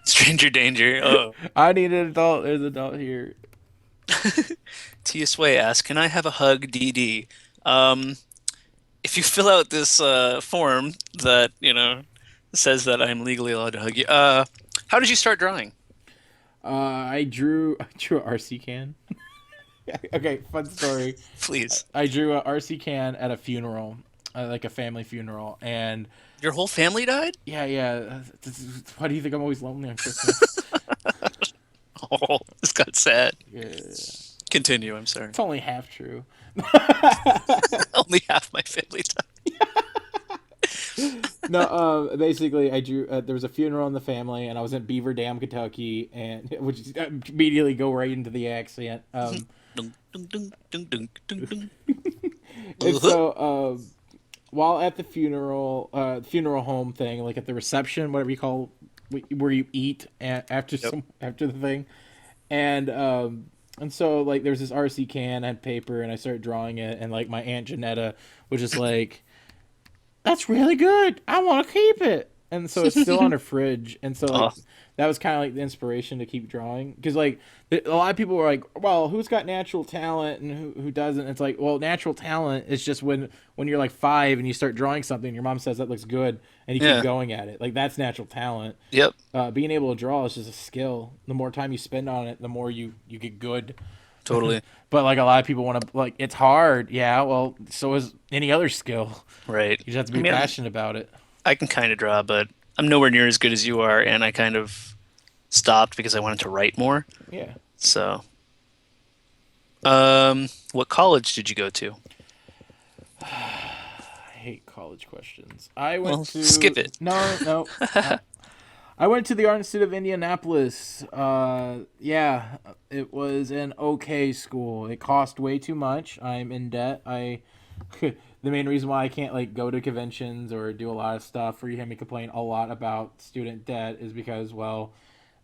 Stranger danger. Oh. I need an adult. There's an adult here. Tia Sway asks, "Can I have a hug, DD?" Um, if you fill out this form that says that I'm legally allowed to hug you, how did you start drawing? I drew a RC can. Okay, fun story. Please. I drew a RC can at a funeral, like a family funeral, and Your whole family died? yeah. Why do you think I'm always lonely on Christmas? Oh, this got sad. Yeah. Continue. I'm sorry. It's only half true. Only half my family died. No, basically, I drew. There was a funeral in the family, and I was in Beaver Dam, Kentucky, and which is, immediately go right into the accent. Dun, dun, dun, dun, dun, dun, dun. And so, while at the funeral home thing, like at the reception, whatever you call, where you eat after after the thing, and so like there's this RC can and paper, and I started drawing it, and like my Aunt Janetta was just like, "That's really good. I want to keep it." And so it's still on her fridge, and so like that was kind of like the inspiration to keep drawing, because like a lot of people were like, "Well, who's got natural talent and who doesn't?" It's like, well, natural talent is just when you're like 5 and you start drawing something, your mom says that looks good, and you keep going at it. Like that's natural talent. Yep. Being able to draw is just a skill. The more time you spend on it, the more you get good. Totally. But like a lot of people want to, like, it's hard. Yeah, well, so is any other skill. Right. You just have to be passionate about it. I can kind of draw, but I'm nowhere near as good as you are, and I kind of stopped because I wanted to write more. Yeah. So, what college did you go to? I hate college questions. I went to skip it. No. I went to the Art Institute of Indianapolis. Yeah, it was an okay school. It cost way too much. I'm in debt. The main reason why I can't like go to conventions or do a lot of stuff, or you hear me complain a lot about student debt, is because, well,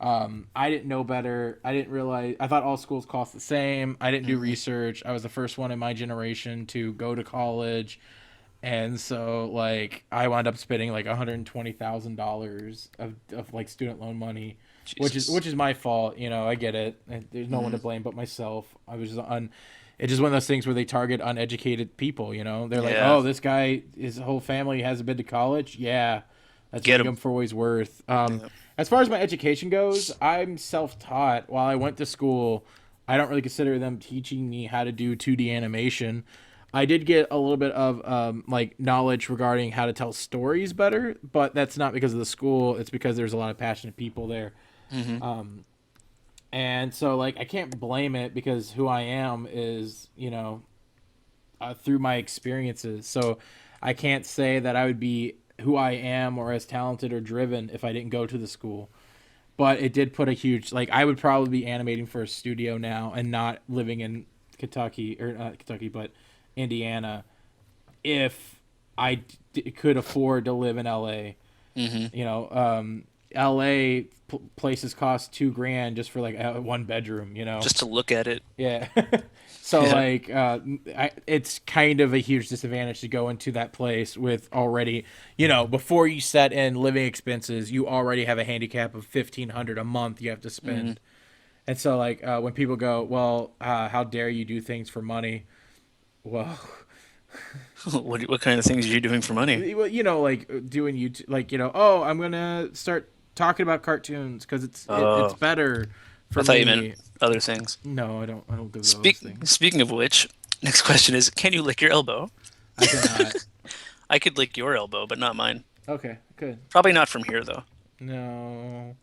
I didn't know better. I didn't realize. I thought all schools cost the same. I didn't do research. I was the first one in my generation to go to college. And so, like, I wound up spending like $120,000 of like student loan money, Jesus. which is my fault. You know, I get it. There's no one to blame but myself. I was just It's just one of those things where they target uneducated people. You know, they're like, oh, this guy, his whole family hasn't been to college. Yeah, that's what him for what he's worth. As far as my education goes, I'm self-taught. While I went to school, I don't really consider them teaching me how to do 2D animation. I did get a little bit of like knowledge regarding how to tell stories better, but that's not because of the school. It's because there's a lot of passionate people there. And so like I can't blame it, because who I am is, you know, through my experiences. So I can't say that I would be who I am or as talented or driven if I didn't go to the school. but it did put a huge like I would probably be animating for a studio now and not living in Kentucky or not Kentucky but Indiana if could afford to live in LA. Mm-hmm. You know, LA places cost $2,000 just for like a one bedroom. You know, Just to look at it. yeah. So Yeah. like, it's kind of a huge disadvantage to go into that place with already, you know, before you set in living expenses, you already have a handicap of 1,500 a month you have to Mm-hmm. spend. And so like, when people go, well, how dare you do things for money? Well, What kind of things are you doing for money? well, you know, like doing YouTube, like you know, oh, I'm gonna start talking about cartoons because it's Oh, better I for thought you meant me. other things. No, I don't do those things. Speaking of which, next question is, can you lick your elbow? I cannot. I could lick your elbow, but not mine. Okay, good. Probably not from here though. No.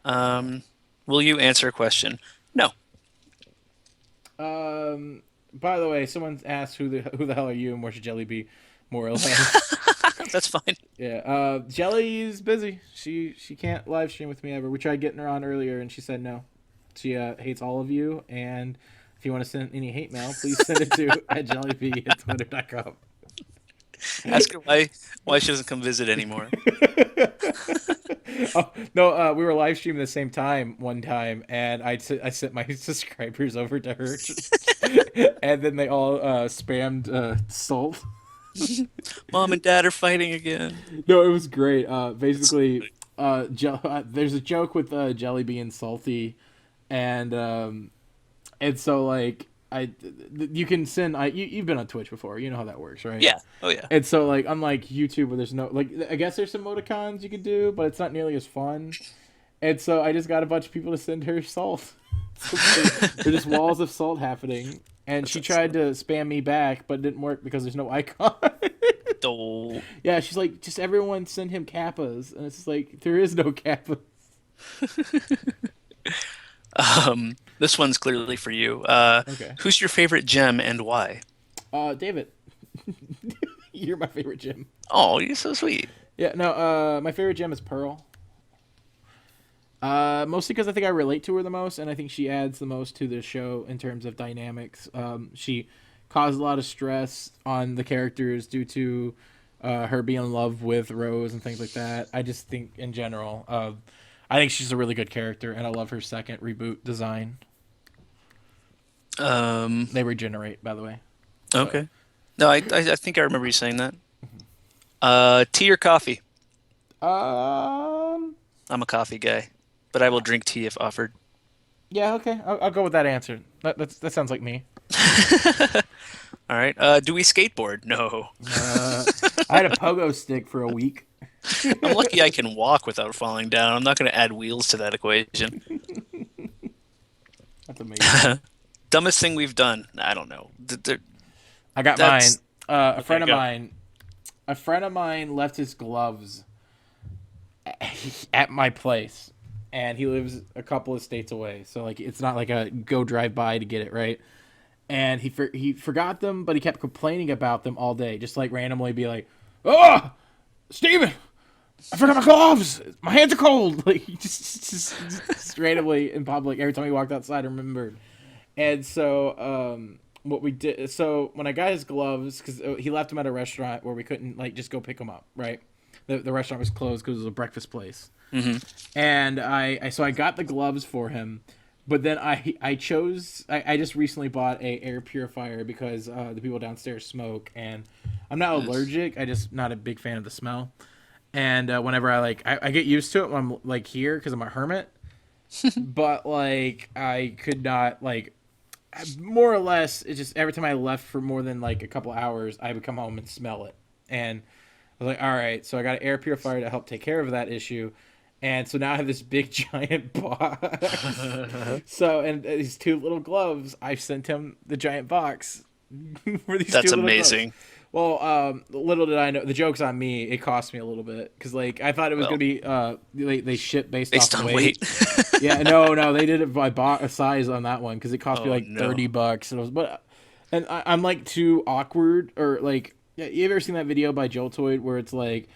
Um, will you answer a question? No. By the way, someone asked who the hell are you and where's your Jelly be, more or less. That's fine. Yeah. Jelly's busy. She can't live stream with me ever. We tried getting her on earlier and she said no. She hates all of you, and if you want to send any hate mail, please send it to at jellyb@twitter.com. Ask her why she doesn't come visit anymore. Oh no, we were live streaming the same time one time, and I sent my subscribers over to her, and then they all spammed salt. Mom and Dad are fighting again. No, it was great. Basically, there's a joke with Jelly being salty, and so like you can send you've been on Twitch before, you know how that works, right? Yeah. Oh yeah. And so like unlike YouTube where there's no like I guess there's some emoticons you could do, but it's not nearly as fun. And so I just got a bunch of people to send her salt. So there's just walls of salt happening, and she tried to spam me back, but it didn't work because there's no icon. Oh. Yeah, she's like, just everyone send him kappas, and it's just like there is no kappa. This one's clearly for you. Okay. Who's your favorite gem and why? David, you're my favorite gem. Oh, you're so sweet. Yeah, no, my favorite gem is Pearl. Mostly because I think I relate to her the most, and I think she adds the most to the show in terms of dynamics. She caused a lot of stress on the characters due to her being in love with Rose and things like that. I just think, in general, I think she's a really good character, and I love her second reboot design. They regenerate, by the way. So, Okay. No, I think I remember you saying that. Tea or coffee? um, I'm a coffee guy, but I will drink tea if offered. yeah, okay, I'll go with that answer. That sounds like me. All right. Do we skateboard? No. Uh, I had a pogo stick for a week. I'm lucky I can walk without falling down. I'm not going to add wheels to that equation. That's amazing. Dumbest thing we've done? I don't know. I got mine. That's A okay. friend of Go. mine. A friend of mine left his gloves at my place, and he lives a couple of states away. So like, it's not like a go drive by to get it, right? And he forgot them, but he kept complaining about them all day, just like randomly be like, "Oh, Steven, I forgot my gloves. My hands are cold." Like he just randomly in public every time he walked outside, I remembered. And so what we did, so when I got his gloves, because he left them at a restaurant where we couldn't like just go pick them up, right? The restaurant was closed because it was a breakfast place. Hmm. And I got the gloves for him, but then I just recently bought a air purifier because the people downstairs smoke, and I'm not allergic, I just not a big fan of the smell. And whenever I get used to it when I'm like here because I'm a hermit, but like I could not like more or less it's just every time I left for more than like a couple hours I would come home and smell it. And I was like, all right, so I got an air purifier to help take care of that issue. And so now I have this big giant box. So, and these two little gloves, I sent him the giant box for these That's two little gloves. amazing. Well, little did I know, the joke's on me. It cost me a little bit because, like, I thought it was Well, gonna be they ship based based off on of weight. weight. Yeah, no, they did it by a size on that one because it cost me Oh like no. $30. And I'm like too awkward or like, yeah, you ever seen that video by Joltoid where it's like,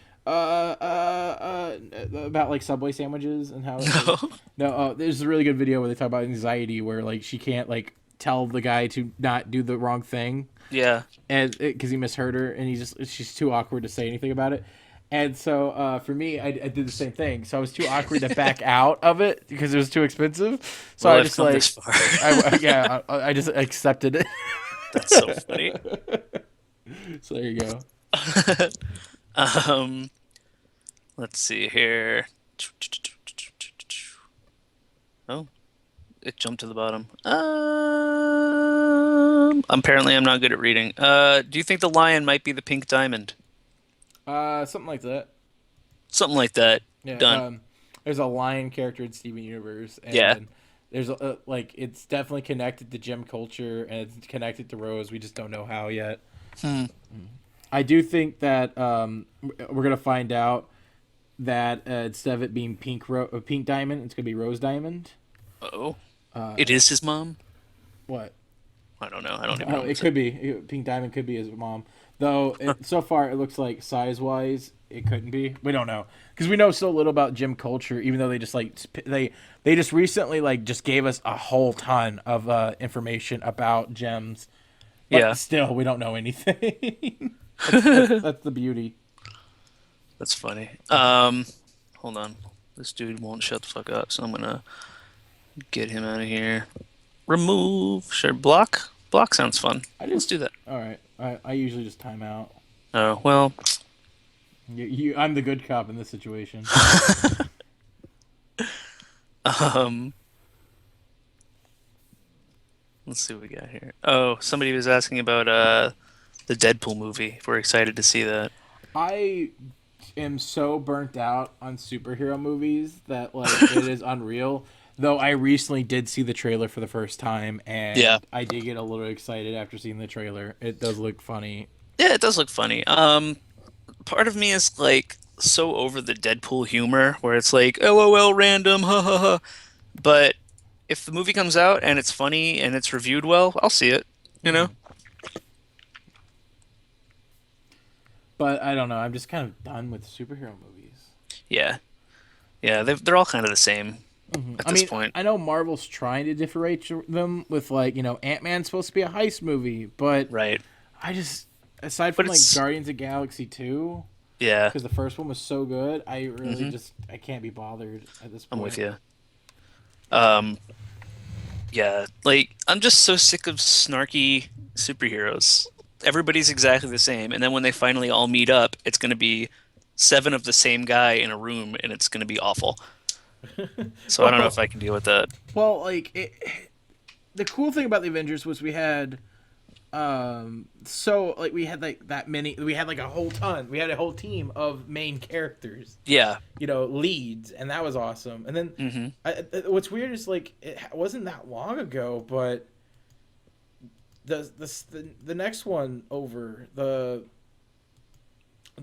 About like Subway sandwiches and how like No. no, there's a really good video where they talk about anxiety where like she can't like tell the guy to not do the wrong thing Yeah. and because he misheard her and she's too awkward to say anything about it. And so for me, I did the same thing. So I was too awkward to back out of it because it was too expensive. So Well, I I've just come this like, far. I just accepted it. That's so funny. So there you go. Um, let's see here. Oh, it jumped to the bottom. Apparently I'm not good at reading. Do you think the lion might be the pink diamond? Something like that. Something like that. Yeah. Done. There's a lion character in Steven Universe, Yeah. and there's like it's definitely connected to gym culture and it's connected to Rose. We just don't know how yet. Hmm. I do think that we're gonna find out that instead of it being pink diamond, it's gonna be rose diamond. Oh, Uh, it is his mom? what? I don't know. I don't even Oh, know. it could be pink diamond. Could be his mom. Though so far it looks like size wise it couldn't be. We don't know because we know so little about gym culture. Even though they just like they just recently like just gave us a whole ton of information about gems, but Yeah, still we don't know anything. That's the beauty. that's funny. Hold on. This dude won't shut the fuck up, so I'm gonna get him out of here. Remove. Sure. Block. Block sounds fun. I Let's just do that. all right. I usually just time out. Oh, well. I'm the good cop in this situation. Um, let's see what we got here. Oh, somebody was asking about the Deadpool movie. If we're excited to see that. I am so burnt out on superhero movies that like it is unreal. Though I recently did see the trailer for the first time, Yeah. and I did get a little excited after seeing the trailer. It does look funny. Yeah, it does look funny. Part of me is like so over the Deadpool humor where it's like, LOL random, ha ha ha. But if the movie comes out and it's funny and it's reviewed well, I'll see it, you know? Mhm. But I don't know. I'm just kind of done with superhero movies. Yeah. Yeah, they're all kind of the same at I this mean, point. I know Marvel's trying to differentiate them with like Ant-Man's supposed to be a heist movie, but Right. I just aside But from like it's, Guardians of Galaxy 2 yeah, because the first one was so good, I really hmm just I can't be bothered at this I'm with point. you. Um, yeah, like I'm just so sick of snarky superheroes. Everybody's exactly the same, and then when they finally all meet up, it's going to be seven of the same guy in a room, and it's going to be awful. So I don't know if Well, I can deal with that. well, the cool thing about the Avengers was we had so like we had like that many we had like a whole ton we had a whole team of main characters, Yeah. leads, and that was awesome. And then hmm what's weird is like it wasn't that long ago, but the next one over the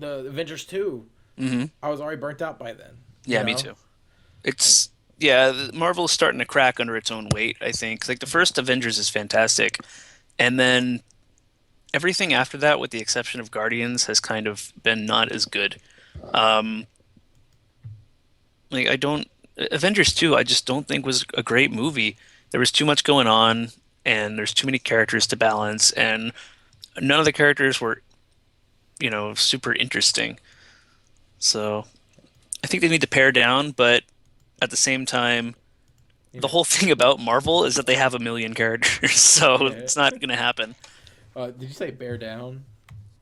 Avengers 2, hmm I was already burnt out by then, you Yeah, me know. too. It's yeah, Marvel's starting to crack under its own weight, I think. Like the first Avengers is fantastic, and then everything after that, with the exception of Guardians, has kind of been not as good. Um, like I don't Avengers 2, I just don't think was a great movie. There was too much going on, and there's too many characters to balance, and none of the characters were, super interesting. So I think they need to pare down, but at the same time, the Yeah. whole thing about Marvel is that they have a million characters, so Yeah. it's not going to happen. Did you say bear down?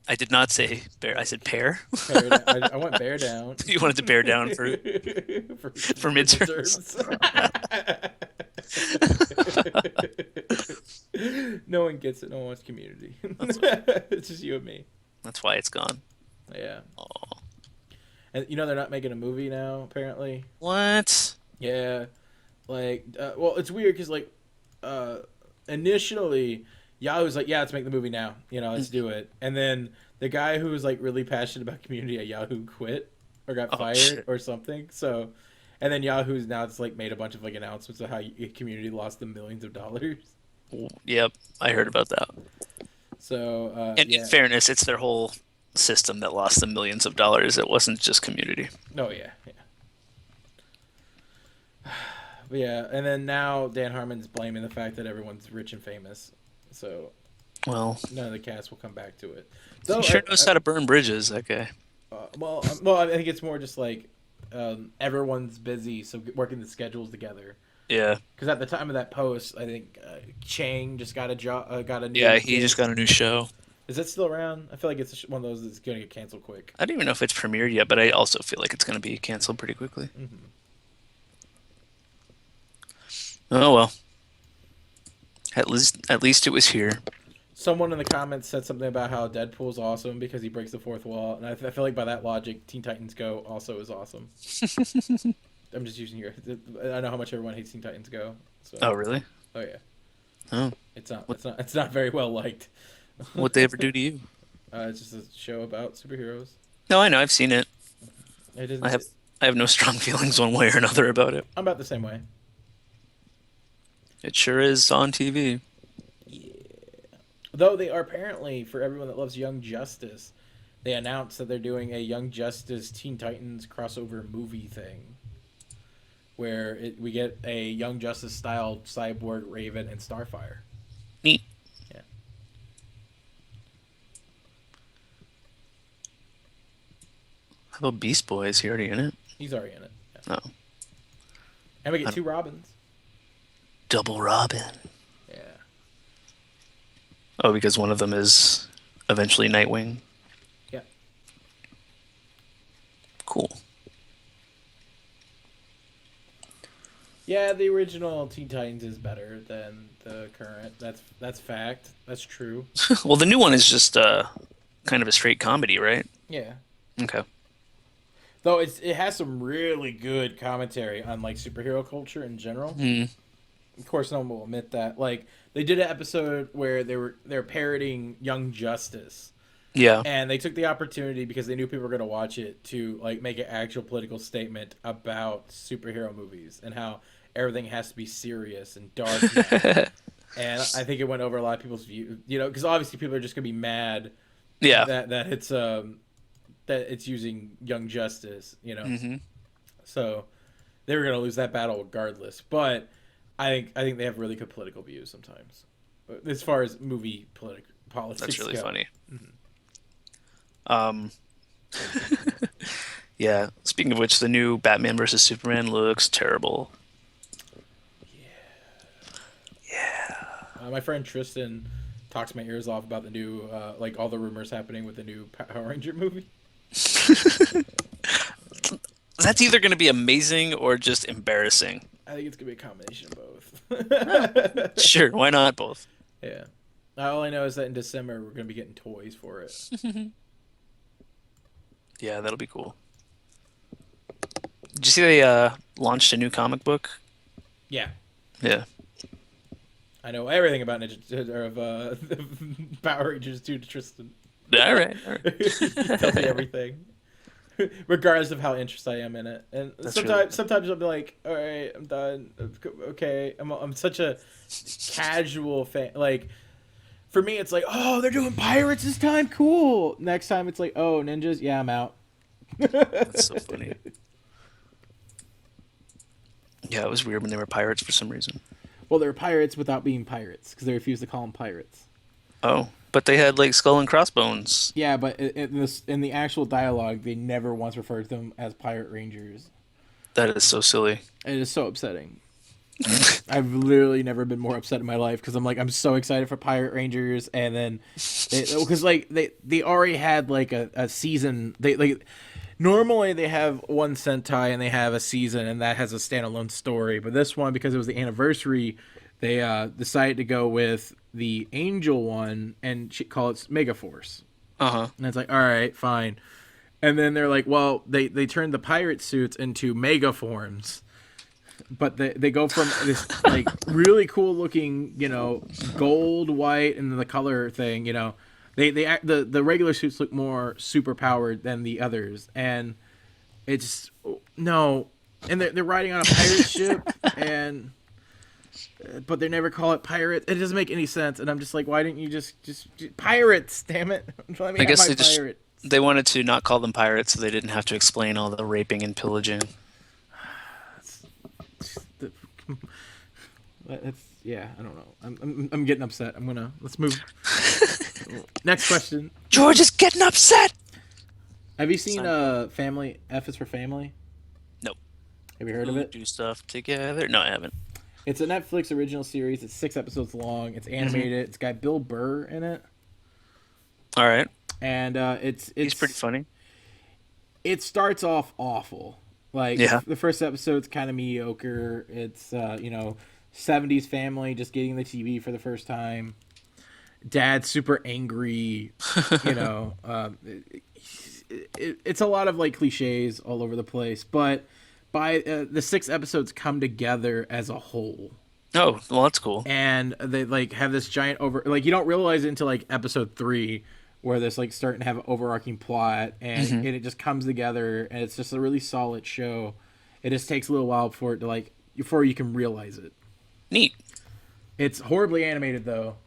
I did not say bear. I said pear. Bear down. I went bear down. You wanted to bear down for For midterms. midterms. No one gets it. No one wants community. That's It's just you and me. that's why it's gone. Yeah. Oh, And they're not making a movie now, apparently. what? Yeah. Like, well, it's weird because, like, uh, initially, Yahoo's like, yeah, let's make the movie now. Let's do it. And then the guy who was, like, really passionate about community at Yahoo quit or got Oh fired shit. or something. So, and then Yahoo's now just, like, made a bunch of, like, announcements of how community lost them millions of dollars. Yep, I heard about that. So, And in yeah. fairness, it's their whole system that lost them millions of dollars. It wasn't just community. Oh yeah, yeah. But yeah, and then now Dan Harmon's blaming the fact that everyone's rich and famous, so Well, none of the cast will come back to it. he Though, sure knows how to burn bridges, that guy. well, I think it's more just like everyone's busy, so working the schedules together. Yeah. Because at the time of that post, I think Chang just got a job, got a new. Yeah, he gig. just got a new show. Is that still around? I feel like it's one of those that's going to get canceled quick. I don't even know if it's premiered yet, but I also feel like it's going to be canceled pretty quickly. Mm-hmm. Oh well. At least it was here. Someone in the comments said something about how Deadpool's awesome because he breaks the fourth wall, and I feel like by that logic, Teen Titans Go also is awesome. I'm just using your. I know how much everyone hates Teen Titans Go. So. Oh really? Oh yeah. Oh. It's not. It's not very well liked. What'd they ever do to you? It's just a show about superheroes. No, I know. I've seen it. It isn't. I have no strong feelings one way or another about it. I'm about the same way. It sure is on TV. Yeah. Though they are apparently, for everyone that loves Young Justice, they announced that they're doing a Young Justice Teen Titans crossover movie thing. Where we get a Young Justice style Cyborg, Raven, and Starfire. Neat. Yeah. How about Beast Boy? Is he already in it? He's already in it. Yeah. Oh. And we get 2 Robins. Double Robin. Yeah. Oh, because one of them is eventually Nightwing. Yeah. Cool. Yeah, the original Teen Titans is better than the current. That's fact. That's true. Well, the new one is just kind of a straight comedy, right? Yeah. Okay. Though it has some really good commentary on like superhero culture in general. Mm. Of course, no one will admit that. Like they did an episode where they're parodying Young Justice. Yeah. And they took the opportunity because they knew people were going to watch it to like make an actual political statement about superhero movies and how everything has to be serious and dark now. And I think it went over a lot of people's view, because obviously people are just going to be mad Yeah. that it's using Young Justice, Mm-hmm. So they were going to lose that battle regardless. But I think they have really good political views sometimes. As far as movie politics That's really go. funny. Mm-hmm. Yeah. Speaking of which, the new Batman versus Superman looks terrible. My friend Tristan talks my ears off about the new, like all the rumors happening with the new Power Ranger movie. That's either going to be amazing or just embarrassing. I think it's gonna be a combination of both. Sure, why not both? Yeah. All I know is that in December we're gonna be getting toys for it. Yeah, that'll be cool. Did you see they launched a new comic book? Yeah. Yeah. I know everything about Power Rangers too, Tristan. All right. He tells me everything, regardless of how interested I am in it. And sometimes I'll be like, "All right, I'm done. Okay." I'm such a casual fan. Like, for me, it's like, "Oh, they're doing pirates this time. Cool." Next time, it's like, "Oh, ninjas. Yeah, I'm out." That's so funny. Yeah, it was weird when they were pirates for some reason. Well, they're pirates without being pirates because they refuse to call them pirates. Oh, but they had like skull and crossbones. Yeah, but in the actual dialogue, they never once referred to them as pirate rangers. That is so silly. It is so upsetting. I've literally never been more upset in my life because I'm so excited for Pirate Rangers, and then because like they already had like a season. Normally they have one Sentai and they have a season and that has a standalone story, but this one, because it was the anniversary, they decided to go with the Angel one and call it Megaforce. Uh-huh. And it's like, all right, fine. And then they're like, well, they turned the pirate suits into mega forms. But they go from this like really cool looking, gold, white, and the color thing, the regular suits look more super powered than the others, and it's no, and they're riding on a pirate ship, but they never call it pirate. It doesn't make any sense, and I'm just like, why didn't you just pirates? Damn it! Let me I guess have my they just pirate. They wanted to not call them pirates, so they didn't have to explain all the raping and pillaging. It's yeah. I don't know. I'm getting upset. Let's move. Next question. George is getting upset. Have you seen Seinfeld. Family? F is for Family. Nope. Have you heard of Who it? do stuff together? No, I haven't. It's a Netflix original series. It's 6 episodes long. It's Hmm. animated. It's got Bill Burr in it, All right. and He's pretty funny. it starts off awful. Like Yeah. the first episode's kind of mediocre. It's 70s family just getting the TV for the first time. Dad's super angry. You know, it's a lot of like cliches all over the place, but by the 6 episodes come together as a whole, Oh, well, that's cool. and they like have this giant over like you don't realize it until like episode 3 where this like starting to have an overarching plot, Hmm. and it just comes together, and it's just a really solid show. It just takes a little while for it to like before you can realize it. Neat. It's horribly animated though.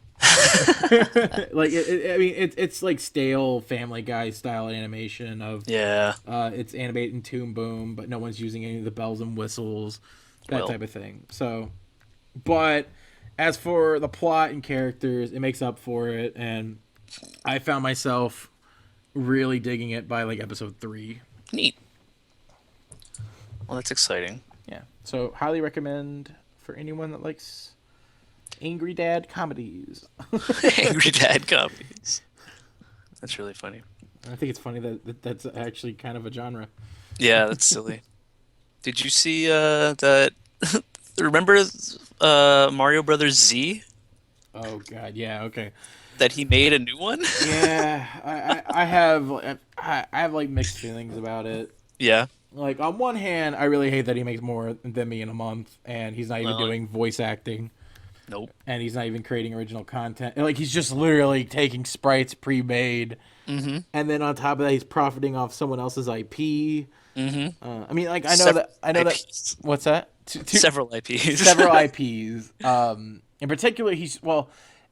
Like I mean it's like stale Family Guy style animation of Yeah. it's animated in Toon Boom, but no one's using any of the bells and whistles, that Well, type of thing. So, but as for the plot and characters, it makes up for it, and I found myself really digging it by like episode 3. neat. Well, that's exciting. Yeah, so highly recommend for anyone that likes angry dad comedies. Angry Dad copies. That's really funny. I think it's funny that's actually kind of a genre. Yeah, that's silly. Did you see that? Remember Mario Brothers Z? Oh God, yeah, okay. That he made a new one? Yeah, I have like mixed feelings about it. Yeah. Like on one hand, I really hate that he makes more than me in a month, and he's not even Well, doing voice acting, nope. and he's not even creating original content. Like he's just literally taking sprites pre-made, Mm-hmm. and then on top of that, he's profiting off someone else's IP. Mm-hmm. I mean, like Several I know that. IPs. What's that? Several IPs. Several IPs. In particular,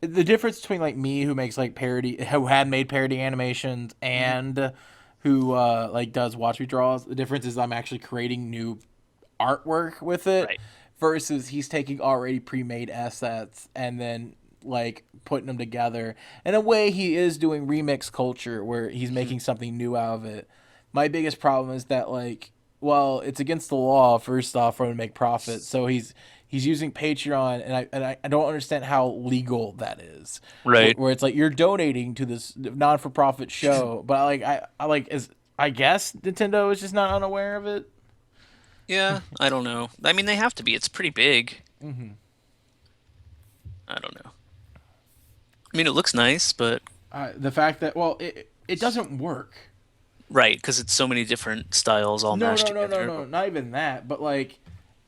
the difference between like me, who makes like parody, who had made parody animations, Mhm. and who like does watch me draws. The difference is I'm actually creating new artwork with it, Right. versus he's taking already pre-made assets and then like putting them together. In a way, he is doing remix culture where he's Mhm. making something new out of it. My biggest problem is that like, well, it's against the law first off for him to make profit, so he's using Patreon, and I don't understand how legal that is. Right. Where it's like you're donating to this non for profit show, but I like is I guess Nintendo is just not unaware of it. Yeah, I don't know. I mean, they have to be. It's pretty big. Hmm. I don't know. I mean, it looks nice, but The fact that well it doesn't work. right, because it's so many different styles all No, mashed no, no, no, together. no, not even that. But like,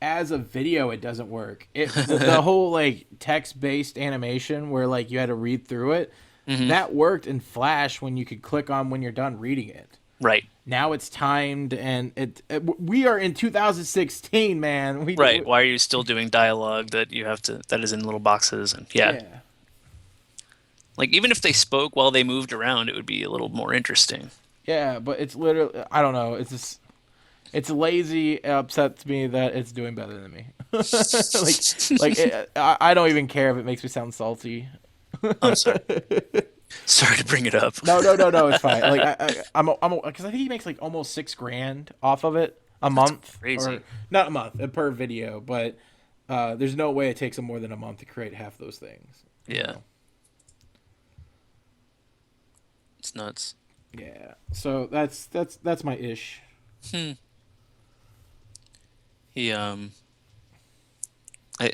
as a video, it doesn't work. The whole like text based animation where like you had to read through it, Hmm. that worked in Flash when you could click on when you're done reading it. Right. Now it's timed, and we are in 2016, man. Right. Why are you still doing dialogue that you have to that is in little boxes and yeah. Yeah, Like even if they spoke while they moved around, it would be a little more interesting. yeah, but it's literally I don't know. It's just it's lazy. It upsets me that it's doing better than me. I don't even care if it makes me sound salty. I'm sorry. Sorry to bring it up. No, no, no, no. It's fine. Like I'm because I think he makes like almost $6,000 off of it a That's month, crazy. or not a month, per video. But there's no way it takes him more than a month to create half those things. You Yeah. know? It's nuts. Yeah. So that's my ish. Hmm. He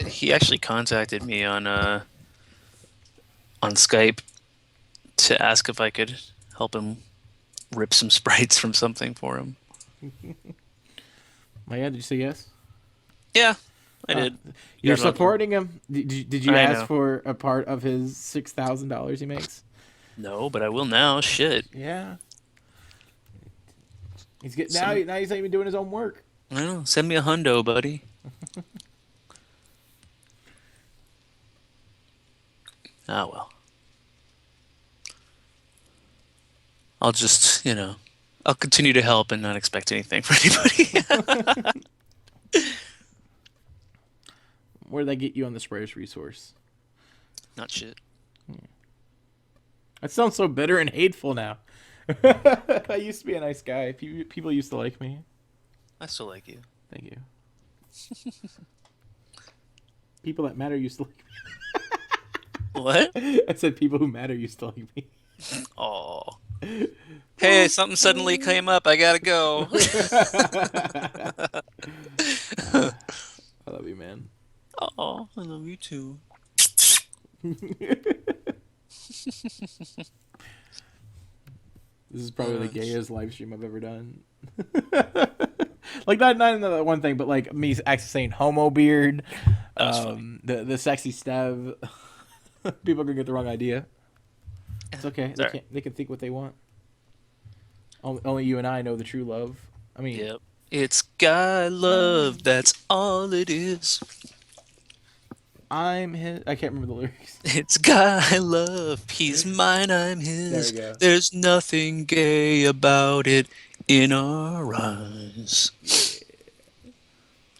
he actually contacted me on Skype to ask if I could help him rip some sprites from something for him. My did you say yes? Yeah, I Uh, did. you're Got another- supporting him. Did you I ask know. for a part of his $6,000 he makes? No, but I will now. Shit. Yeah. He's getting Send, now he's not even doing his own work. I don't know. Send me a hundo, buddy. Ah, well. I'll just, I'll continue to help and not expect anything from anybody. Where did that get you on the sprayers resource? Not shit. That sounds so bitter and hateful now. I used to be a nice guy. People used to like me. I still like you. Thank you. People that matter used to like What? me. I said people who matter used to like me. Oh. Hey, something suddenly came up. I gotta go. I love you, man. Oh, I love you too. This is probably the Uh, gayest live stream I've ever done. Like not another one thing, but like me actually saying homo beard, that was funny. the sexy Stev. People are gonna get the wrong idea. It's okay. They Sorry. can't. They can think what they want. Only you and I know the true love. I mean, Yep. It's guy love. That's all it is. I'm his. I can't remember the lyrics. It's guy love. He's mine, I'm There we his. go. There's nothing gay about it in our eyes.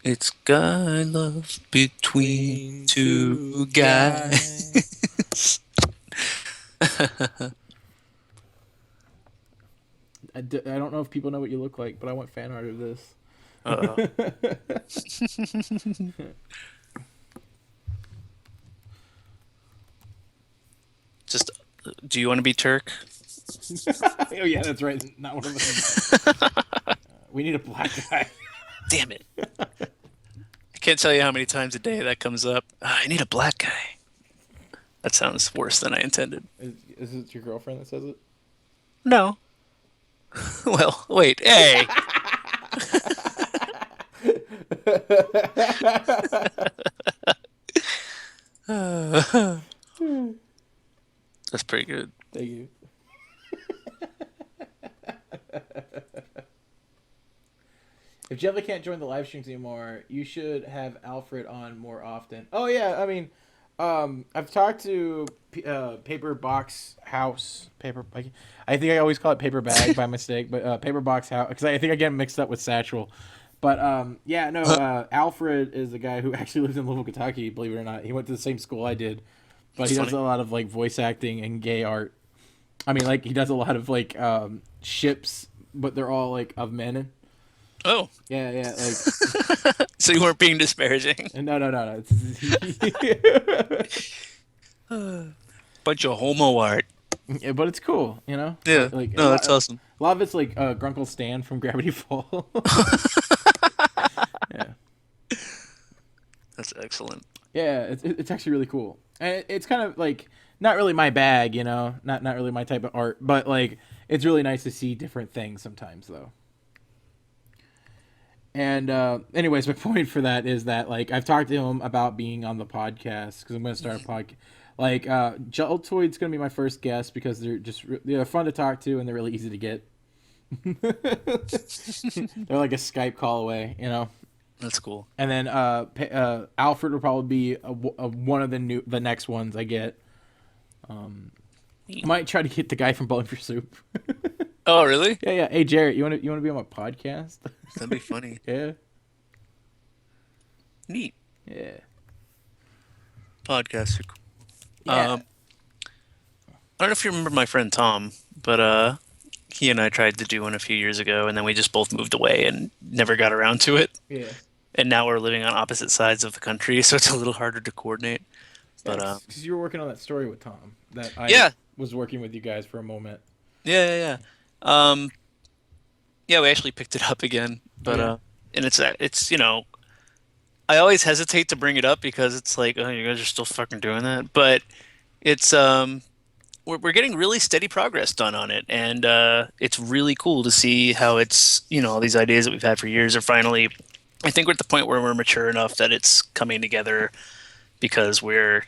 It's guy love between two guys. I don't know if people know what you look like, but I want fan art of this. Uh, just, do you want to be Turk? Oh yeah, that's right. Not one of them. We need a black guy. Damn it. I can't tell you how many times a day that comes up. I need a black guy. That sounds worse than I intended. Is it your girlfriend that says it? No. Well, wait. Hey. That's pretty good. Thank you. If Jelly can't join the live streams anymore, you should have Alfred on more often. Oh yeah, I mean, I've talked to Paper Box House. I think I always call it Paper Bag by mistake, but Paper Box House because I think I get mixed up with Satchel. But yeah, no, Alfred is the guy who actually lives in Louisville, Kentucky. Believe it or not, he went to the same school I did, but That's he does funny. a lot of like voice acting and gay art. I mean, like he does a lot of like ships, but they're all like of men. Oh. Yeah, yeah, like So you weren't being disparaging. no. Bunch of homo art. Yeah, but it's cool, you know. Yeah. Like No, that's awesome. a lot of it's like Grunkle Stan from Gravity Falls. Yeah, That's excellent. yeah, it's actually really cool, and it's kind of like not really my bag, you know, not really my type of art, but like it's really nice to see different things sometimes, though. And anyways, my point for that is that like I've talked to him about being on the podcast because I'm going to start a podcast. Like Geltoid's going to be my first guest because they're fun to talk to and they're really easy to get. They're like a Skype call away, you know. That's cool. And then Alfred will probably be one of the next ones I get. I might try to get the guy from Bowling for Soup. Oh, really? Yeah, yeah. Hey, Jarrett, you want to be on my podcast? That'd be funny. Yeah, Neat. yeah, Podcasts are cool. yeah. I don't know if you remember my friend Tom, but he and I tried to do one a few years ago, and then we just both moved away and never got around to it. Yeah. And now we're living on opposite sides of the country, so it's a little harder to coordinate. But Because you were working on that story with Tom that I yeah, was working with you guys for a moment. yeah. Um, yeah, we actually picked it up again, but Yeah. and it's I always hesitate to bring it up because it's like, oh, you guys are still fucking doing that, but it's we're getting really steady progress done on it, and it's really cool to see how it's all these ideas that we've had for years are finally. I think we're at the point where we're mature enough that it's coming together because we're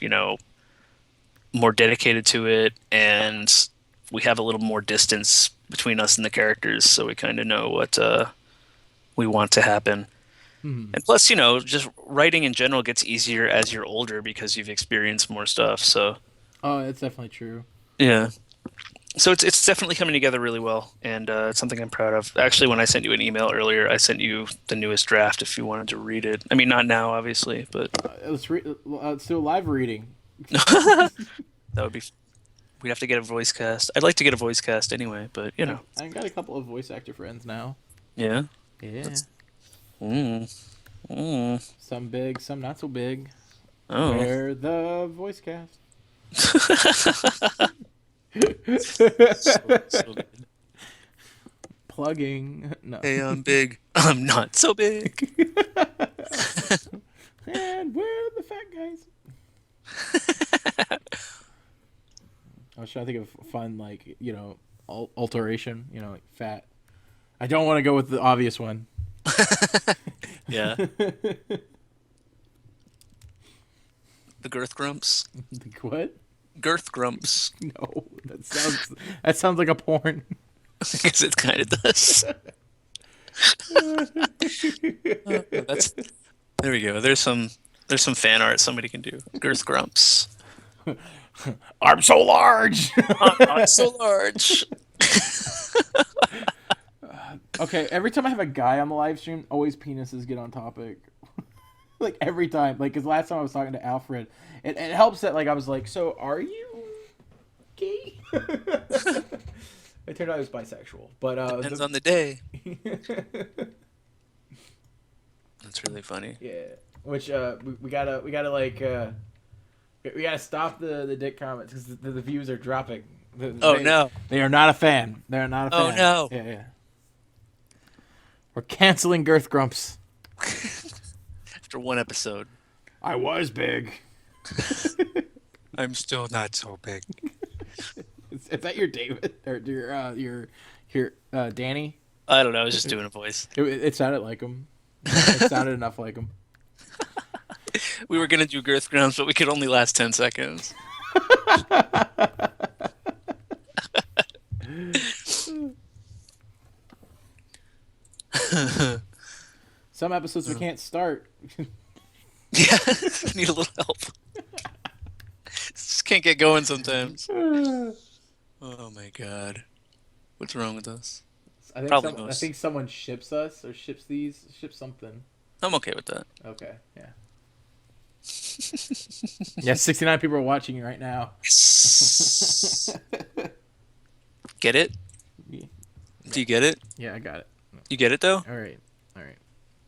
more dedicated to it, and we have a little more distance between us and the characters, so we kind of know what we want to happen. Hmm. And plus, just writing in general gets easier as you're older because you've experienced more stuff. So Oh, that's definitely true. yeah, So it's definitely coming together really well, and it's something I'm proud of. Actually, when I sent you an email earlier, I sent you the newest draft if you wanted to read it. I mean, not now, obviously, but Let's do a live reading. that would be. We'd have to get a voice cast. I'd like to get a voice cast anyway, but you know, I got a couple of voice actor friends now. yeah. Yeah. That's, mm, mm, Some big, some not so big. oh. They're the voice cast. So good. Plugging. No. Hey, I'm big. I'm not so big. And we're the fat guys. I was trying to think of fun, like, alteration, like fat. I don't want to go with the obvious one. Yeah. The girth grumps. Like, what? Girth grumps. No, that sounds like a porn. I guess it kind of does. That's there we go. There's some fan art somebody can do. Girth grumps. I'm so large. I'm so large. Okay, every time I have a guy on the live stream, always penises get on topic. Like every time, like because last time I was talking to Alfred, it helps that like I was like, so are you gay? It turned out I was bisexual, but Depends on the day. That's really funny. yeah, which we gotta like we gotta stop the dick comments because the views are dropping. Oh no! They are not a fan. They're not a fan. Oh no! Yeah. We're canceling Girth Grumps. After one episode, I was big. I'm still not so big. Is that your David or your Danny? I don't know. I was just doing a voice. It sounded like him. It sounded enough like him. We were gonna do girth grumps, but we could only last 10 seconds. Some episodes we can't start. Yeah, need a little help. Just can't get going sometimes. Oh my god, what's wrong with us? Probably I most. think someone ships us or ships something. I'm okay with that. Okay, yeah. Yeah, 69 people are watching you right now. Get it? Yeah. Do you get it? Yeah, I got it. You get it though? All right.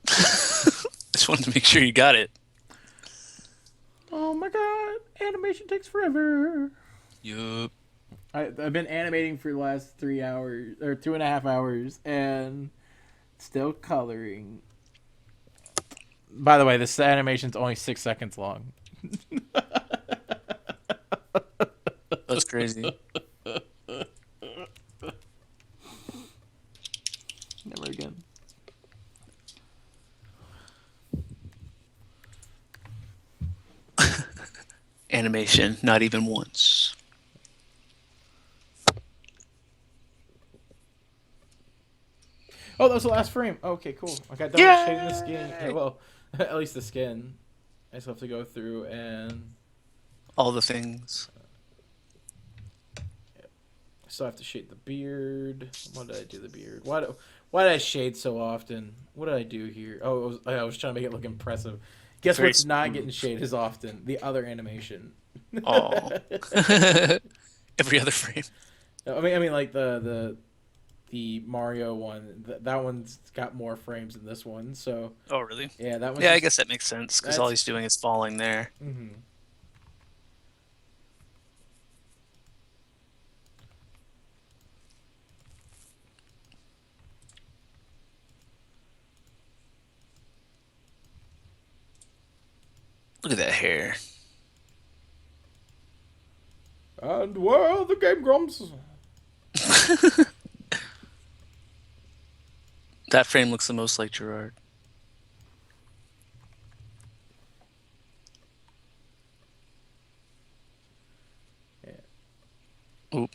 Just wanted to make sure you got it. Oh my god, animation takes forever. Yup. I've been animating for the last 3 hours or 2.5 hours and still coloring. By the way, this animation's only 6 seconds long. That's crazy. Never again. Animation, not even once. Oh, that was the last frame. Okay, cool. I got done shading the skin. Yeah, well, at least the skin. I still have to go through and All the things. I still have to shade the beard. Why did I do the beard? Why did I shade so often? What did I do here? Oh, I was trying to make it look impressive. Guess Very what's not smooth. getting shaded as often? The other animation. Oh. Every other frame. I mean, like the Mario one. That one's got more frames than this one. So Oh, really? yeah, that one. Yeah, I guess that makes sense because all That's- he's doing is falling there. Mm-hmm. Look at that hair. And where the Game Grumps? That frame looks the most like Jirard. Oop.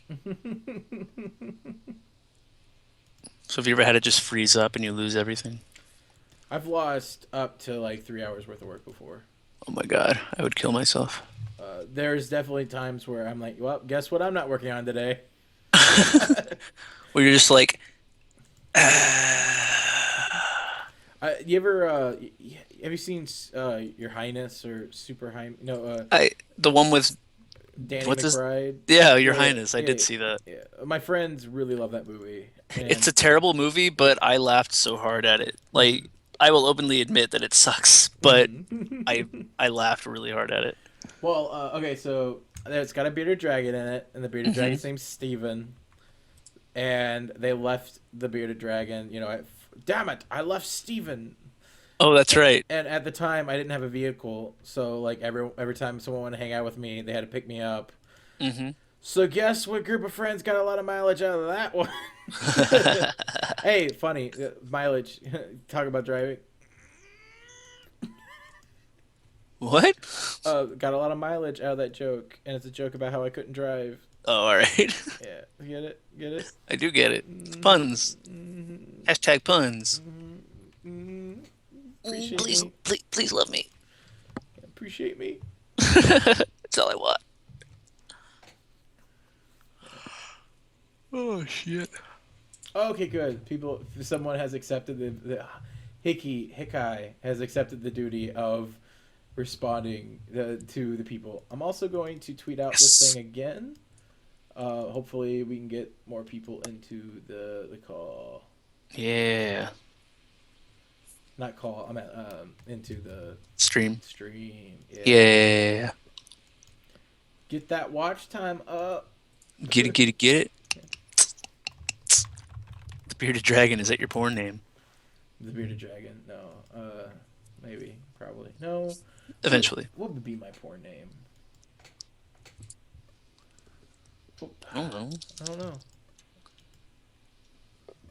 So have you ever had it just freeze up and you lose everything? I've lost up to like 3 hours worth of work before. Oh my god, I would kill myself. There's definitely times where I'm like, well, guess what? I'm not working on today. Where you're just like, You ever have you seen Your Highness or Super High? No, the one with Danny what's this? McBride. Yeah, Your Yeah, Highness. I yeah, did see that. yeah. My friends really love that movie, It's and a terrible movie, but I laughed so hard at it. Like, I will openly admit that it sucks, but I Mhm. I laughed really hard at it. Well, okay, so it's got a bearded dragon in it, and the bearded Hmm. dragon's name's Steven. And they left the bearded dragon. Damn it, I left Steven. Oh, that's right. And at the time, I didn't have a vehicle, so like every time someone wanted to hang out with me, they had to pick me up. Hmm. So guess what group of friends got a lot of mileage out of that one? Hey, funny mileage. Talk about driving. What? Got a lot of mileage out of that joke, and it's a joke about how I couldn't drive. Oh, all right. Yeah, get it? Get it? I do get it. It's Mm-hmm. puns. Mm-hmm. Hashtag puns. Mm-hmm. Appreciate Please, me. please, please love me. Appreciate me. That's all I want. Oh shit. Okay, good. Someone has accepted the Hikai has accepted the duty of responding to the people. I'm also going to tweet out this Yes. thing again. Hopefully, we can get more people into the call. Yeah. Not call. I'm at into the Stream. stream. Yeah. Yeah. Get that watch time up. Get it, get it, get it. The bearded dragon, is that your porn name? The bearded dragon. No. Maybe. Probably. No. Eventually. What would be my porn name? Oh, I don't know. I don't know.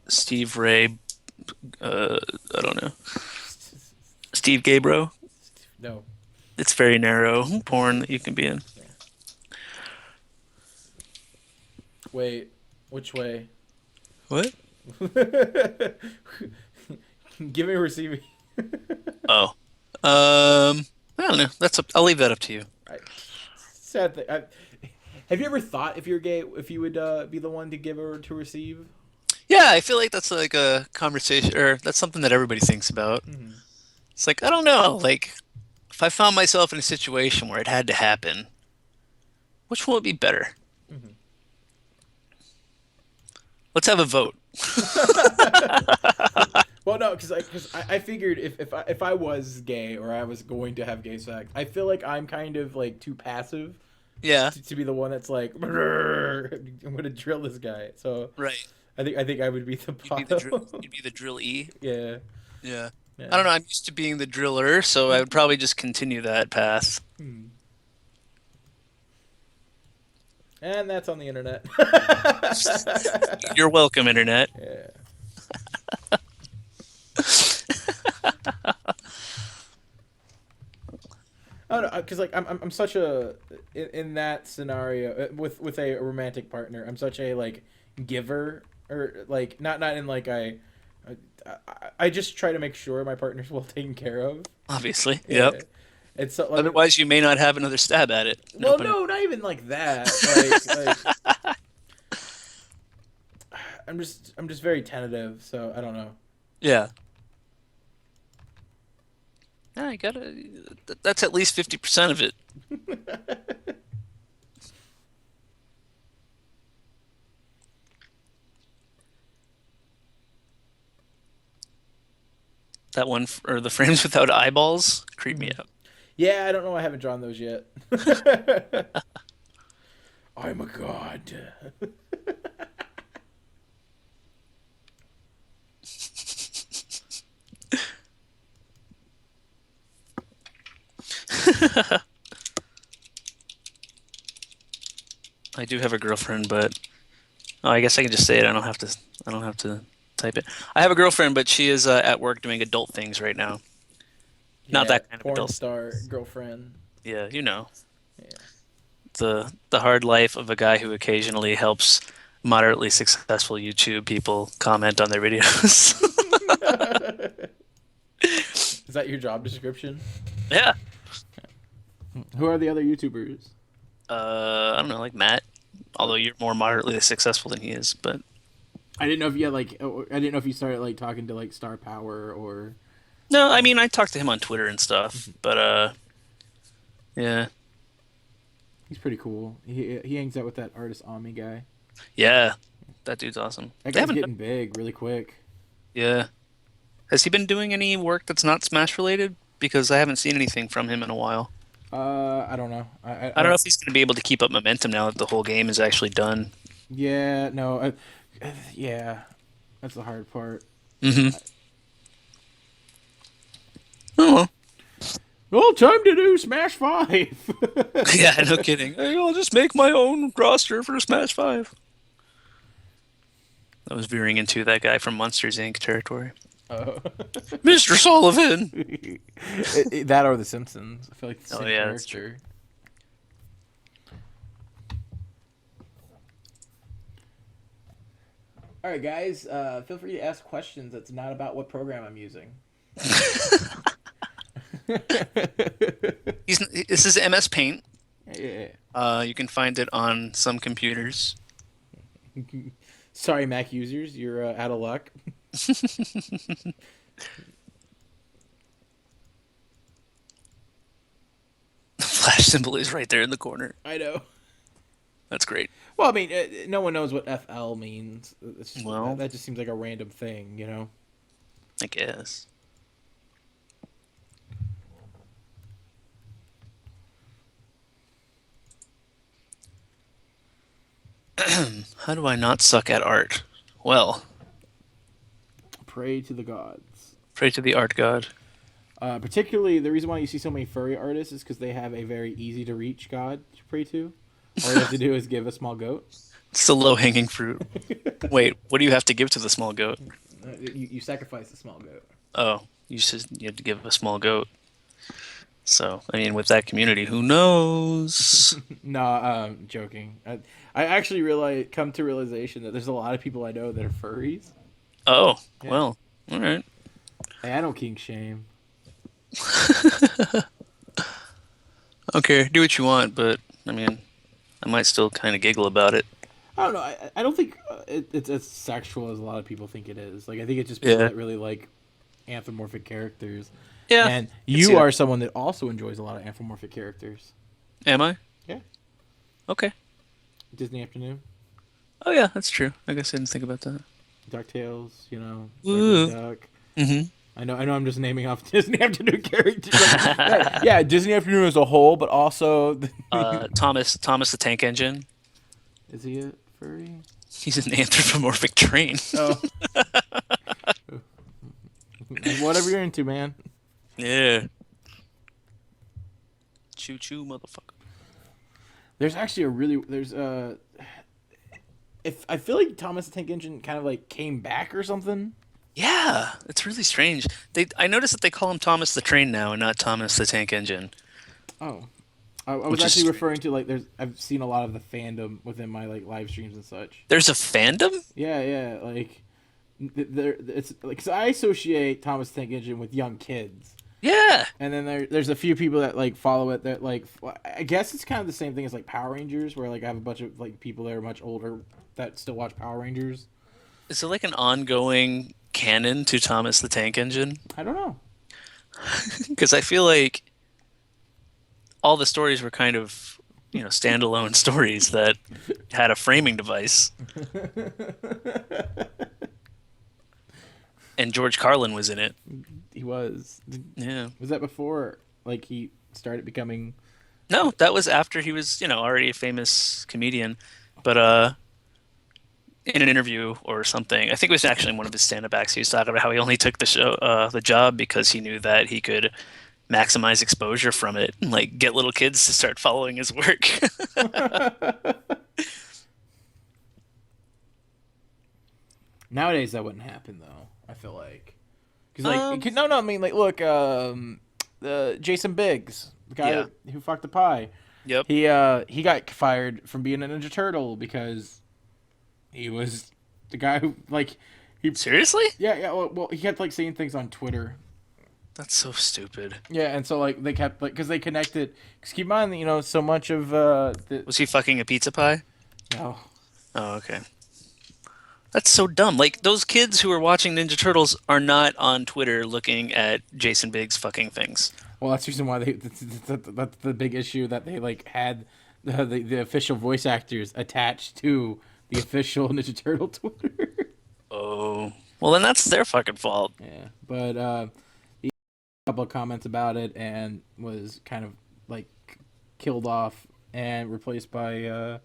Steve Ray, I don't know. Steve Gaybro. No. It's very narrow porn that you can be in. Yeah. Wait. Which way? What? Give me receiving. Oh. I don't know. I'll leave that up to you. I, sad thing. Have you ever thought if you're gay, if you would be the one to give or to receive? Yeah, I feel like that's like a conversation, or that's something that everybody thinks about. Mm-hmm. It's like, I don't know, like, if I found myself in a situation where it had to happen, which one would be better? Mm-hmm. Let's have a vote. Well, no, because I figured if I was gay or I was going to have gay sex, I feel like I'm kind of like too passive Yeah, to be the one that's like I'm gonna drill this guy. So right. I think I would be the bottom. You'd be the drill E. Yeah, Yeah. I yeah. don't know, I'm used to being the driller, so I would probably just continue that path. Hmm. And that's on the internet. You're welcome, internet. Yeah. I don't know, because like I'm such a in that scenario with a romantic partner. I'm such a like giver or like not in like I just try to make sure my partner's well taken care of. Obviously. Yeah, Yep. and so like Otherwise, you may not have another stab at it. No well pun. no not even like that like I'm just very tentative, so I don't know. Yeah. Yeah, you gotta. That's at least 50% of it. That one, or the frames without eyeballs, creep me Mhm. out. Yeah, I don't know. I haven't drawn those yet. I'm a god. I do have a girlfriend, but oh, I guess I can just say it. I don't have to. I don't have to type it. I have a girlfriend, but she is at work doing adult things right now. Not Yeah, that kind of porn adult. star girlfriend. Yeah, you know, Yeah. the hard life of a guy who occasionally helps moderately successful YouTube people comment on their videos. Is that your job description? Yeah. Who are the other YouTubers? I don't know, like Matt, Although you're more moderately successful than he is, but I didn't know if you had like I didn't know if you started like talking to like Star Power or no, I mean I talked to him on Twitter and stuff, but yeah, he's pretty cool. He hangs out with that artist Ami guy. yeah, that dude's awesome. That They guy's haven't, getting big really quick. yeah. Has he been doing any work that's not Smash related? Because I haven't seen anything from him in a while. I don't know. I I don't know don't. if he's going to be able to keep up momentum now that the whole game is actually done. Yeah, no. Yeah, that's the hard part. Mm-hmm. Oh, Well, time to do Smash Five. yeah, no kidding. Hey, I'll just make my own roster for Smash 5. I was veering into that guy from Monsters Inc. territory. Oh. Mr. Sullivan! That or the Simpsons. I feel like the Oh, same yeah, that's true. character. All right, guys. Feel free to ask questions. That's not about what program I'm using. This is MS Paint. Yeah. You can find it on some computers. Sorry, Mac users, you're out of luck. The flash symbol is right there in the corner. I know. That's great. Well, I mean, no one knows what FL means. It's just, Well, that just seems like a random thing, you know? I guess. How do I not suck at art? Well, Pray to the gods. pray to the art god. Particularly, the reason why you see so many furry artists is because they have a very easy to reach god to pray to. All you have to do is give a small goat. It's the low-hanging fruit. Wait, what do you have to give to the small goat? You sacrifice the small goat. Oh, you had to give a small goat. So, I mean, with that community, who knows? No, joking. I actually come to realization that there's a lot of people I know that are furries. Oh, Yeah. well, all right. Hey, I don't kink shame. Okay, do what you want, but I mean, I might still kind of giggle about it. I don't know. I don't think it's as sexual as a lot of people think it is. Like, I think it's just people Yeah. that really like anthropomorphic characters. Yeah. And see you that. are someone that also enjoys a lot of anthropomorphic characters. Am I? Yeah. Okay. Disney Afternoon, Oh yeah, that's true. I guess I didn't think about that. DuckTales, you know, Ooh. Darkwing Duck. Mm-hmm. I know. I'm just naming off Disney Afternoon characters. Yeah, Disney Afternoon as a whole, but also. Thomas the Tank Engine. Is he a furry? He's an anthropomorphic train. Oh. Whatever you're into, man. Yeah. Choo choo, motherfucker. There's actually if I feel like Thomas the Tank Engine kind of like came back or something. Yeah, it's really strange. I noticed that they call him Thomas the Train now and not Thomas the Tank Engine. Oh, I was Which is actually strange. referring to like I've seen a lot of the fandom within my like live streams and such. There's a fandom? Yeah, like it's like 'cause I associate Thomas the Tank Engine with young kids. Yeah. And then there's a few people that like follow it that like I guess it's kind of the same thing as like Power Rangers, where like I have a bunch of like people that are much older that still watch Power Rangers. Is it like an ongoing canon to Thomas the Tank Engine? I don't know. Because I feel like all the stories were kind of, standalone stories that had a framing device. And George Carlin was in it. He was. Yeah. Was that before like he started becoming? No, that was after he was, already a famous comedian. But in an interview or something, I think it was actually in one of his stand-up acts, he was talking about how he only took the job because he knew that he could maximize exposure from it and like get little kids to start following his work. Nowadays that wouldn't happen though. I feel like because Um, no, I mean like look, Jason Biggs, the guy Yeah. who fucked the pie. Yep. He got fired from being a Ninja Turtle because he was the guy who like Seriously? yeah well he kept like saying things on Twitter. That's so stupid. Yeah, and so like they kept like because they connected. Because keep in mind, so much of Was he fucking a pizza pie? Oh, Oh, okay. That's so dumb. Like those kids who are watching Ninja Turtles are not on Twitter looking at Jason Biggs fucking things. well, that's the reason why that's the big issue that they like had the official voice actors attached to the official Ninja Turtle Twitter. Oh, well then that's their fucking fault. Yeah, but he had a couple of comments about it and was kind of like killed off and replaced by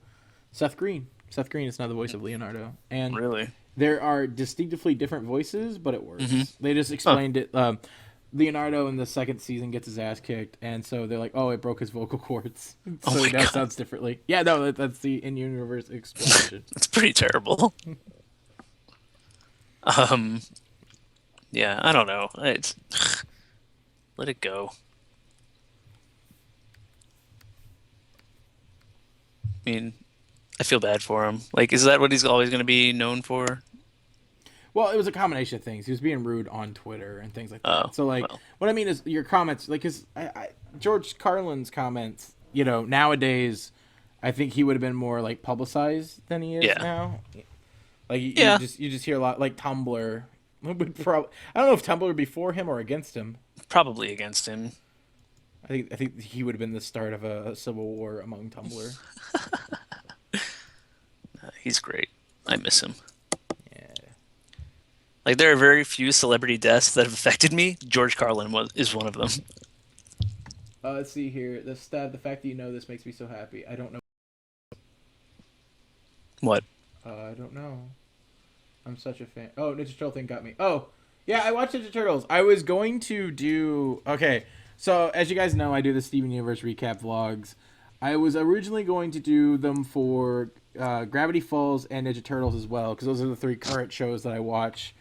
Seth Green. Seth Green is now the voice of Leonardo, and Really? there are distinctively different voices, but it Hmm. works. They just Huh. explained it. Leonardo in the second season gets his ass kicked, and so they're like, "Oh, it broke his vocal cords, Oh so my he now God. sounds differently." Yeah, no, that's the in-universe explanation. That's pretty terrible. Um, yeah, I don't know. It's let it go. I mean, I feel bad for him. Like, is that what he's always going to be known for? Well, it was a combination of things. He was being rude on Twitter and things like Oh, that. So, like, well, what I mean is your comments, like, cause George Carlin's comments, nowadays, I think he would have been more like publicized than he is yeah, now. Like, yeah, you just hear a lot, like Tumblr. I don't know if Tumblr would be for him or against him. probably against him. I think he would have been the start of a civil war among Tumblr. He's great. I miss him. Yeah. Like, there are very few celebrity deaths that have affected me. George Carlin is one of them. Let's see here. The fact that you know this makes me so happy. I don't know. What? I don't know. I'm such a fan. Oh, Ninja Turtle thing got me. Oh, yeah, I watched Ninja Turtles. I was going to do. Okay, so as you guys know, I do the Steven Universe recap vlogs. I was originally going to do them for Gravity Falls and Ninja Turtles as well, because those are the three current shows that I watch.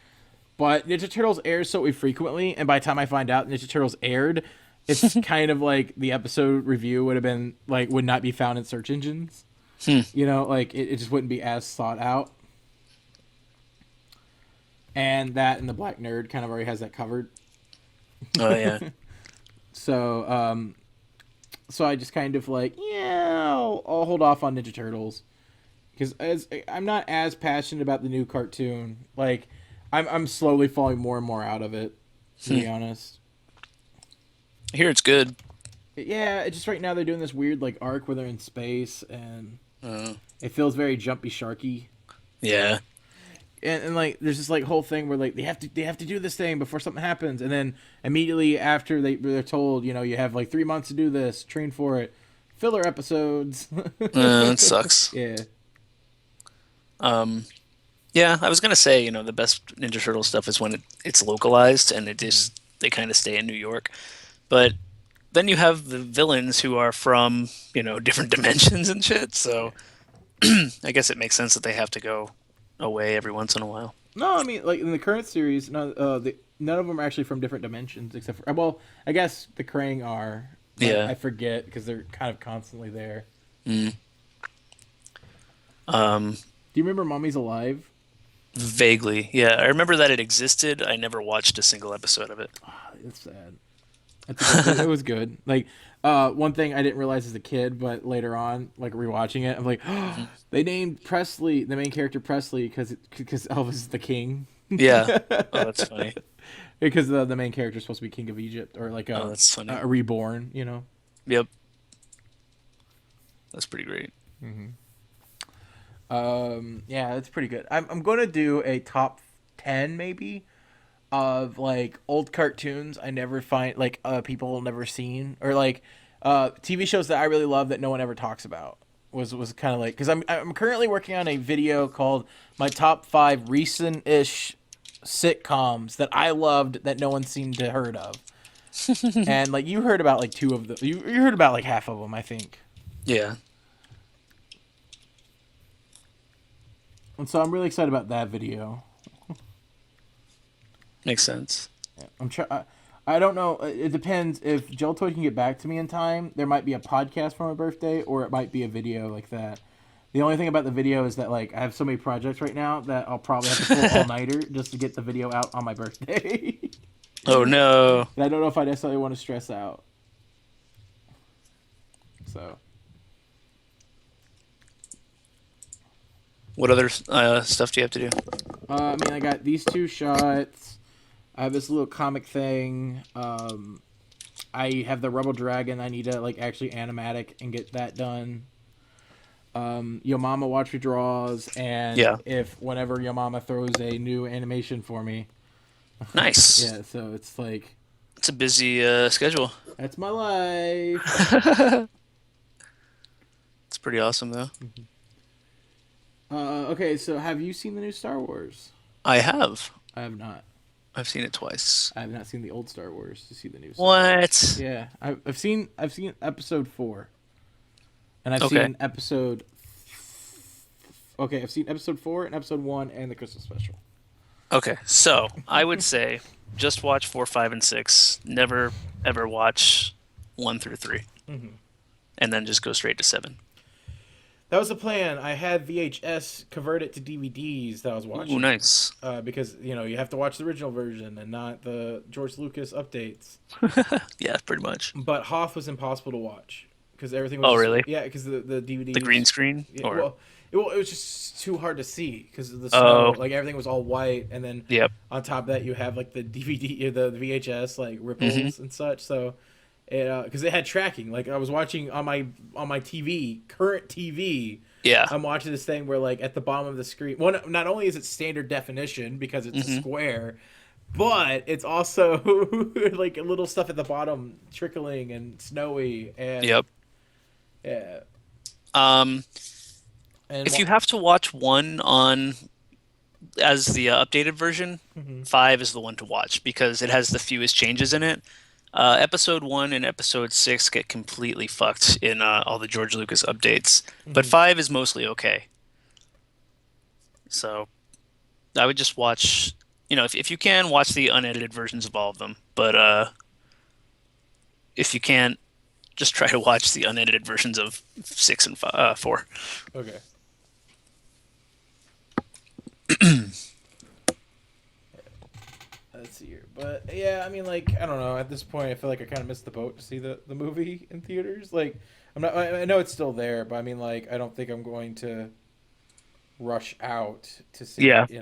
But Ninja Turtles airs so infrequently, and by the time I find out Ninja Turtles aired, it's kind of like the episode review would have been like would not be found in search engines. Hmm. Like it just wouldn't be as sought out. And that and the Black Nerd kind of already has that covered. Oh yeah. So so I just kind of like, yeah, I'll hold off on Ninja Turtles because as I'm not as passionate about the new cartoon. Like I'm slowly falling more and more out of it, to Hmm. be honest. I hear it's good. Yeah, it's just right now they're doing this weird like arc where they're in space and Uh, it feels very jumpy sharky. yeah. And like there's this like whole thing where like they have to do this thing before something happens, and then immediately after they're told, you have like 3 months to do this, train for it, filler episodes. It sucks. Yeah. Um, yeah, I was gonna say, the best Ninja Turtle stuff is when it's localized and they kind of stay in New York. But then you have the villains who are from, different dimensions and shit. Yeah. So I guess it makes sense that they have to go away every once in a while. No, I mean like in the current series, none of them are actually from different dimensions except for well, I guess the Krang are, but Yeah. I forget because they're kind of constantly there. Mm. Um, Do you remember Mommy's Alive? Vaguely. Yeah, I remember that it existed. I never watched a single episode of it. Ah, it's sad. It was good. Like, one thing I didn't realize as a kid, but later on, like rewatching it, I'm like, Mhm. they named Presley, the main character Presley, because Elvis is the king. Yeah. Oh, that's funny. Because the main character is supposed to be king of Egypt or like Oh, that's funny. a reborn. Yep. That's pretty great. Yeah, that's pretty good. I'm gonna do a top 10 maybe of like old cartoons I never find like people never seen or like TV shows that I really love that no one ever talks about was kind of like because I'm currently working on a video called my top 5 recent-ish sitcoms that I loved that no one seemed to heard of, and like you heard about like two of them, you heard about like half of them I think, Yeah. and so I'm really excited about that video. Makes sense. Yeah, I don't know. It depends. If Joel Toy can get back to me in time, there might be a podcast for my birthday, or it might be a video like that. The only thing about the video is that like I have so many projects right now that I'll probably have to pull all nighter just to get the video out on my birthday. Oh no. And I don't know if I necessarily want to stress out. So What other stuff do you have to do? I mean, I got these two shots. I have this little comic thing. I have the Rebel Dragon. I need to like actually animatic and get that done. Yo Mama watch me draws, and Yeah. if whenever Yo Mama throws a new animation for me, Nice. yeah. So it's like It's a busy schedule. that's my life. It's pretty awesome though. Okay, so have you seen the new Star Wars? I have. I have not. I've seen it twice. I have not seen the old Star Wars to see the new Star Wars. What? Yeah, I've seen episode 4, and I've Okay. seen episode. Okay, I've seen episode 4 and episode 1 and the Christmas special. Okay. So I would say just watch 4, 5, and 6. Never ever watch 1 through 3, and then just go straight to 7. That was the plan. I had VHS convert it to DVDs that I was watching. Ooh, nice. Because you have to watch the original version and not the George Lucas updates. Yeah, pretty much. But Hoth was impossible to watch because everything was. Oh, really? Yeah, because the DVD. The green screen? Yeah, Or well, it was just too hard to see because of the snow. Oh. Like everything was all white, and then Yep. on top of that you have like the DVD, the VHS like ripples and such. So, because it had tracking. Like I was watching on my TV, current TV. Yeah. I'm watching this thing where like at the bottom of the screen, one not only is it standard definition because it's a square, but it's also like little stuff at the bottom trickling and snowy and Yep. yeah. And If you have to watch one on as the updated version, 5 is the one to watch because it has the fewest changes in it. Episode 1 and episode 6 get completely fucked in all the George Lucas updates, but 5 is mostly okay. So I would just watch, if you can, watch the unedited versions of all of them. But if you can't, just try to watch the unedited versions of 6 and 4. okay. Let's see here, but yeah, I mean, like I don't know. At this point, I feel like I kind of missed the boat to see the movie in theaters. Like I'm not. I know it's still there, but I mean, like I don't think I'm going to rush out to see Yeah. it.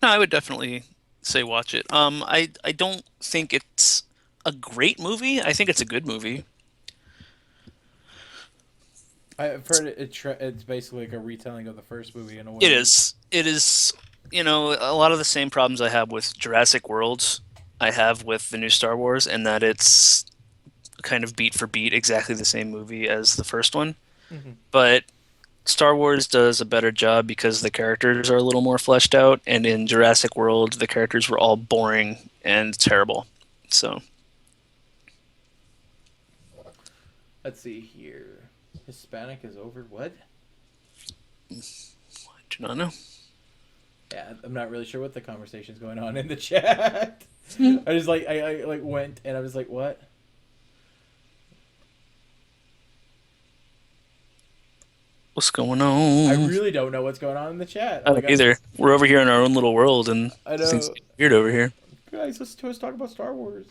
No, I would definitely say watch it. I don't think it's a great movie. I think it's a good movie. I've heard it's basically like a retelling of the first movie in a way. It is. It is, a lot of the same problems I have with Jurassic World, I have with the new Star Wars, and that it's kind of beat for beat exactly the same movie as the first one. But Star Wars does a better job because the characters are a little more fleshed out, and in Jurassic World, the characters were all boring and terrible. So, Let's see here. Hispanic is over what? I do not know. Yeah, I'm not really sure what the conversation's going on in the chat. I just I like went and I was like, what? What's going on? I really don't know what's going on in the chat. I don't either. We're over here in our own little world, and I know. things get weird over here. Guys, listen to us talk about Star Wars.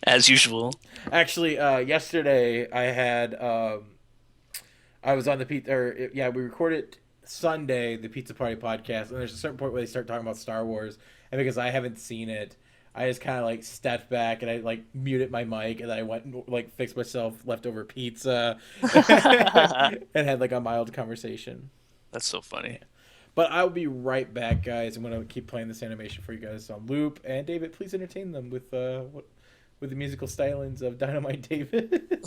As usual. Actually, yesterday I had I was on the pizza. We recorded Sunday the Pizza Party podcast, and there's a certain point where they start talking about Star Wars, and because I haven't seen it, I just kind of like stepped back and I like muted my mic, and then I went and like fixed myself leftover pizza, and had like a mild conversation. That's so funny. But I'll be right back, guys. I'm gonna keep playing this animation for you guys on loop, and David, please entertain them with the musical stylings of Dynamite David.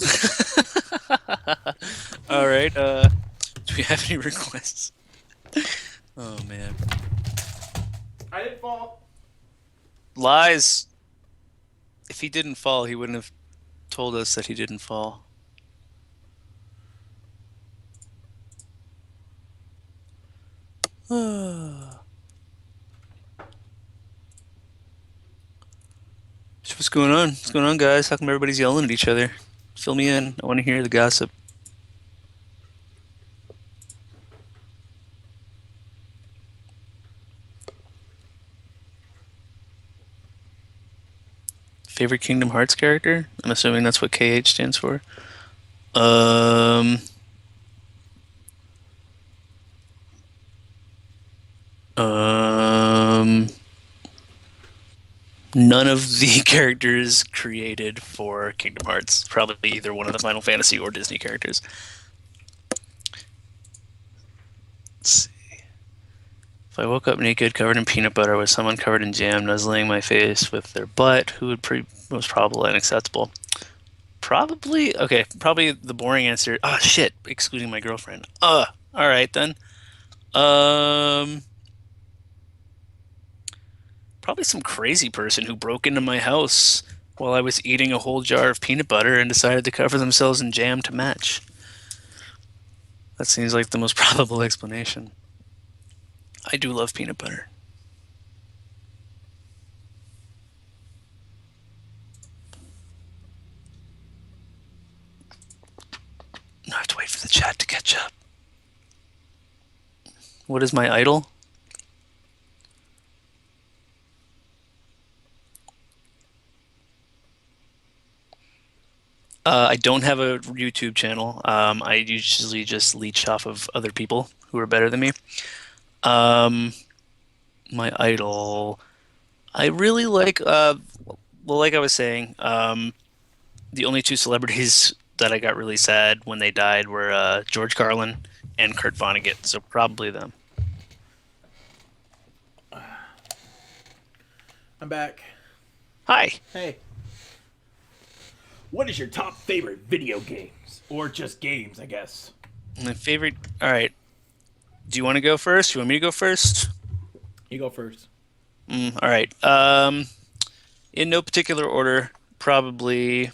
All right. Do we have any requests? Oh man. I didn't fall. Lies. If he didn't fall, he wouldn't have told us that he didn't fall. So what's going on? What's going on, guys? How come everybody's yelling at each other? Fill me in. I want to hear the gossip. Favorite Kingdom Hearts character? I'm assuming that's what KH stands for. Um, um, none of the characters created for Kingdom Hearts. Probably either one of the Final Fantasy or Disney characters. Let's see. If I woke up naked, covered in peanut butter, with someone covered in jam nuzzling my face with their butt, who would most probably unacceptable? Probably okay. Probably the boring answer. Ah, shit. Excluding my girlfriend. All right then. Um, Probably some crazy person who broke into my house while I was eating a whole jar of peanut butter and decided to cover themselves in jam to match. That seems like the most probable explanation. I do love peanut butter. I have to wait for the chat to catch up. What is my idol? I don't have a YouTube channel. I usually just leech off of other people who are better than me. Um, my idol. I really like, well, like I was saying, the only two celebrities that I got really sad when they died were George Carlin and Kurt Vonnegut, so probably them. I'm back. Hi. Hey. What is your top favorite video games? Or just games, I guess. My favorite. All right. Do you want to go first? You want me to go first? You go first. All right. In no particular order, probably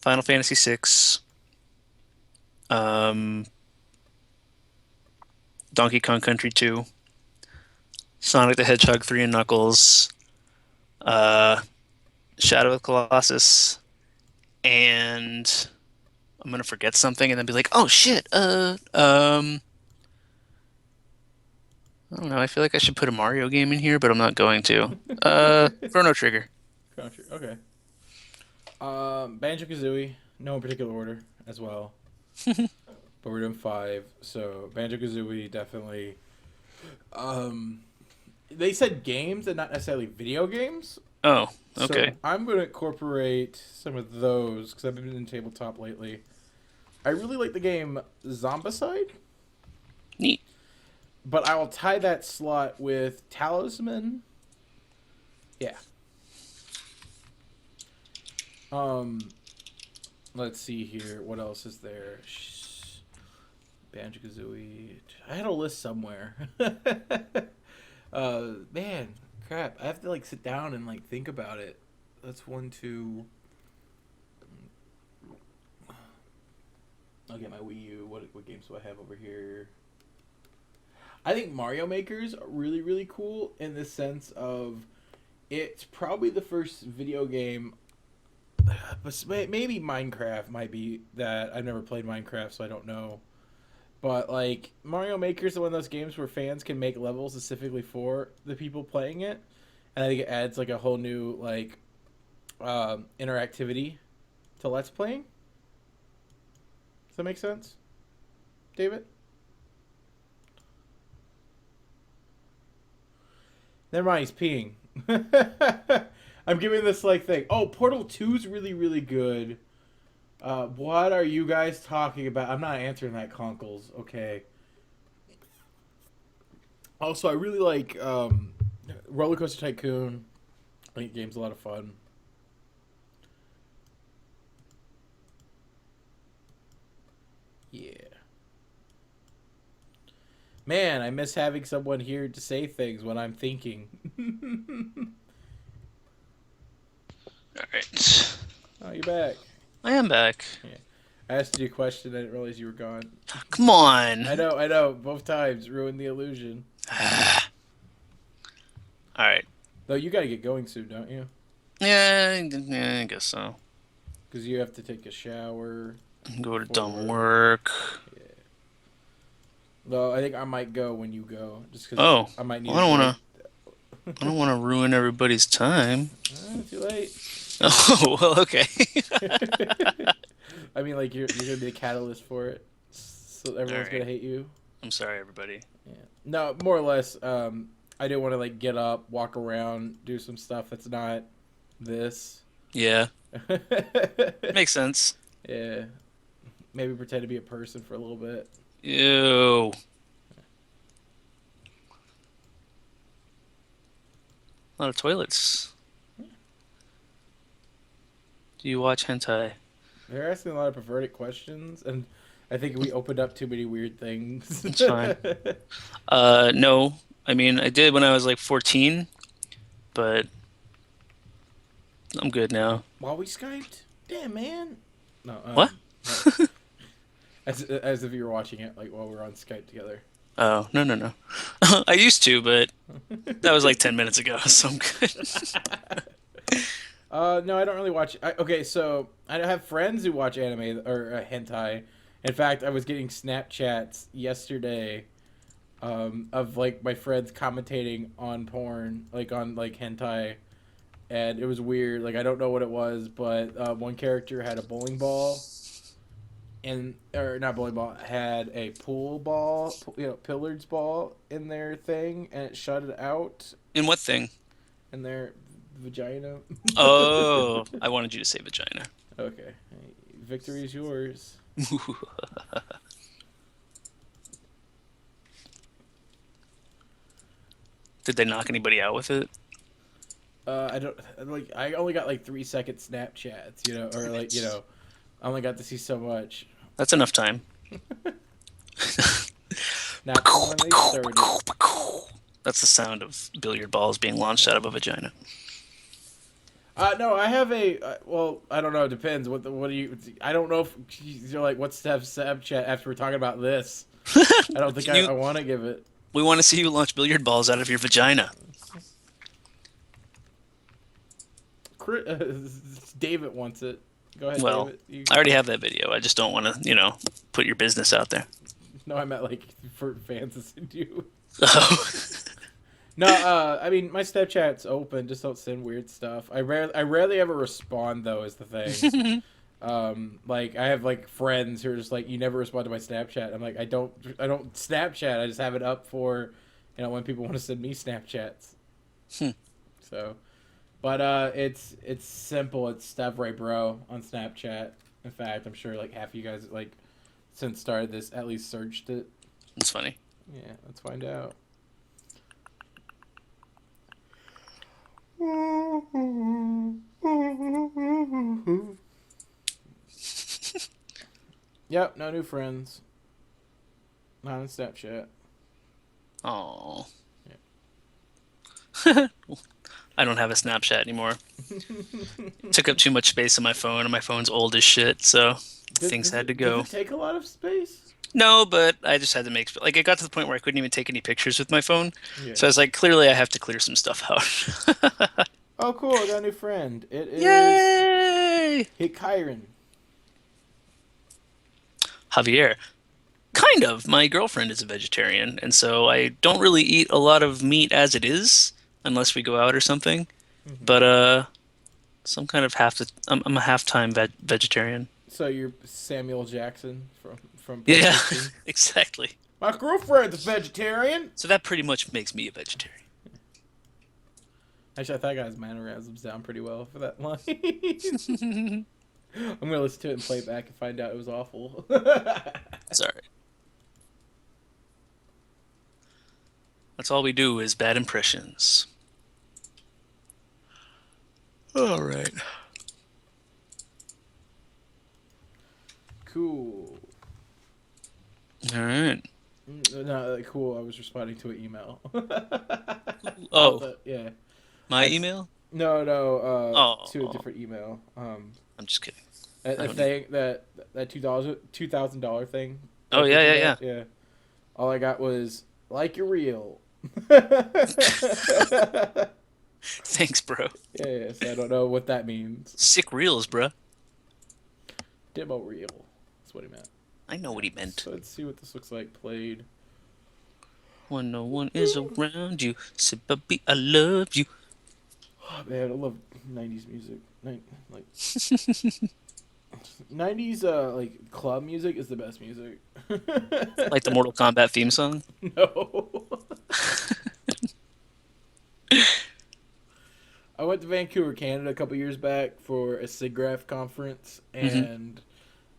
Final Fantasy VI, um, Donkey Kong Country 2, Sonic the Hedgehog 3 and Knuckles, uh, Shadow of the Colossus, and I'm gonna forget something and then be like, oh shit, I don't know. I feel like I should put a Mario game in here, but I'm not going to. Chrono Trigger. Country. Okay. Banjo Kazooie. No in particular order as well. But we're doing five. So Banjo Kazooie definitely. They said games and not necessarily video games. Oh, So okay. I'm going to incorporate some of those because I've been in tabletop lately. I really like the game Zombicide, Neat. but I will tie that slot with Talisman. Yeah. Um, let's see here. What else is there? Banjo Kazooie. I had a list somewhere. Man, crap. I have to like sit down and like think about it. That's one, two. I'll get my Wii U. What games do I have over here? I think Mario Maker's really really cool in the sense of it's probably the first video game. But maybe Minecraft might be that. I've never played Minecraft, so I don't know. But like Mario Maker's one of those games where fans can make levels specifically for the people playing it, and I think it adds like a whole new like interactivity to Let's Playing. Does that make sense, David? Never mind, he's peeing. I'm giving this like thing. Oh, Portal 2's really really good. What are you guys talking about? I'm not answering that, Conkles. Okay. Also, I really like Roller Coaster Tycoon. I think the game's a lot of fun. Yeah. Man, I miss having someone here to say things when I'm thinking. All right. Oh, you're back. I am back. Yeah. I asked you a question. I didn't realize you were gone. Come on. I know. Both times ruined the illusion. All right. Though you got to get going soon, don't you? Yeah, I guess so. Because you have to take a shower. Go to dumb work. Yeah. Well, I think I might go when you go, just because Oh, I might need. well, I don't want to. I don't want to ruin everybody's time. Too late. Oh, well, okay. I mean, like you're gonna be the catalyst for it, so All everyone's gonna right. hate you. I'm sorry, everybody. Yeah. No, more or less. I didn't want to like get up, walk around, do some stuff that's not this. Yeah, makes sense. Yeah. Maybe pretend to be a person for a little bit. Ew. A lot of toilets. Do you watch hentai? They're asking a lot of perverted questions, and I think we opened up too many weird things. It's fine. No. I mean, I did when I was like 14, but I'm good now. While we Skyped? Damn, man. No, What? no. As if you were watching it like while we were on Skype together. Oh, no, no, no. I used to, but that was like 10 minutes ago, so I'm good. No, I don't really watch. Okay, so I have friends who watch anime or hentai. In fact, I was getting Snapchats yesterday of like my friends commentating on porn, like on like hentai, and it was weird. Like I don't know what it was, but one character had a bowling ball, and or not bowling ball, had a pool ball, billiards ball in their thing, and it shut it out In what thing? in their vagina. Oh, I wanted you to say vagina. Okay, victory is yours. Did they knock anybody out with it? I don't like. I only got like 3 second Snapchats, or like I only got to see so much. That's enough time. Not when they started. That's the sound of billiard balls being launched out of a vagina. No, I have a. Well, I don't know. It depends. What do you? I don't know if you're like what's Snapchat after we're talking about this. I don't think I want to give it. We want to see you launch billiard balls out of your vagina. David wants it. Go ahead, Well, David. I already have that video. I just don't want to, put your business out there. No, I meant like for fans to send you. Oh. No, I mean my Snapchat's open. Just don't send weird stuff. I rarely ever respond though. Is the thing. Like I have like friends who are just like, you never respond to my Snapchat. I'm like, I don't Snapchat. I just have it up for, when people want to send me Snapchats. So, but it's simple. It's Stev Bro on Snapchat. In fact, I'm sure like half of you guys like since started this at least searched it. That's funny. Yeah, let's find out. Yep, no new friends. Not on Snapchat. Oh. Yeah. I don't have a Snapchat anymore. It took up too much space on my phone, and my phone's old as shit, so things had to go. Does it take a lot of space? No, but I just had to make like it got to the point where I couldn't even take any pictures with my phone. Yeah. So I was like, clearly I have to clear some stuff out. Oh, cool! I got a new friend. It is Yay! Kyron. Javier. Kind of. My girlfriend is a vegetarian, and so I don't really eat a lot of meat as it is, unless we go out or something. Mm-hmm. But some kind of I'm a half-time vegetarian. So you're Samuel Jackson from Yeah, exactly. My girlfriend's a vegetarian. So that pretty much makes me a vegetarian. Actually, I thought I got his mannerisms down pretty well for that line. I'm gonna listen to it and play it back and find out it was awful. Sorry. That's all we do is bad impressions. All right. Cool. All right. No, cool. I was responding to an email. Oh. Yeah. My email? No. Oh. To a different email. I'm just kidding. A thing that $2,000 thing. Oh yeah. Yeah. All I got was like you're real. Thanks, bro. Yeah. So I don't know what that means. Sick reels, bro. Demo reel. That's what he meant. I know what he meant. So let's see what this looks like played. When no one is around you, say, "Baby, I love you." Oh, man, I love 90s music. '90s like club music is the best music. Like the Mortal Kombat theme song? No. I went to Vancouver, Canada a couple years back for a SIGGRAPH conference, Hmm. and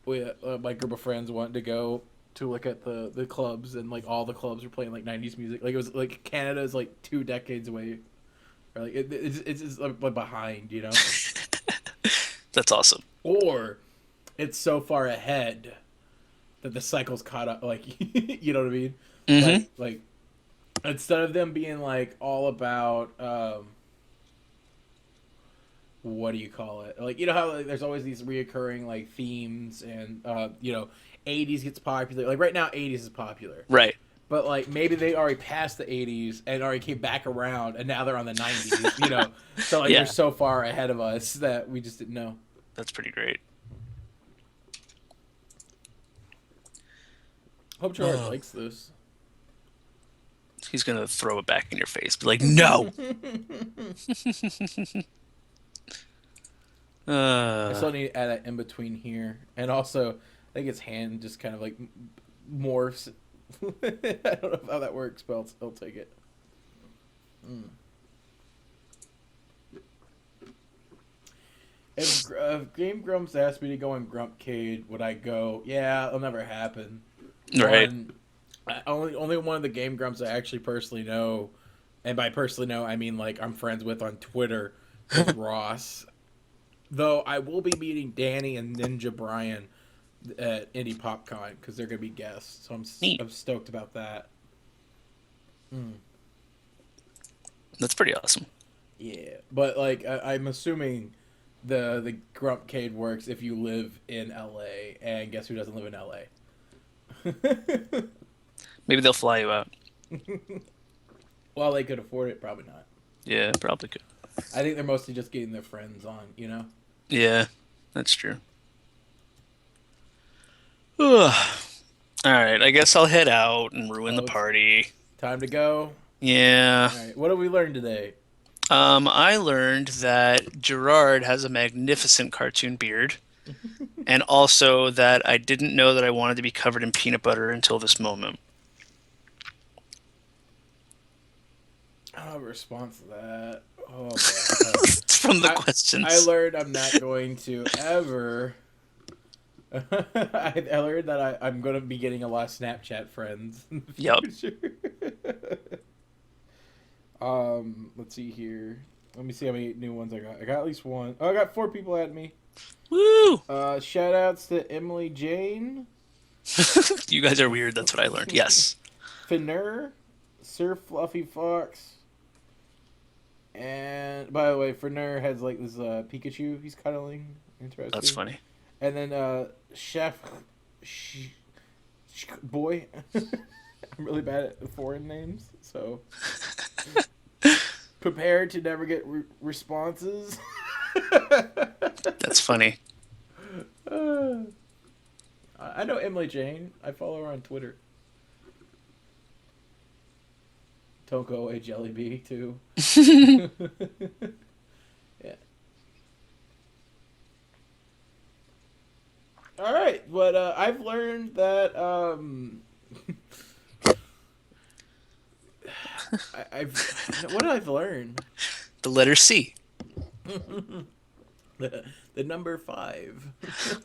we my group of friends wanted to go to look at the clubs, and like all the clubs were playing like '90s music. Like it was like Canada is like 2 decades away, or like it's just like behind, you know, That's awesome. or it's so far ahead that the cycle's caught up. Like you know what I mean? Hmm. Like instead of them being like all about what do you call it? Like you know how like, there's always these reoccurring like themes and you know 80s gets popular. Like right now 80s is popular. Right. But like maybe they already passed the 80s and already came back around and now they're on the 90s, you know. So like they're Yeah, so far ahead of us that we just didn't know. that's pretty great. Hope Jirard Oh. likes this. He's gonna throw it back in your face. Be like, no. I Uh, still need to add that in between here. And also I think his hand just kind of like morphs. I don't know how that works, but I'll take it. Mm. If Game Grumps asked me to go on Grumpcade, would I go? Yeah, it'll never happen. right. On only one of the Game Grumps I actually personally know, and by personally know I mean like I'm friends with on Twitter, is Ross. Though I will be meeting Danny and Ninja Brian at Indie PopCon because they're gonna be guests, so Neat. I'm stoked about that. Mm. That's pretty awesome. Yeah, but like I'm assuming the Grumpcade works if you live in LA, and guess who doesn't live in LA? Maybe they'll fly you out. Well, they could afford it, probably not. Yeah, probably could. I think they're mostly just getting their friends on, you know. Yeah, that's true. Ugh. All right, I guess I'll head out and ruin the Oh, it's party. time to go. Yeah. All right, what have we learned today? I learned that Jirard has a magnificent cartoon beard, and also that I didn't know that I wanted to be covered in peanut butter until this moment. I don't have a response to that. Oh boy. From the I questions. learned I'm not going to ever. I learned that I'm going to be getting a lot of Snapchat friends in the Yep. future. Let's see here. Let me see how many new ones I got. I got at least one. Oh, I got 4 people at me. Woo! Shout outs to Emily Jane, You guys are weird. That's what I learned. Yes. Finner, Sir Fluffy Fox, and by the way, Finner has like this Pikachu he's cuddling. That's Interesting. funny. And then Chef Boy. I'm really bad at foreign names, so prepared to never get responses. That's funny. I know Emily Jane. I follow her on Twitter. Toko a Jellyby too. Yeah. All right, but I've learned that I've what did I've learned? The letter C. The number 5.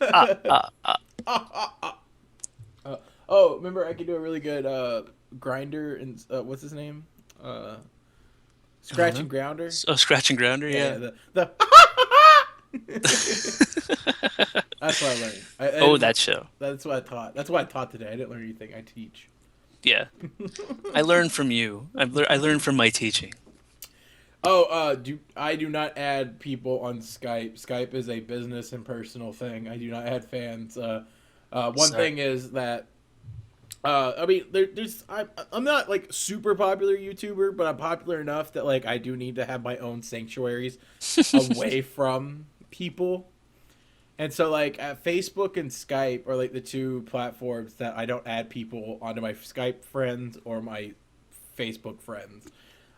Ah, ah, ah. Oh, remember I could do a really good grinder and what's his name? I don't Scratch know. and grounder. Oh, scratch and grounder. Yeah, Yeah. the That's what I learned. Oh, that show. That's what I taught. That's what I taught today. I didn't learn anything. I teach. Yeah. I learned from you. I learned from my teaching. Oh, I do not add people on Skype. Skype is a business and personal thing. I do not add fans. One Sorry. thing is that I mean, I'm not like super popular YouTuber, but I'm popular enough that like I do need to have my own sanctuaries away from people. And so like at Facebook and Skype are like the 2 platforms that I don't add people onto my Skype friends or my Facebook friends.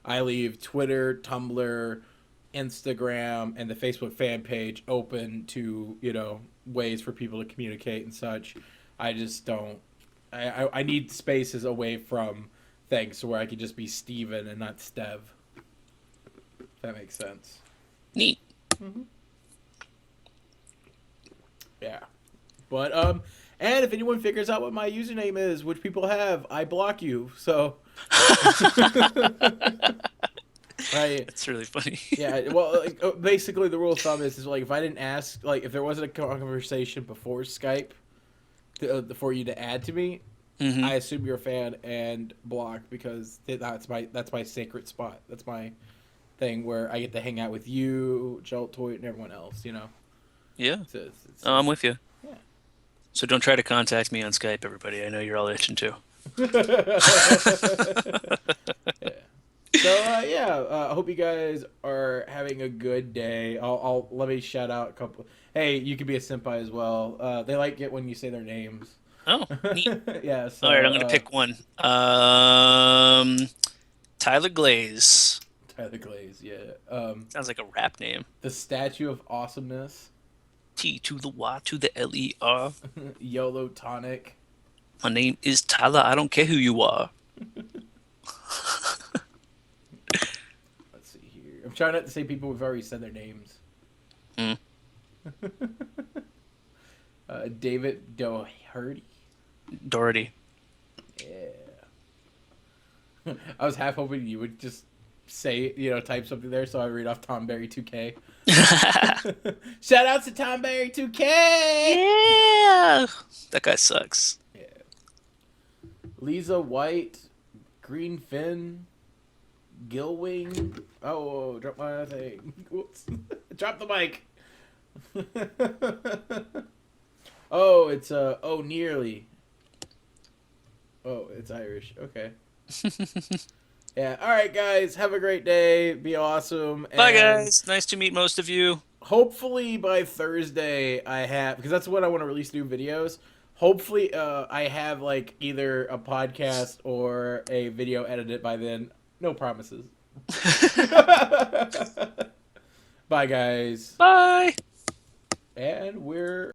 I leave Twitter, Tumblr, Instagram and the Facebook fan page open to, ways for people to communicate and such. I just don't. I need spaces away from things so where I can just be Steven and not Stev. If that makes sense. Neat. Mm-hmm. Yeah. But, and if anyone figures out what my username is, which people have, I block you. So. Right. That's really funny. Yeah, well, basically the rule of thumb is like if I didn't ask, like if there wasn't a conversation before Skype for you to add to me, Mm-hmm. I assume you're a fan and block because that's my sacred spot. That's my thing where I get to hang out with you, Jolt Toy, and everyone else. Yeah. It's I'm with you. Yeah. So don't try to contact me on Skype, everybody. I know you're all itching too. Yeah. So I hope you guys are having a good day. I'll let me shout out a couple. Hey, you can be a senpai as well. They like it when you say their names. Oh, neat. Yeah. So, All right, I'm gonna pick one. Tyler Glaze. Tyler Glaze. Yeah. Sounds like a rap name. The Statue of Awesomeness. T to the Y to the L-E-R. YOLO Tonic. My name is Tyler. I don't care who you are. Let's see here. I'm trying not to say people who've already said their names. Mm. David Doherty. Doherty. Yeah. I was half hoping you would just say, type something there so I read off Tom Berry 2K. Shout out to Tom Berry 2K! Yeah! That guy sucks. Yeah. Lisa White, Green Finn, Gilwing. Oh, drop my thing. Whoops. Drop the mic. Oh, it's nearly. Oh, it's Irish. Okay. Yeah. All right, guys. Have a great day. Be awesome. Bye, guys. Nice to meet most of you. Hopefully by Thursday I have, because that's when I want to release new videos. Hopefully I have like either a podcast or a video edited by then. No promises. Bye, guys. Bye. And we're